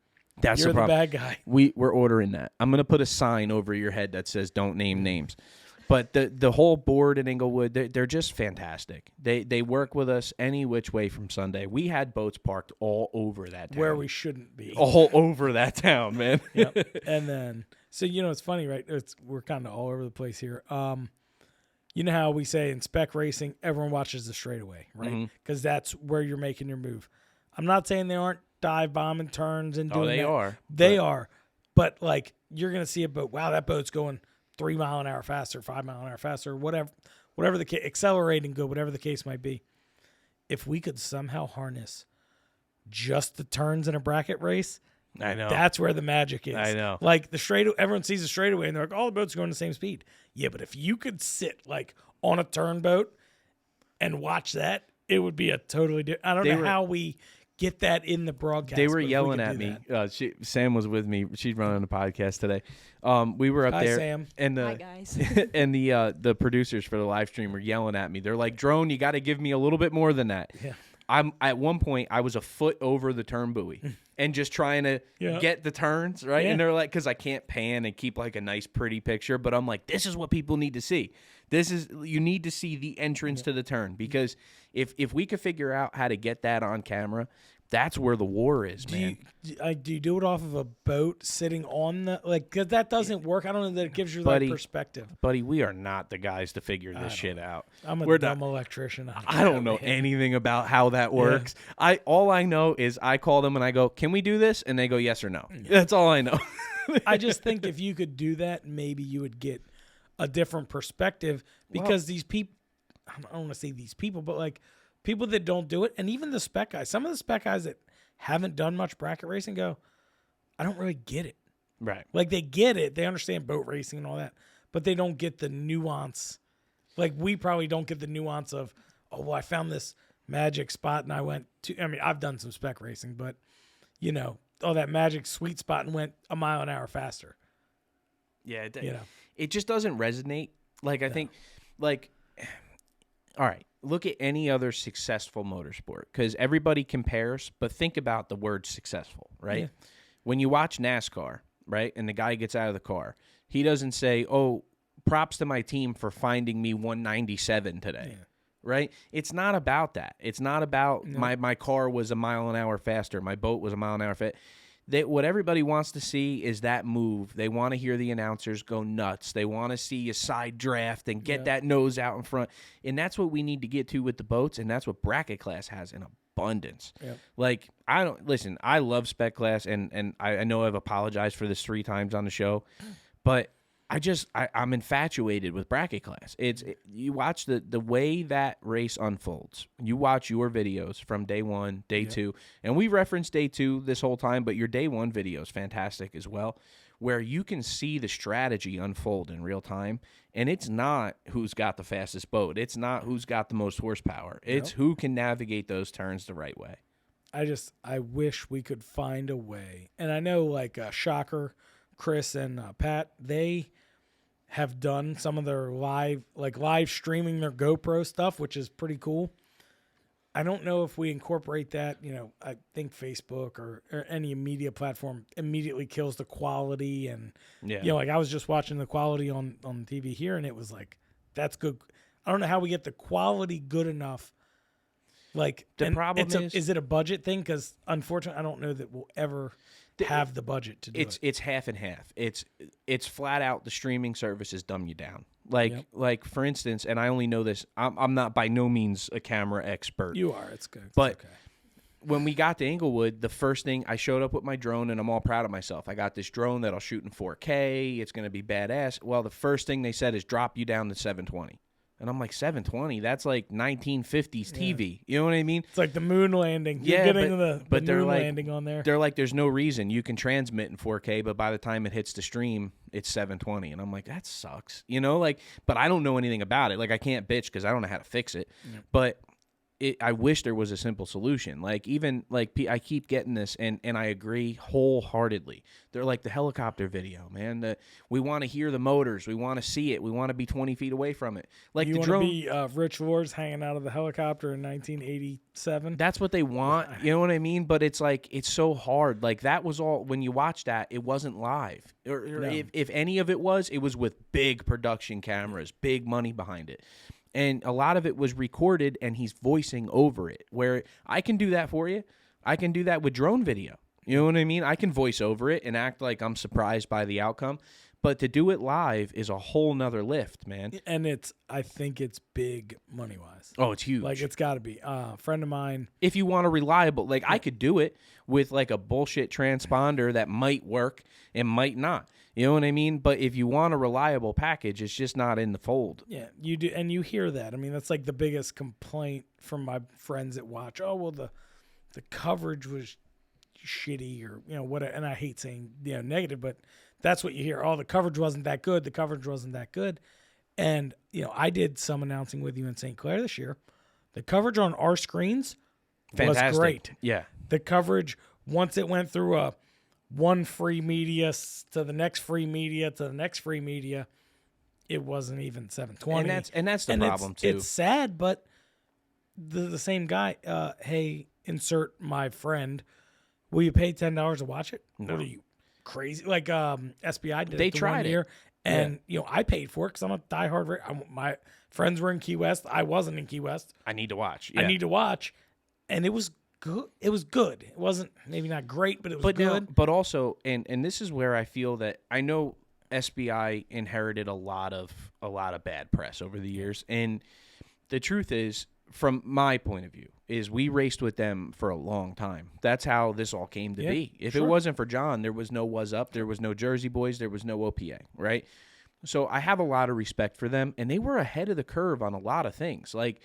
That's you're the the problem. bad guy. We're ordering that. I'm gonna put a sign over your head that says "Don't name names." But the whole board in Inglewood, they're just fantastic. They work with us any which way from Sunday. We had boats parked all over that town. Where we shouldn't be. all over that town, man. Yep. And then, so it's funny, right? We're kind of all over the place here. You know how we say in spec racing, everyone watches the straightaway, right? Because that's where you're making your move. I'm not saying they aren't dive bombing turns and doing they that. are. They are. But like, you're gonna see a boat. Wow, that boat's going 3 mile an hour faster, 5 mile an hour faster, whatever the case, accelerating good, whatever the case might be. If we could somehow harness just the turns in a bracket race, I know. that's where the magic is. I know. Like everyone sees the straightaway and they're like, all the boats are going the same speed. Yeah, but if you could sit like on a turn boat and watch that, it would be a totally different. I don't know how we get that in the broadcast. They were but if we yelling could at do me. that. Sam was with me. She's running the podcast today. We were up Hi, there, Sam. and Hi, guys. and the producers for the live stream were yelling at me. They're like, "Drone, you got to give me a little bit more than that." Yeah. I'm at one point I was a foot over the turn buoy and just trying to Yeah. get the turns right. Yeah. And they're like, because I can't pan and keep like a nice pretty picture, but I'm like, this is what people need to see. You need to see the entrance to the turn, because if we could figure out how to get that on camera, that's where the war is, man. Do you do it off of a boat sitting on the because that doesn't work? I don't know that it gives you Buddy, that perspective. Buddy, we are not the guys to figure this shit out. I'm a We're dumb not- electrician. I don't know anything about how that works. All I know is I call them and I go, "Can we do this?" And they go, "Yes or no." That's all I know. I just think if you could do that, maybe you would get a different perspective, because these people, I don't want to say these people, but like people that don't do it, and even the spec guys, some of the spec guys that haven't done much bracket racing go, I don't really get it. Right. Like they get it, they understand boat racing and all that, but they don't get the nuance. Like we probably don't get the nuance of, oh, well, I found this magic spot and I went to, I mean, I've done some spec racing, but that magic sweet spot and went a mile an hour faster. Yeah. You know. It just doesn't resonate. Like, I think, like, all right, look at any other successful motorsport, because everybody compares, but think about the word successful, right? Yeah. When you watch NASCAR, right, and the guy gets out of the car, he doesn't say, "Oh, props to my team for finding me 197 today." Yeah. Right? It's not about that. It's not about my car was a mile an hour faster, my boat was a mile an hour faster. What everybody wants to see is that move. They want to hear the announcers go nuts. They want to see you side draft and get that nose out in front. And that's what we need to get to with the boats, and that's what bracket class has in abundance. Yep. Like, I love spec class, and I know I've apologized for this 3 times on the show, but I'm infatuated with bracket class. You watch the way that race unfolds. You watch your videos from day 1, day 2, and we referenced day 2 this whole time, but your day 1 video is fantastic as well, where you can see the strategy unfold in real time. And it's not who's got the fastest boat. It's not who's got the most horsepower. It's who can navigate those turns the right way. I wish we could find a way. And I know like Shocker, Chris and Pat, they have done some of their live streaming their GoPro stuff, which is pretty cool. I don't know if we incorporate that, I think Facebook or any media platform immediately kills the quality. And, like I was just watching the quality on TV here, and it was like, that's good. I don't know how we get the quality good enough. Like, the problem is it a budget thing? Because unfortunately, I don't know that we'll ever have the budget to do it. It's half and half. It's flat out the streaming services dumb you down. Like for instance, and I only know this. I'm not by no means a camera expert. You are. It's good. But okay. When we got to Inglewood, the first thing I showed up with my drone, and I'm all proud of myself. I got this drone that'll shoot in 4K. It's going to be badass. Well, the first thing they said is drop you down to 720. And I'm like, 720? That's like 1950s TV. You know what I mean? It's like the moon landing. You're getting the moon landing on there. They're like, there's no reason. You can transmit in 4K, but by the time it hits the stream, it's 720. And I'm like, that sucks. But I don't know anything about it. Like, I can't bitch because I don't know how to fix it. Yep. But I wish there was a simple solution. Like, even, like, I keep getting this, and I agree wholeheartedly. They're like the helicopter video, man. We want to hear the motors. We want to see it. We want to be 20 feet away from it. Like, you the want drone. To be Rich Lords hanging out of the helicopter in 1987? That's what they want. You know what I mean? But it's like, it's so hard. Like, that was all, when you watch that, it wasn't live. Or No. if any of it was with big production cameras, big money behind it. And a lot of it was recorded, and he's voicing over it, where I can do that for you. I can do that with drone video. You know what I mean? I can voice over it and act like I'm surprised by the outcome. But to do it live is a whole nother lift, man. And I think it's big money-wise. Oh, it's huge. Like, it's got to be. A friend of mine. If you want a reliable, like, I could do it with, like, a bullshit transponder that might work and might not. You know what I mean? But if you want a reliable package, it's just not in the fold. Yeah, you do, and you hear that. I mean, that's like the biggest complaint from my friends that watch. Oh, well, the coverage was shitty, or whatever. And I hate saying negative, but that's what you hear. Oh, the coverage wasn't that good. The coverage wasn't that good. And I did some announcing with you in St. Clair this year. The coverage on our screens Fantastic. was great. Yeah, the coverage once it went through one free media to the next free media to the next free media, it wasn't even 720. And that's the problem too. It's sad, but the same guy, hey, insert my friend, will you pay $10 to watch it? No. What are you, crazy? Like SBI did they it the tried 1 year, it. and I paid for it because I'm a diehard. My friends were in Key West. I wasn't in Key West. I need to watch. Yeah. I need to watch, and it was good. It was good. It wasn't maybe not great, but it was good. But also, and this is where I feel that I know SBI inherited a lot of bad press over the years, and the truth is, from my point of view, is we raced with them for a long time. That's how this all came to be. If it wasn't for John, there was no Was Up, there was no Jersey Boys, there was no OPA, right? So I have a lot of respect for them, and they were ahead of the curve on a lot of things. Like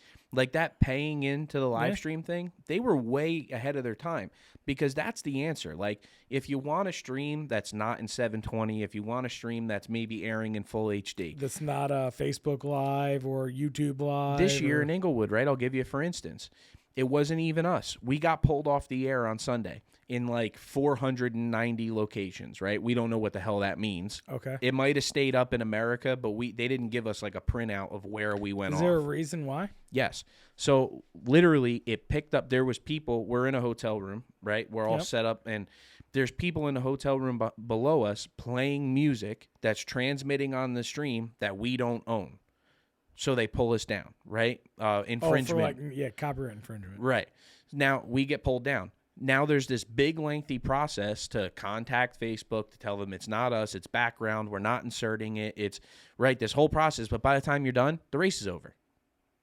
that paying into the live stream thing, they were way ahead of their time, because that's the answer. Like, if you want a stream that's not in 720, if you want a stream that's maybe airing in full HD. That's not Facebook Live or YouTube Live. This year in Inglewood, right? I'll give you for instance. It wasn't even us. We got pulled off the air on Sunday in like 490 locations, right? We don't know what the hell that means. Okay. It might have stayed up in America, but they didn't give us like a printout of where we went off. Is there a reason why? Yes. So literally it picked up, there was people, we're in a hotel room, right? We're all set up, and there's people in the hotel room below us playing music that's transmitting on the stream that we don't own. So they pull us down, right? Infringement. Oh, for copyright infringement. Right. Now we get pulled down. Now there's this big lengthy process to contact Facebook to tell them it's not us, it's background, we're not inserting it. It's right, this whole process, but by the time you're done, the race is over.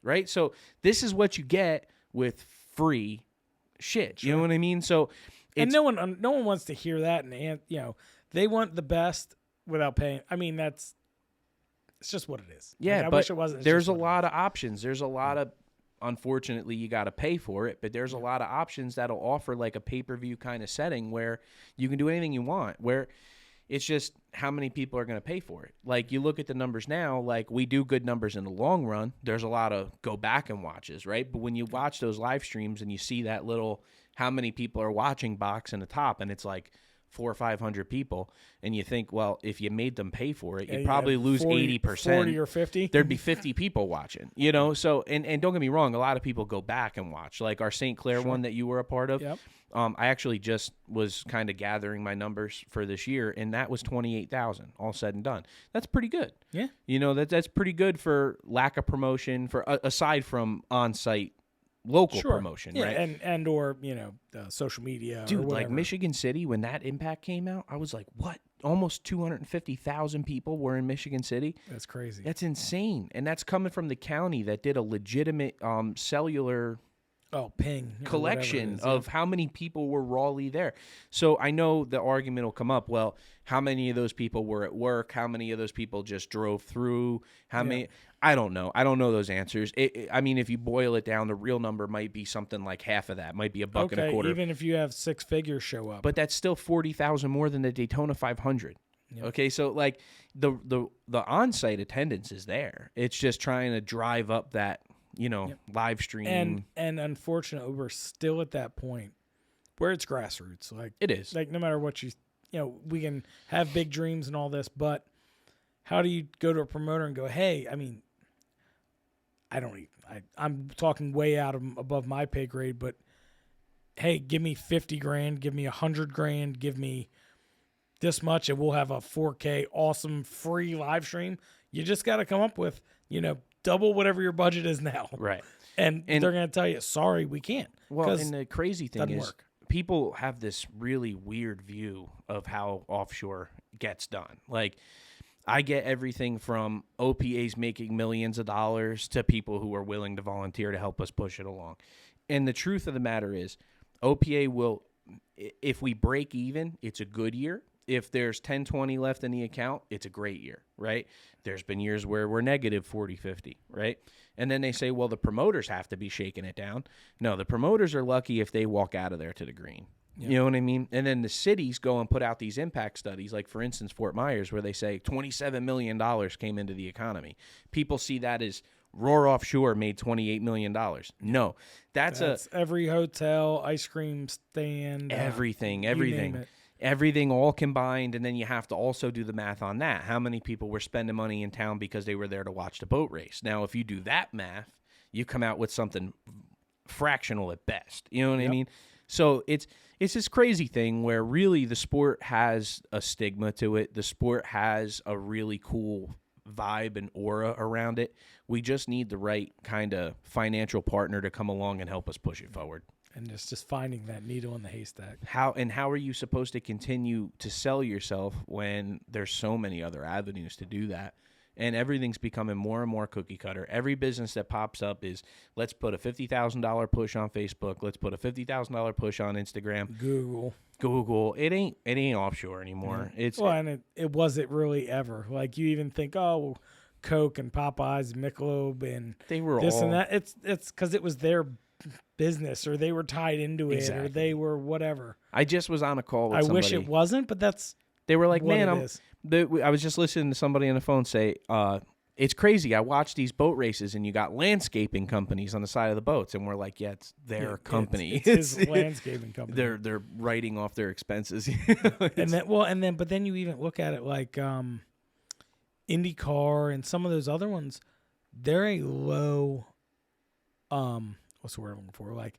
Right? So this is what you get with free shit. You know what I mean? So and no one wants to hear that, and they want the best without paying. I mean, it's just what it is. Yeah, I but wish it wasn't. There's a lot of options. There's a lot of, unfortunately, you got to pay for it, but there's a lot of options that'll offer like a pay-per-view kind of setting where you can do anything you want, where it's just how many people are going to pay for it. Like, you look at the numbers now, like, we do good numbers in the long run. There's a lot of go back and watches, right? But when you watch those live streams and you see that little how many people are watching box in the top, and it's like 400 or 500 people, and you think, well, if you made them pay for it, you'd probably lose 80%. 40 or 50. There'd be 50 people watching, So, and don't get me wrong, a lot of people go back and watch, like our St. Clair one that you were a part of. Yep. I actually just was kind of gathering my numbers for this year, and that was 28,000 all said and done. That's pretty good. Yeah. That's pretty good for lack of promotion, for aside from on-site local promotion, right? And or social media, dude. Or whatever. Like Michigan City, when that Impact came out, I was like, what? Almost 250,000 people were in Michigan City. That's crazy. That's insane, and that's coming from the county that did a legitimate cellular ping collection of how many people were rawly there. So I know the argument will come up, well, how many of those people were at work? How many of those people just drove through? How many? I don't know. I don't know those answers. I mean, if you boil it down, the real number might be something like half of that. Might be $1.25. Even if you have 6 figures show up. But that's still 40,000 more than the Daytona 500. Yep. Okay, so like the on-site attendance is there. It's just trying to drive up that live stream. And unfortunately, we're still at that point where it's grassroots. Like it is. Like no matter what we can have big dreams and all this, but how do you go to a promoter and go, hey, I mean, I'm talking way above my pay grade, but hey, give me 50 grand, give me 100 grand, give me this much, and we'll have a 4K awesome free live stream. You just got to come up with, double whatever your budget is now. Right. And they're going to tell you, sorry, we can't. Well, and the crazy thing is work. People have this really weird view of how offshore gets done. Like, I get everything from OPAs making millions of dollars to people who are willing to volunteer to help us push it along. And the truth of the matter is, OPA will, if we break even, it's a good year. If there's 10, 20 left in the account, it's a great year, right? There's been years where we're negative 40, 50, right? And then they say, well, the promoters have to be shaking it down. No, the promoters are lucky if they walk out of there to the green. Yep. You know what I mean? And then the cities go and put out these impact studies, like, for instance, Fort Myers, where they say $27 million came into the economy. People see that as Roar Offshore made $28 million. No, that's every hotel, ice cream stand. Everything. Everything all combined, and then you have to also do the math on that. How many people were spending money in town because they were there to watch the boat race? Now, if you do that math, you come out with something fractional at best. You know what I mean? So it's this crazy thing where really the sport has a stigma to it. The sport has a really cool vibe and aura around it. We just need the right kind of financial partner to come along and help us push it forward. And it's just finding that needle in the haystack. How are you supposed to continue to sell yourself when there's so many other avenues to do that? And everything's becoming more and more cookie cutter. Every business that pops up is, let's put a $50,000 push on Facebook. Let's put a $50,000 push on Instagram. Google. It ain't offshore anymore. Yeah. And it wasn't really ever. Like, you even think, Coke and Popeyes, Michelob, and they were this all... and that. It's because it was their business, or they were tied into it, exactly. Or they were whatever. I just was on a call with somebody. I wish it wasn't, but that's... They were like, man, I was just listening to somebody on the phone say, it's crazy. I watch these boat races, and you got landscaping companies on the side of the boats, and we're like, yeah, it's their company. It's his landscaping company. They're writing off their expenses. But then you even look at it like IndyCar and some of those other ones. They're a low, what's the word I'm looking for? Like,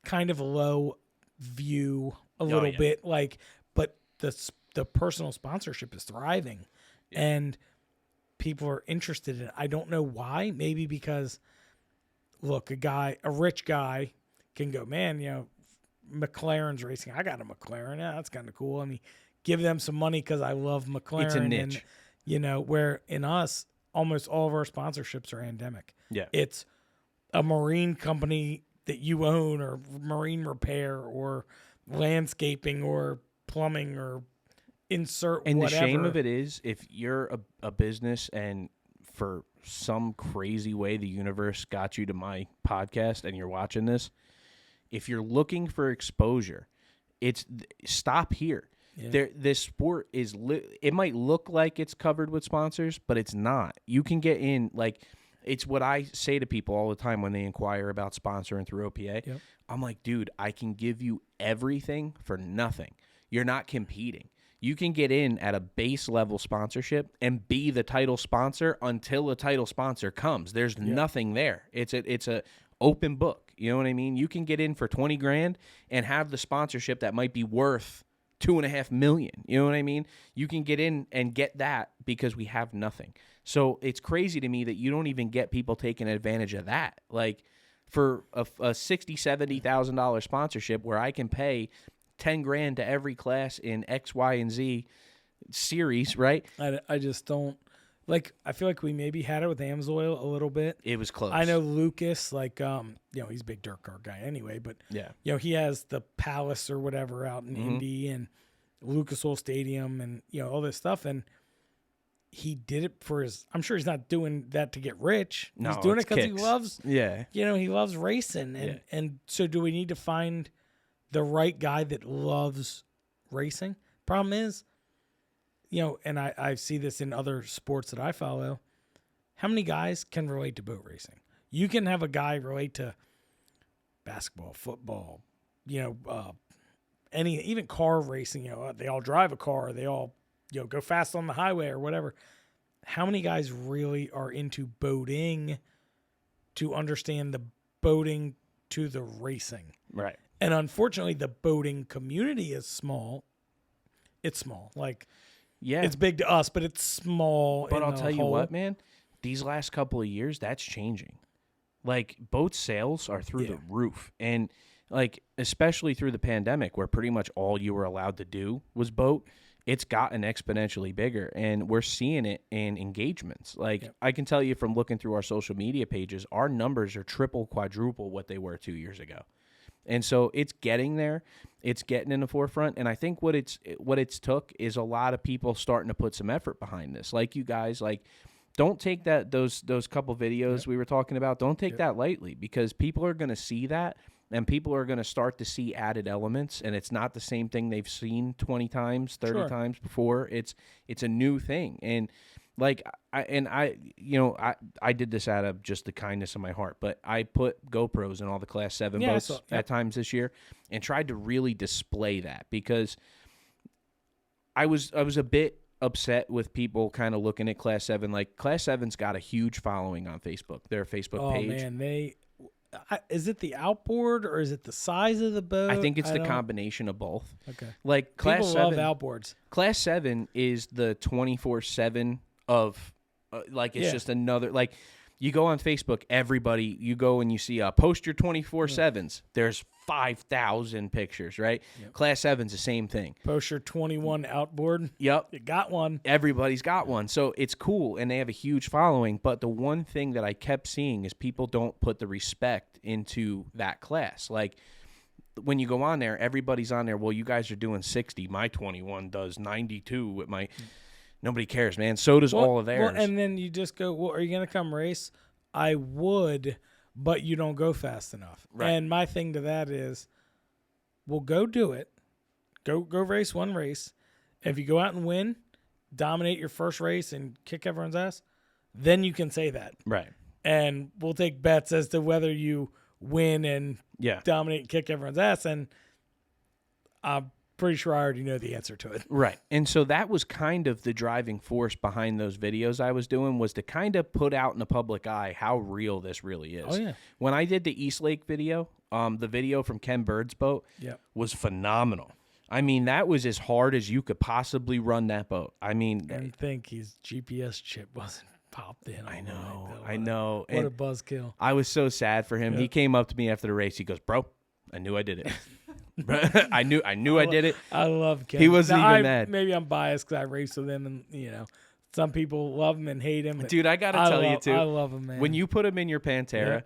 kind of a low view, a little bit. Like, but the personal sponsorship is thriving, and people are interested in it. I don't know why. Maybe because, look, a rich guy can go, man, McLaren's racing. I got a McLaren. Yeah, that's kind of cool. I mean, give them some money because I love McLaren. It's a niche. And, where in us, almost all of our sponsorships are endemic. Yeah. It's a marine company that you own, or marine repair, or landscaping, or plumbing, or insert and whatever. The shame of it is, if you're a business and for some crazy way the universe got you to my podcast and you're watching this, if you're looking for exposure, stop here. Yeah. This sport is it might look like it's covered with sponsors, but it's not. You can get in, like, It's what I say to people all the time when they inquire about sponsoring through OPA. Yep. I'm like, dude, I can give you everything for nothing. You're not competing. You can get in at a base level sponsorship and be the title sponsor until a title sponsor comes. There's nothing there. It's a open book. You know what I mean? You can get in for $20,000 and have the sponsorship that might be worth $2.5 million. You know what I mean? You can get in and get that because we have nothing. So it's crazy to me that you don't even get people taking advantage of that. Like for a $60,000, $70,000 sponsorship where I can pay $10,000 to every class in X, Y, and Z series, right? I just don't like. I feel like we maybe had it with Amsoil a little bit. It was close. I know Lucas, like, he's a big dirt car guy anyway, but he has the Palace or whatever out in Indy and Lucas Oil Stadium and all this stuff, and he did it for his. I'm sure he's not doing that to get rich. No, he's doing it because he kicks. loves. Yeah, he loves racing, and so do we need to find the right guy that loves racing? Problem is, and I see this in other sports that I follow, how many guys can relate to boat racing? You can have a guy relate to basketball, football, even car racing. They all drive a car. They all, go fast on the highway or whatever. How many guys really are into boating to understand the boating to the racing? right. And unfortunately, the boating community is small. It's small. Like, it's big to us, but it's small. But I'll tell you what, man, these last couple of years, that's changing. Like, boat sales are through the roof. And, like, especially through the pandemic where pretty much all you were allowed to do was boat, it's gotten exponentially bigger. And we're seeing it in engagements. Like, I can tell you from looking through our social media pages, our numbers are triple, quadruple what they were 2 years ago. And so it's getting there. It's getting in the forefront. And I think what it's took is a lot of people starting to put some effort behind this. Like you guys, like, don't take those couple videos we were talking about. Don't take that lightly because people are going to see that and people are going to start to see added elements. And it's not the same thing they've seen 20 times, 30 times before. It's a new thing. And like, I did this out of just the kindness of my heart, but I put GoPros in all the Class 7 boats at times this year and tried to really display that because I was a bit upset with people kind of looking at Class 7. Like, Class 7's got a huge following on Facebook, their Facebook page. Oh, man, is it the outboard or is it the size of the boat? I think it's the combination of both. Okay. Like, Class 7 love outboards. Class 7 is the 24/7 of it's just another, like, you go on Facebook, everybody, you go and you see post your 24/7s. There's 5,000 pictures, right? Class 7's the same thing. Post your 21 outboard. Yep. You got one. Everybody's got one. So it's cool and they have a huge following, but the one thing that I kept seeing is people don't put the respect into that class. Like, when you go on there, everybody's on there, well, you guys are doing 60. My 21 does 92 with my... Nobody cares, man. So does all of theirs. Well, and then you just go, well, are you going to come race? I would, but you don't go fast enough. Right. And my thing to that is, well, go do it. Go race one race. If you go out and win, dominate your first race and kick everyone's ass, then you can say that. Right. And we'll take bets as to whether you win and dominate and kick everyone's ass. And I'm pretty sure I already know the answer to it. Right. And so that was kind of the driving force behind those videos I was doing, was to kind of put out in the public eye how real this really is. Oh, yeah. When I did the East Lake video, the video from Ken Bird's boat was phenomenal. I mean, that was as hard as you could possibly run that boat. I mean, I think his GPS chip wasn't popped in. I know. What a buzzkill. I was so sad for him. He came up to me after the race. He goes, "Bro, I knew I did it." I knew I did it. I love Ken. He wasn't even mad. Maybe I'm biased because I raced with him, and some people love him and hate him. Dude, I gotta tell you too. I love him, man. When you put him in your Pantera,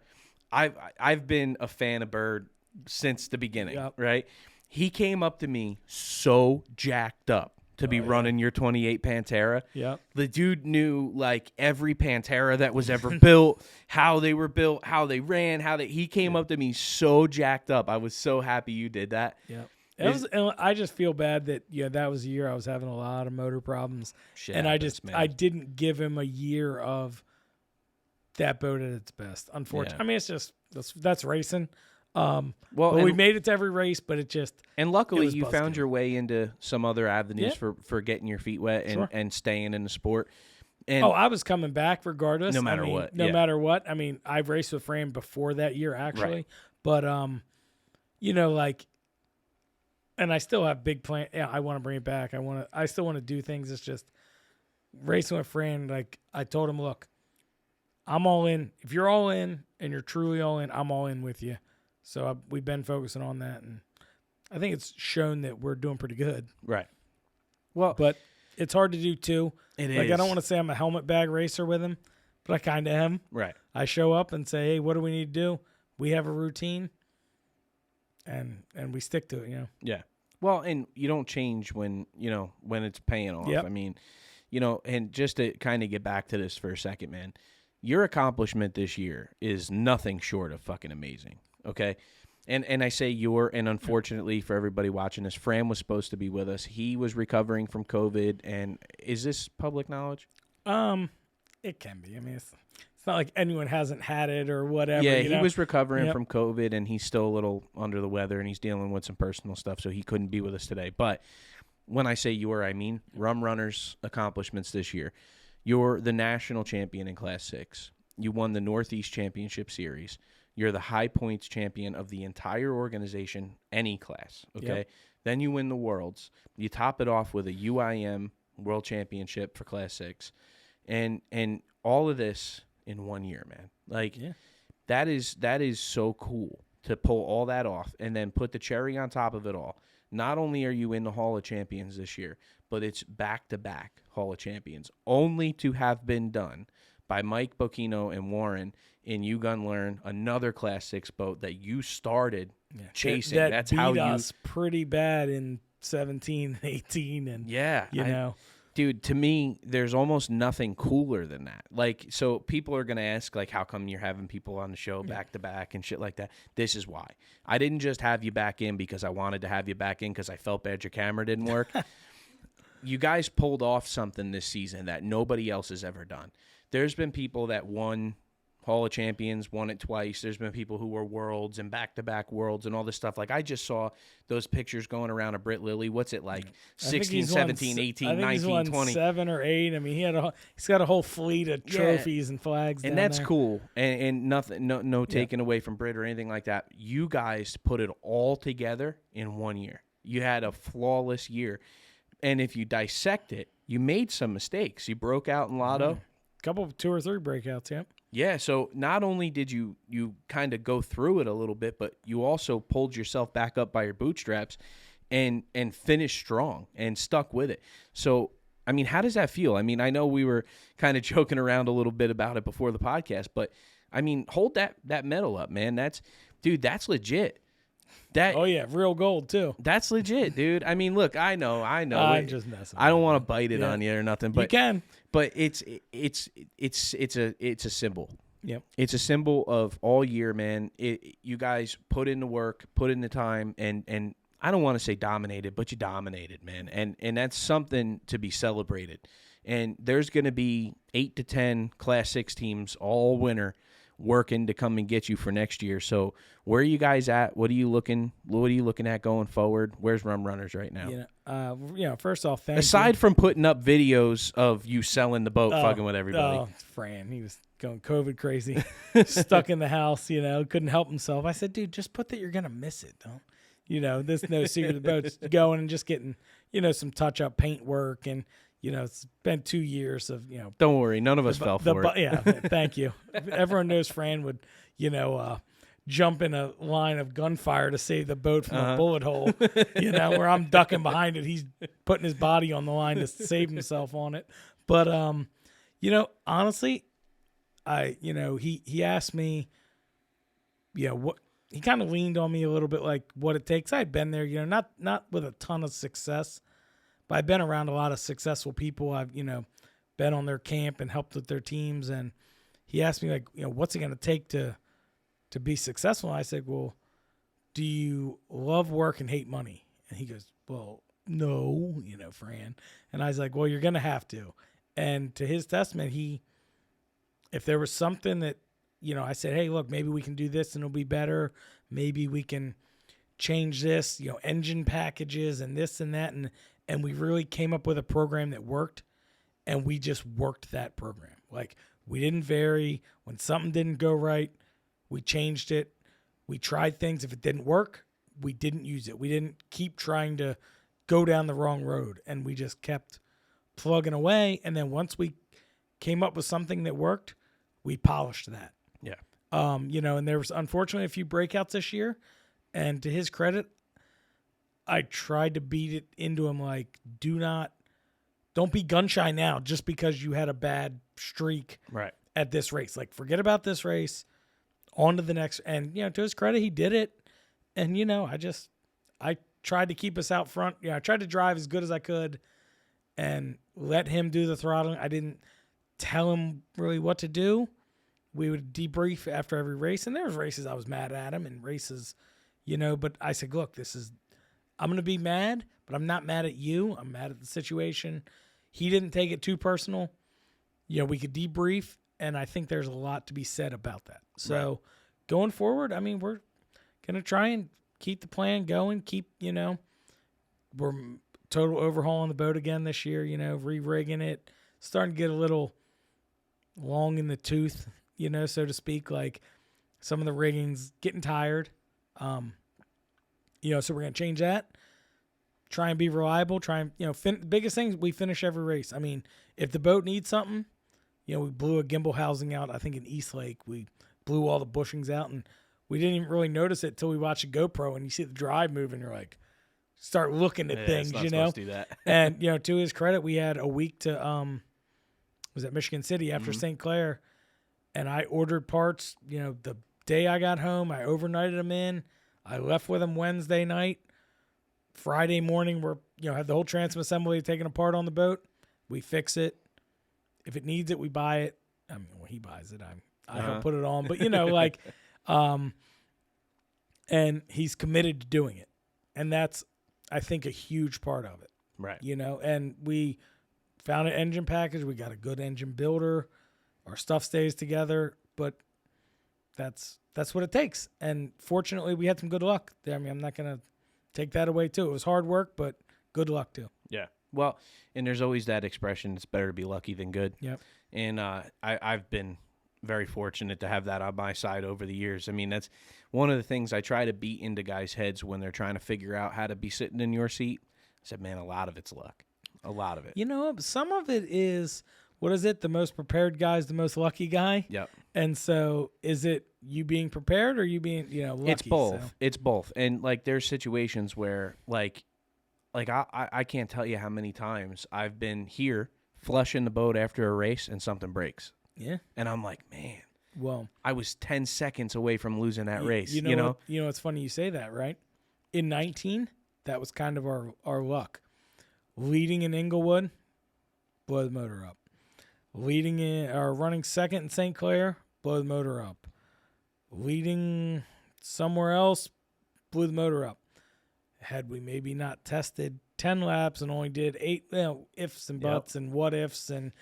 I've been a fan of Bird since the beginning. Right? He came up to me so jacked up to be running your 28 Pantera. Yep. The dude knew like every Pantera that was ever built, how they were built, how they ran, he came up to me so jacked up. I was so happy you did that. Yeah. I just feel bad that that was a year I was having a lot of motor problems. Shit and happens, I didn't give him a year of that boat at its best. Unfortunately, Yeah. I mean, it's just that's racing. Well, But we made it to every race, but it just and luckily was you found buzzkill. your way into some other avenues Yeah. for getting your feet wet and, Sure. and staying in the sport. And I was coming back regardless. No matter I mean, what, No yeah. matter what. I mean, I've raced with Fran before that year actually, Right. but like, and I still have big plan. Yeah, I want to bring it back. I still want to do things. It's just racing with Fran. Like I told him, look, I'm all in. If you're all in and you're truly all in, I'm all in with you. So we've been focusing on that, and I think it's shown that we're doing pretty good. right. Well, But it's hard to do too. it is. Like I don't want to say I'm a helmet bag racer with him, but I kind of am. Right. I show up and say, "Hey, what do we need to do?" We have a routine, and we stick to it. Yeah. Well, and you don't change when it's paying off. Yep. I mean, and just to kind of get back to this for a second, man, your accomplishment this year is nothing short of fucking amazing. Okay. And I say and unfortunately for everybody watching this, Fran was supposed to be with us. He was recovering from COVID. And is this public knowledge? It can be. I mean, it's not like anyone hasn't had it or whatever. Yeah, you know? he was recovering Yep. from COVID, and he's still a little under the weather, and he's dealing with some personal stuff, so he couldn't be with us today. But when I say I mean Rum Runner's accomplishments this year. You're the national champion in Class 6. You won the Northeast Championship Series. You're the high points champion of the entire organization, any class, okay? Yep. Then you win the Worlds. You top it off with a UIM World Championship for Class 6. And all of this in 1 year, man. Like, Yeah. that is so cool to pull all that off and then put the cherry on top of it all. Not only are you in the Hall of Champions this year, but it's back-to-back Hall of Champions, only to have been done by Mike Bocchino and Warren in You Gun Learn, another Class 6 boat that you started chasing. That That's beat how you us pretty bad in 17, 18, and Dude, to me, there's almost nothing cooler than that. Like, so people are going to ask, like, how come you're having people on the show back to back and shit like that? This is why. I didn't just have you back in because I wanted to have you back in because I felt bad your camera didn't work. You guys pulled off something this season that nobody else has ever done. There's been people that won Hall of Champions, won it twice. There's been people who were worlds and back-to-back worlds and all this stuff. Like, I just saw those pictures going around of Britt Lilly. What's it like? 16, 17, 18, 19, 20. 7 or 8. I mean, he's got a whole fleet of trophies and flags and down that's there. cool. And nothing, no taken away from Britt or anything like that. You guys put it all together in 1 year. You had a flawless year. And if you dissect it, you made some mistakes. You broke out in Lotto. Couple, 2 or 3 breakouts, yeah. Yeah, so not only did you kind of go through it a little bit, but you also pulled yourself back up by your bootstraps and finished strong and stuck with it. So, I mean, how does that feel? I mean, I know we were kind of joking around a little bit about it before the podcast, but, I mean, hold that medal up, man. That's legit. Oh, yeah, real gold, too. That's legit, dude. I mean, look, I know. I'm just messing. I don't want to bite it on you or nothing, but you can. But it's a symbol. Yep. It's a symbol of all year, man. You guys put in the work, put in the time, and I don't want to say dominated, but you dominated, man. And that's something to be celebrated. And there's going to be 8 to 10 Class 6 teams all winter working to come and get you for next year. So where are you guys at? What are you looking at going forward? Where's Rum Runners right now? First off, thank you. Aside from putting up videos of you selling the boat, fucking with everybody. Oh, Fran, he was going COVID crazy, stuck in the house, couldn't help himself. I said, dude, just put that you're going to miss it, don't. There's no secret. The boat's going and just getting, some touch-up paint work and, it's been 2 years of, Don't worry, none of us fell for it. Yeah, thank you. Everyone knows Fran would, jump in a line of gunfire to save the boat from a bullet hole, where I'm ducking behind it. He's putting his body on the line to save himself on it. But, honestly, he asked me, what he kind of leaned on me a little bit, like what it takes. I'd been there, not with a ton of success, but I've been around a lot of successful people. I've, been on their camp and helped with their teams. And he asked me, like, what's it going to take to be successful? And I said, well, do you love work and hate money? And he goes, well, no, Fran. And I was like, well, you're going to have to. And to his testament, if there was something that, I said, hey, look, maybe we can do this and it'll be better. Maybe we can change this, engine packages and this and that. And we really came up with a program that worked, and we just worked that program. Like, we didn't vary. When something didn't go right, we changed it. We tried things. If it didn't work, we didn't use it. We didn't keep trying to go down the wrong road, and we just kept plugging away. And then once we came up with something that worked, we polished that. Yeah. And there was unfortunately a few breakouts this year, and to his credit, I tried to beat it into him like, don't be gun shy now just because you had a bad streak Right. at this race. Like, forget about this race, on to the next. And, to his credit, he did it. And, I tried to keep us out front. I tried to drive as good as I could and let him do the throttling. I didn't tell him really what to do. We would debrief after every race. And there was races I was mad at him, and races, but I said, look, I'm going to be mad, but I'm not mad at you. I'm mad at the situation. He didn't take it too personal. We could debrief, and I think there's a lot to be said about that. So going forward, we're going to try and keep the plan going. We're total overhauling the boat again this year, re-rigging it, starting to get a little long in the tooth, so to speak. Like, some of the rigging's getting tired. So we're going to change that. Try and be reliable. Try and, the biggest thing, we finish every race. If the boat needs something, we blew a gimbal housing out, I think in East Lake. We blew all the bushings out, and we didn't even really notice it till we watched a GoPro and you see the drive moving. You're like, start looking at things, It's not supposed to do that. And, to his credit, we had a week to, was at Michigan City after St. Clair, and I ordered parts, the day I got home. I overnighted them in. I left with them Wednesday night. Friday morning, we're, had the whole transom assembly taken apart on the boat. We fix it. If it needs it, we buy it. When he buys it, I help put it on. But, and he's committed to doing it. And that's, I think, a huge part of it. Right. And we found an engine package. We got a good engine builder. Our stuff stays together. But that's what it takes. And fortunately, we had some good luck. I'm not going to take that away, too. It was hard work, but good luck, too. Yeah. Well, and there's always that expression, it's better to be lucky than good. Yep. And I've been very fortunate to have that on my side over the years. That's one of the things I try to beat into guys' heads when they're trying to figure out how to be sitting in your seat. I said, man, a lot of it's luck. A lot of it. Some of it is, what is it? The most prepared guy is the most lucky guy. Yep. And so is it you being prepared or you being, lucky? It's both. So. It's both. And, there's situations where, I can't tell you how many times I've been here flushing the boat after a race and something breaks. Yeah. And I'm like, man, well, I was 10 seconds away from losing that race. It's funny you say that, right? In 19, that was kind of our luck. Leading in Inglewood, blow the motor up. Running second in St. Clair, blow the motor up. Leading somewhere else, blew the motor up. Had we maybe not tested 10 laps and only did 8 ifs and buts and what ifs and,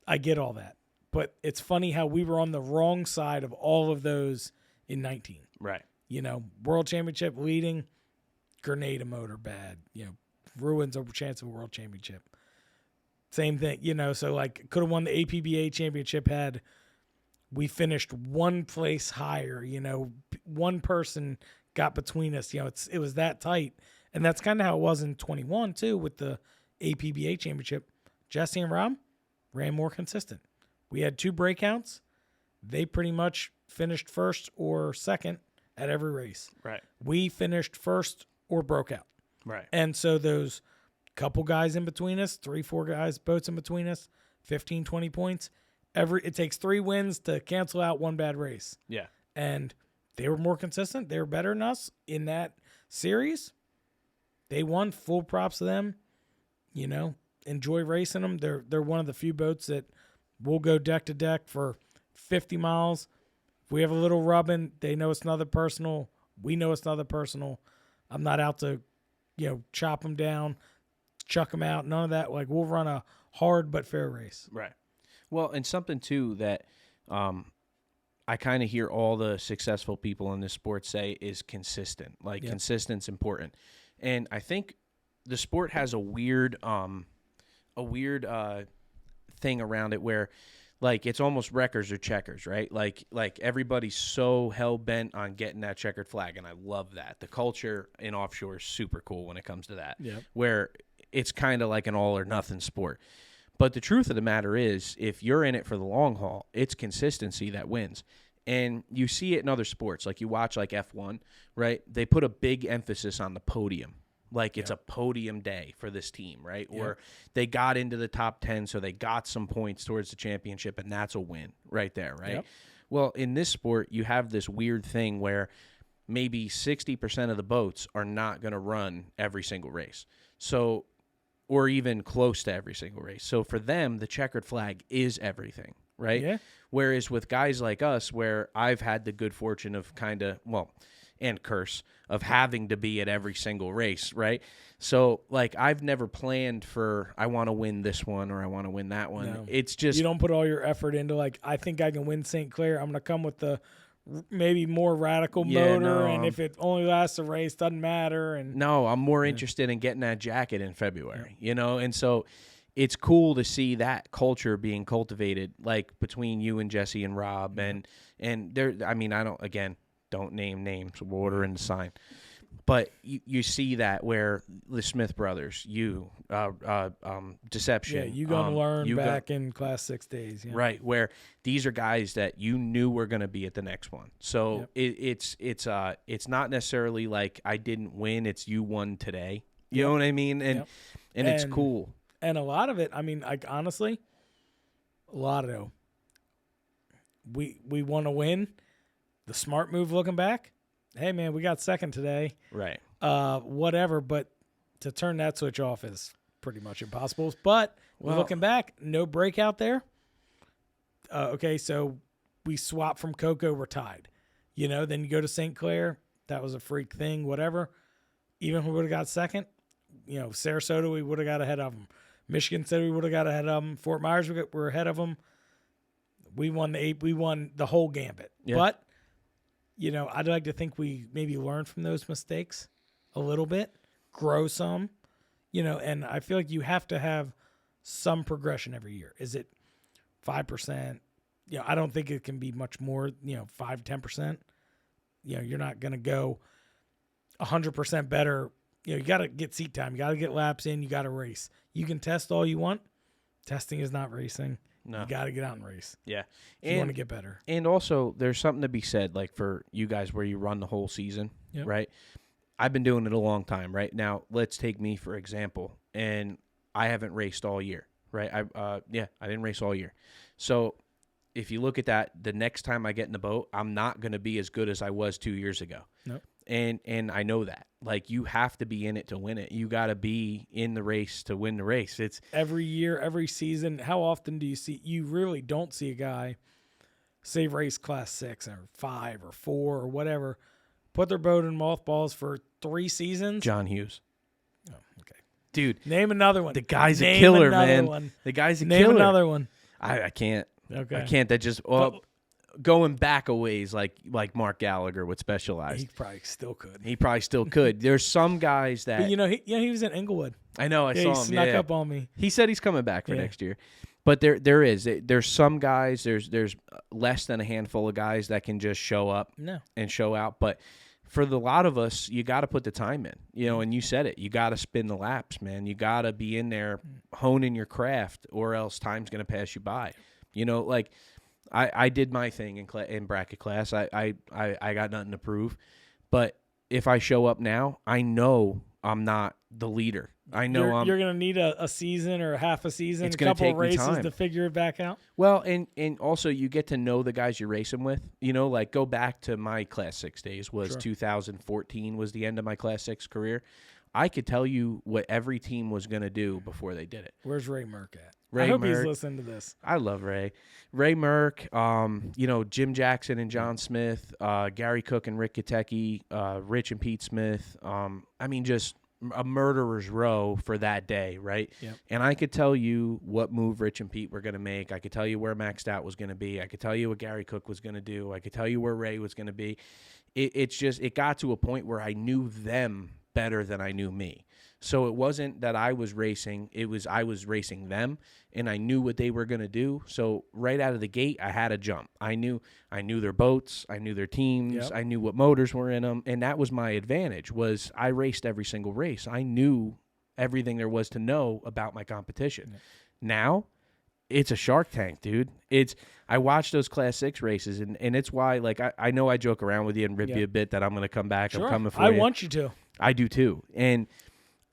I get all that. But it's funny how we were on the wrong side of all of those in 19. Right. World Championship leading, grenade a motor bad, ruins a chance of a world championship. Same thing, so could have won the APBA championship had we finished one place higher, one person got between us. It was that tight. And that's kind of how it was in 21 too with the APBA championship. Jesse and Rob ran more consistent. We had 2 breakouts. They pretty much finished first or second at every race. Right. We finished first or broke out. Right. And so those couple guys in between us, 3-4 guys, boats in between us, 15, 20 points. It takes 3 wins to cancel out one bad race. Yeah. And they were more consistent. They were better than us in that series. They won. Full props to them. Enjoy racing them. They're one of the few boats that will go deck to deck for 50 miles. If we have a little rubbing, they know it's another personal. We know it's another personal. I'm not out to, chop them down, chuck them out. None of that. We'll run a hard but fair race. Right. Well, and something too that I kind of hear all the successful people in this sport say is consistent. Like consistent's important, and I think the sport has a weird thing around it where, like, it's almost wreckers or checkers, right? Like everybody's so hell bent on getting that checkered flag, and I love that. The culture in offshore is super cool when it comes to that. Yep. Where it's kind of like an all or nothing sport. But the truth of the matter is, if you're in it for the long haul, it's consistency that wins. And you see it in other sports. Like, you watch, like, F1, right? They put a big emphasis on the podium. Like, it's a podium day for this team, right? Or they got into the top 10, so they got some points towards the championship, and that's a win right there, right? Yep. Well, in this sport, you have this weird thing where maybe 60% of the boats are not going to run every single race. So, or even close to every single race. So for them, the checkered flag is everything, right? Yeah. Whereas with guys like us, where I've had the good fortune of and curse of having to be at every single race, right? So, like, I've never planned for, I want to win this one or I want to win that one. No. It's just, you don't put all your effort into, like, I think I can win St. Clair. I'm going to come with the maybe more radical motor, and if it only lasts a race, doesn't matter. And no, I'm more interested in getting that jacket in February, you know? And so it's cool to see that culture being cultivated, like, between you and Jesse and Rob. And there, I mean, don't name names, we'll order in the sign. But you see that where the Smith brothers, Deception. Yeah, you're going to learn back in Class 6 days. Yeah. Right, where these are guys that you knew were going to be at the next one. So it's not necessarily like I didn't win, it's you won today. You know what I mean? And it's cool. And a lot of it, I mean, like, honestly, Lotto, we want to win. The smart move looking back, hey, man, we got second today. Right. Whatever, but to turn that switch off is pretty much impossible. But looking back, no breakout there. Okay, so we swap from Coco, we're tied. You know, then you go to St. Clair, that was a freak thing, whatever. Even if we would have got second, you know, Sarasota, we would have got ahead of them. Michigan said we would have got ahead of them. Fort Myers, we're ahead of them. We won the whole gambit. Yeah. But, you know, I'd like to think we maybe learn from those mistakes a little bit, grow some, you know, and I feel like you have to have some progression every year. Is it 5%? You know, I don't think it can be much more, you know, 5, 10%. You know, you're not going to go 100% better. You know, you got to get seat time. You got to get laps in. You got to race. You can test all you want. Testing is not racing. No. You got to get out and race. Yeah. If you want to get better. And also, there's something to be said, like, for you guys where you run the whole season, right? I've been doing it a long time, right? Now, let's take me, for example, and I haven't raced all year, right? I didn't race all year. So if you look at that, the next time I get in the boat, I'm not going to be as good as I was 2 years ago. Nope. And I know that. Like, you have to be in it to win it. You got to be in the race to win the race. It's every year, every season. How often do you see? You really don't see a guy, say, race Class 6 or 5 or 4 or whatever, put their boat in mothballs for 3 seasons. John Hughes. Oh, okay. Dude. Name another one. The guy's a killer, man. One. The guy's a Name killer. Name another one. I can't. Okay. I can't. That just... going back a ways, like Mark Gallagher would specialize. He probably still could. He probably still could. There's some guys that... But, you know, he was in Inglewood. I know. I saw him. He snuck up on me. He said he's coming back for next year. But there's some guys, there's less than a handful of guys that can just show up and show out. But for the lot of us, you got to put the time in. You know, and you said it. You got to spin the laps, man. You got to be in there honing your craft, or else time's going to pass you by. You know, like... I did my thing in bracket class. I got nothing to prove. But if I show up now, I know I'm not the leader. I know you're going to need a season or half a season, it's a couple of races time to figure it back out. Well, and also you get to know the guys you're racing with. You know, like, go back to my Class 6 days. 2014 was the end of my Class 6 career. I could tell you what every team was going to do before they did it. Where's Ray Merck at? I hope he's listening to this. I love Ray. Ray Merck, you know, Jim Jackson and John Smith, Gary Cook and Rick Katecki, Rich and Pete Smith. I mean, just a murderer's row for that day, right? Yep. And I could tell you what move Rich and Pete were going to make. I could tell you where Maxed Out was going to be. I could tell you what Gary Cook was going to do. I could tell you where Ray was going to be. It got to a point where I knew them better than I knew me. So it wasn't that I was racing, I was racing them, and I knew what they were going to do. So right out of the gate, I had a jump. I knew their boats, I knew their teams, Yep. I knew what motors were in them, and that was my advantage. Was I raced every single race. I knew everything there was to know about my competition. Yep. Now, it's a Shark Tank, dude. I watch those Class 6 races, and it's why, like, I know I joke around with you and rip you a bit that I'm going to come back. Sure. I'm coming for I you. want you to. I do too. And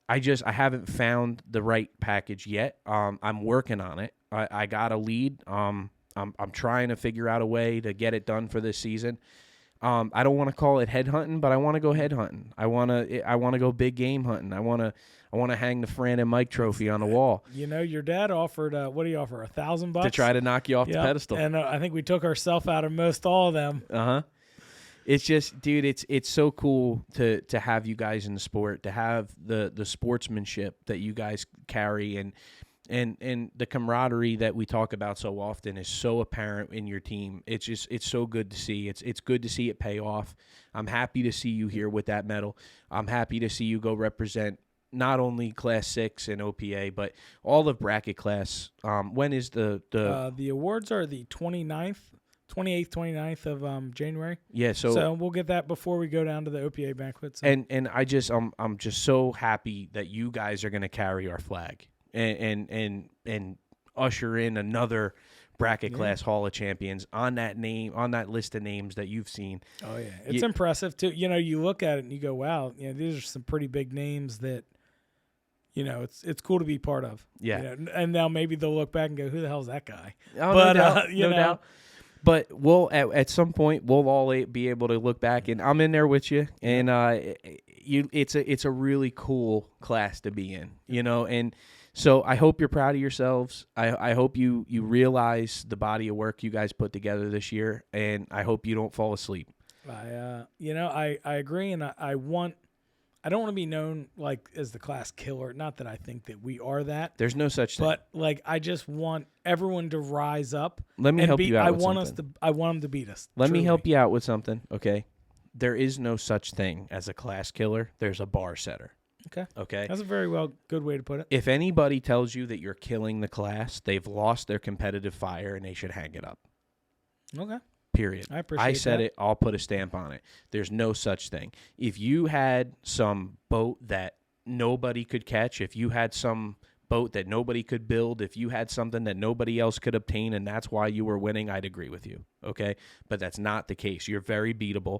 I haven't found the right package yet. I'm working on it. I got a lead. I'm trying to figure out a way to get it done for this season. I don't want to call it headhunting, but I want to go headhunting. I want to go big game hunting. I want to hang the Fran and Mike trophy on the wall. You know, your dad offered what do you offer? $1,000 to try to knock you off the pedestal. And I think we took ourselves out of most all of them. It's just, dude, it's so cool to have you guys in the sport, to have the sportsmanship that you guys carry, and the camaraderie that we talk about so often is so apparent in your team. It's so good to see. It's good to see it pay off. I'm happy to see you here with that medal. I'm happy to see you go represent not only Class 6 and OPA, but all of bracket class. When is the awards are the 28th, 29th of January. Yeah, so we'll get that before we go down to the OPA banquet. So. And I'm just so happy that you guys are going to carry our flag and usher in another bracket class Hall of Champions on that list of names that you've seen. Oh yeah, it's impressive too. You know, you look at it and you go, wow, you know, these are some pretty big names that. You know, it's cool to be part of. Yeah. You know, and now maybe they'll look back and go, who the hell's that guy? Oh, but, no doubt. no doubt. But we'll at some point we'll all be able to look back, and I'm in there with you. And it's a really cool class to be in, you know. And so I hope you're proud of yourselves. I hope you realize the body of work you guys put together this year, and I hope you don't fall asleep. I agree, and I don't want to be known like as the class killer. Not that I think that we are that. There's no such thing. But like, I just want everyone to rise up. Let me help you out. I want them to beat us. Let me help you out with something. Okay, there is no such thing as a class killer. There's a bar setter. Okay. That's a very good way to put it. If anybody tells you that you're killing the class, they've lost their competitive fire and they should hang it up. Okay. Period. I said that. it. I'll put a stamp on it. There's no such thing. If you had some boat that nobody could catch, if you had some boat that nobody could build, if you had something that nobody else could obtain, and that's why you were winning, I'd agree with you. Okay? But that's not the case. You're very beatable.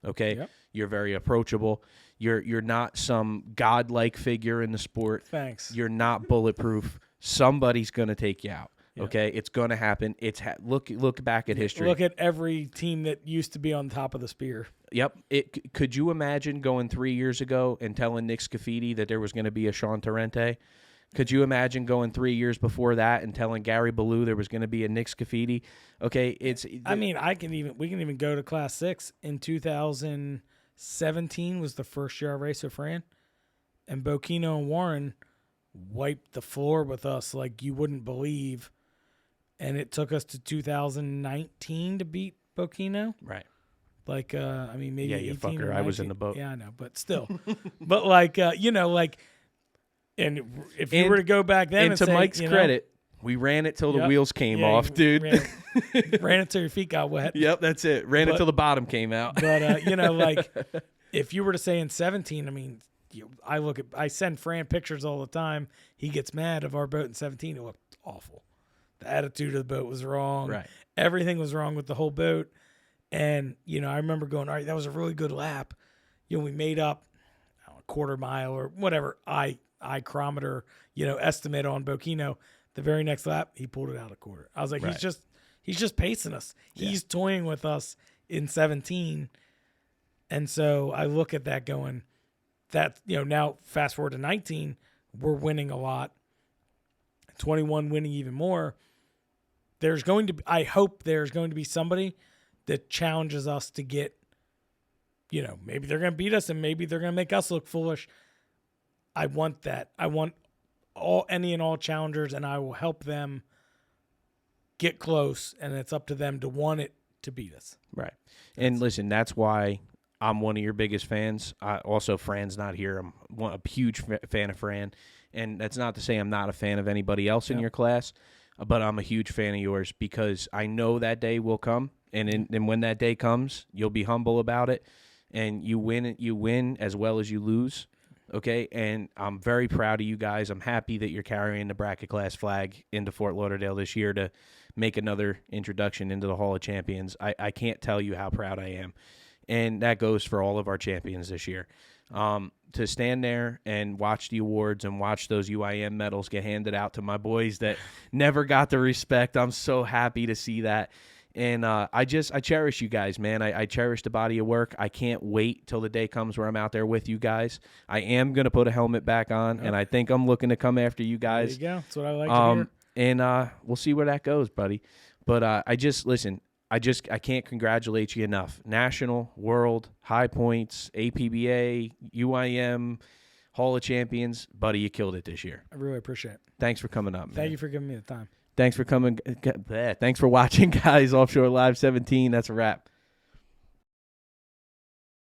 Okay? Yep. You're very approachable. You're not some godlike figure in the sport. Thanks. You're not bulletproof. Somebody's going to take you out. Yeah. Okay, it's going to happen. Look back at history. Look at every team that used to be on top of the spear. Yep. Could you imagine going 3 years ago and telling Nick Scafidi that there was going to be a Sean Torrente? Could you imagine going 3 years before that and telling Gary Ballou there was going to be a Nick Scafidi? Okay, we can even go to Class 6 in 2017 was the first year I raced with Fran, and Bocchino and Warren wiped the floor with us like you wouldn't believe. And it took us to 2019 to beat Bocchino. Right. Like, maybe yeah, you 18 fucker. or 19. I was in the boat. Yeah, I know, but still. But like, and if you were to go back then and to say, Mike's credit, we ran it till the wheels came off, dude. Ran it till your feet got wet. Yep, that's it. Ran it till the bottom came out. But like, if you were to say in 17, I send Fran pictures all the time. He gets mad of our boat in 17. It looked awful. The attitude of the boat was wrong. Right. Everything was wrong with the whole boat. And, I remember going, all right, that was a really good lap. We made up a quarter mile or whatever I-chrometer, estimate on Bocchino. The very next lap, he pulled it out a quarter. I was like, right. he's just pacing us. Yeah. He's toying with us in 17. And so I look at that going, that, now fast forward to 19, we're winning a lot. 21 winning even more. I hope there's going to be somebody that challenges us to get, maybe they're going to beat us and maybe they're going to make us look foolish. I want that. I want any and all challengers, and I will help them get close, and it's up to them to want it to beat us. Right. And listen, that's why I'm one of your biggest fans. Also, Fran's not here. I'm a huge fan of Fran. And that's not to say I'm not a fan of anybody else in your class, but I'm a huge fan of yours because I know that day will come. And when that day comes, you'll be humble about it. And you win as well as you lose. Okay, and I'm very proud of you guys. I'm happy that you're carrying the bracket class flag into Fort Lauderdale this year to make another introduction into the Hall of Champions. I can't tell you how proud I am. And that goes for all of our champions this year. To stand there and watch the awards and watch those UIM medals get handed out to my boys that never got the respect, I'm so happy to see that. And I cherish you guys, man. I cherish the body of work. I can't wait till the day comes where I'm out there with you guys. I am going to put a helmet back on, and I think I'm looking to come after you guys. There you go. That's what I like to hear. And we'll see where that goes, buddy. But I can't congratulate you enough. National, world, high points, APBA, UIM, Hall of Champions. Buddy, you killed it this year. I really appreciate it. Thanks for coming up, man. Thank you for giving me the time. Thanks for coming. Thanks for watching, guys. Offshore Live 17. That's a wrap.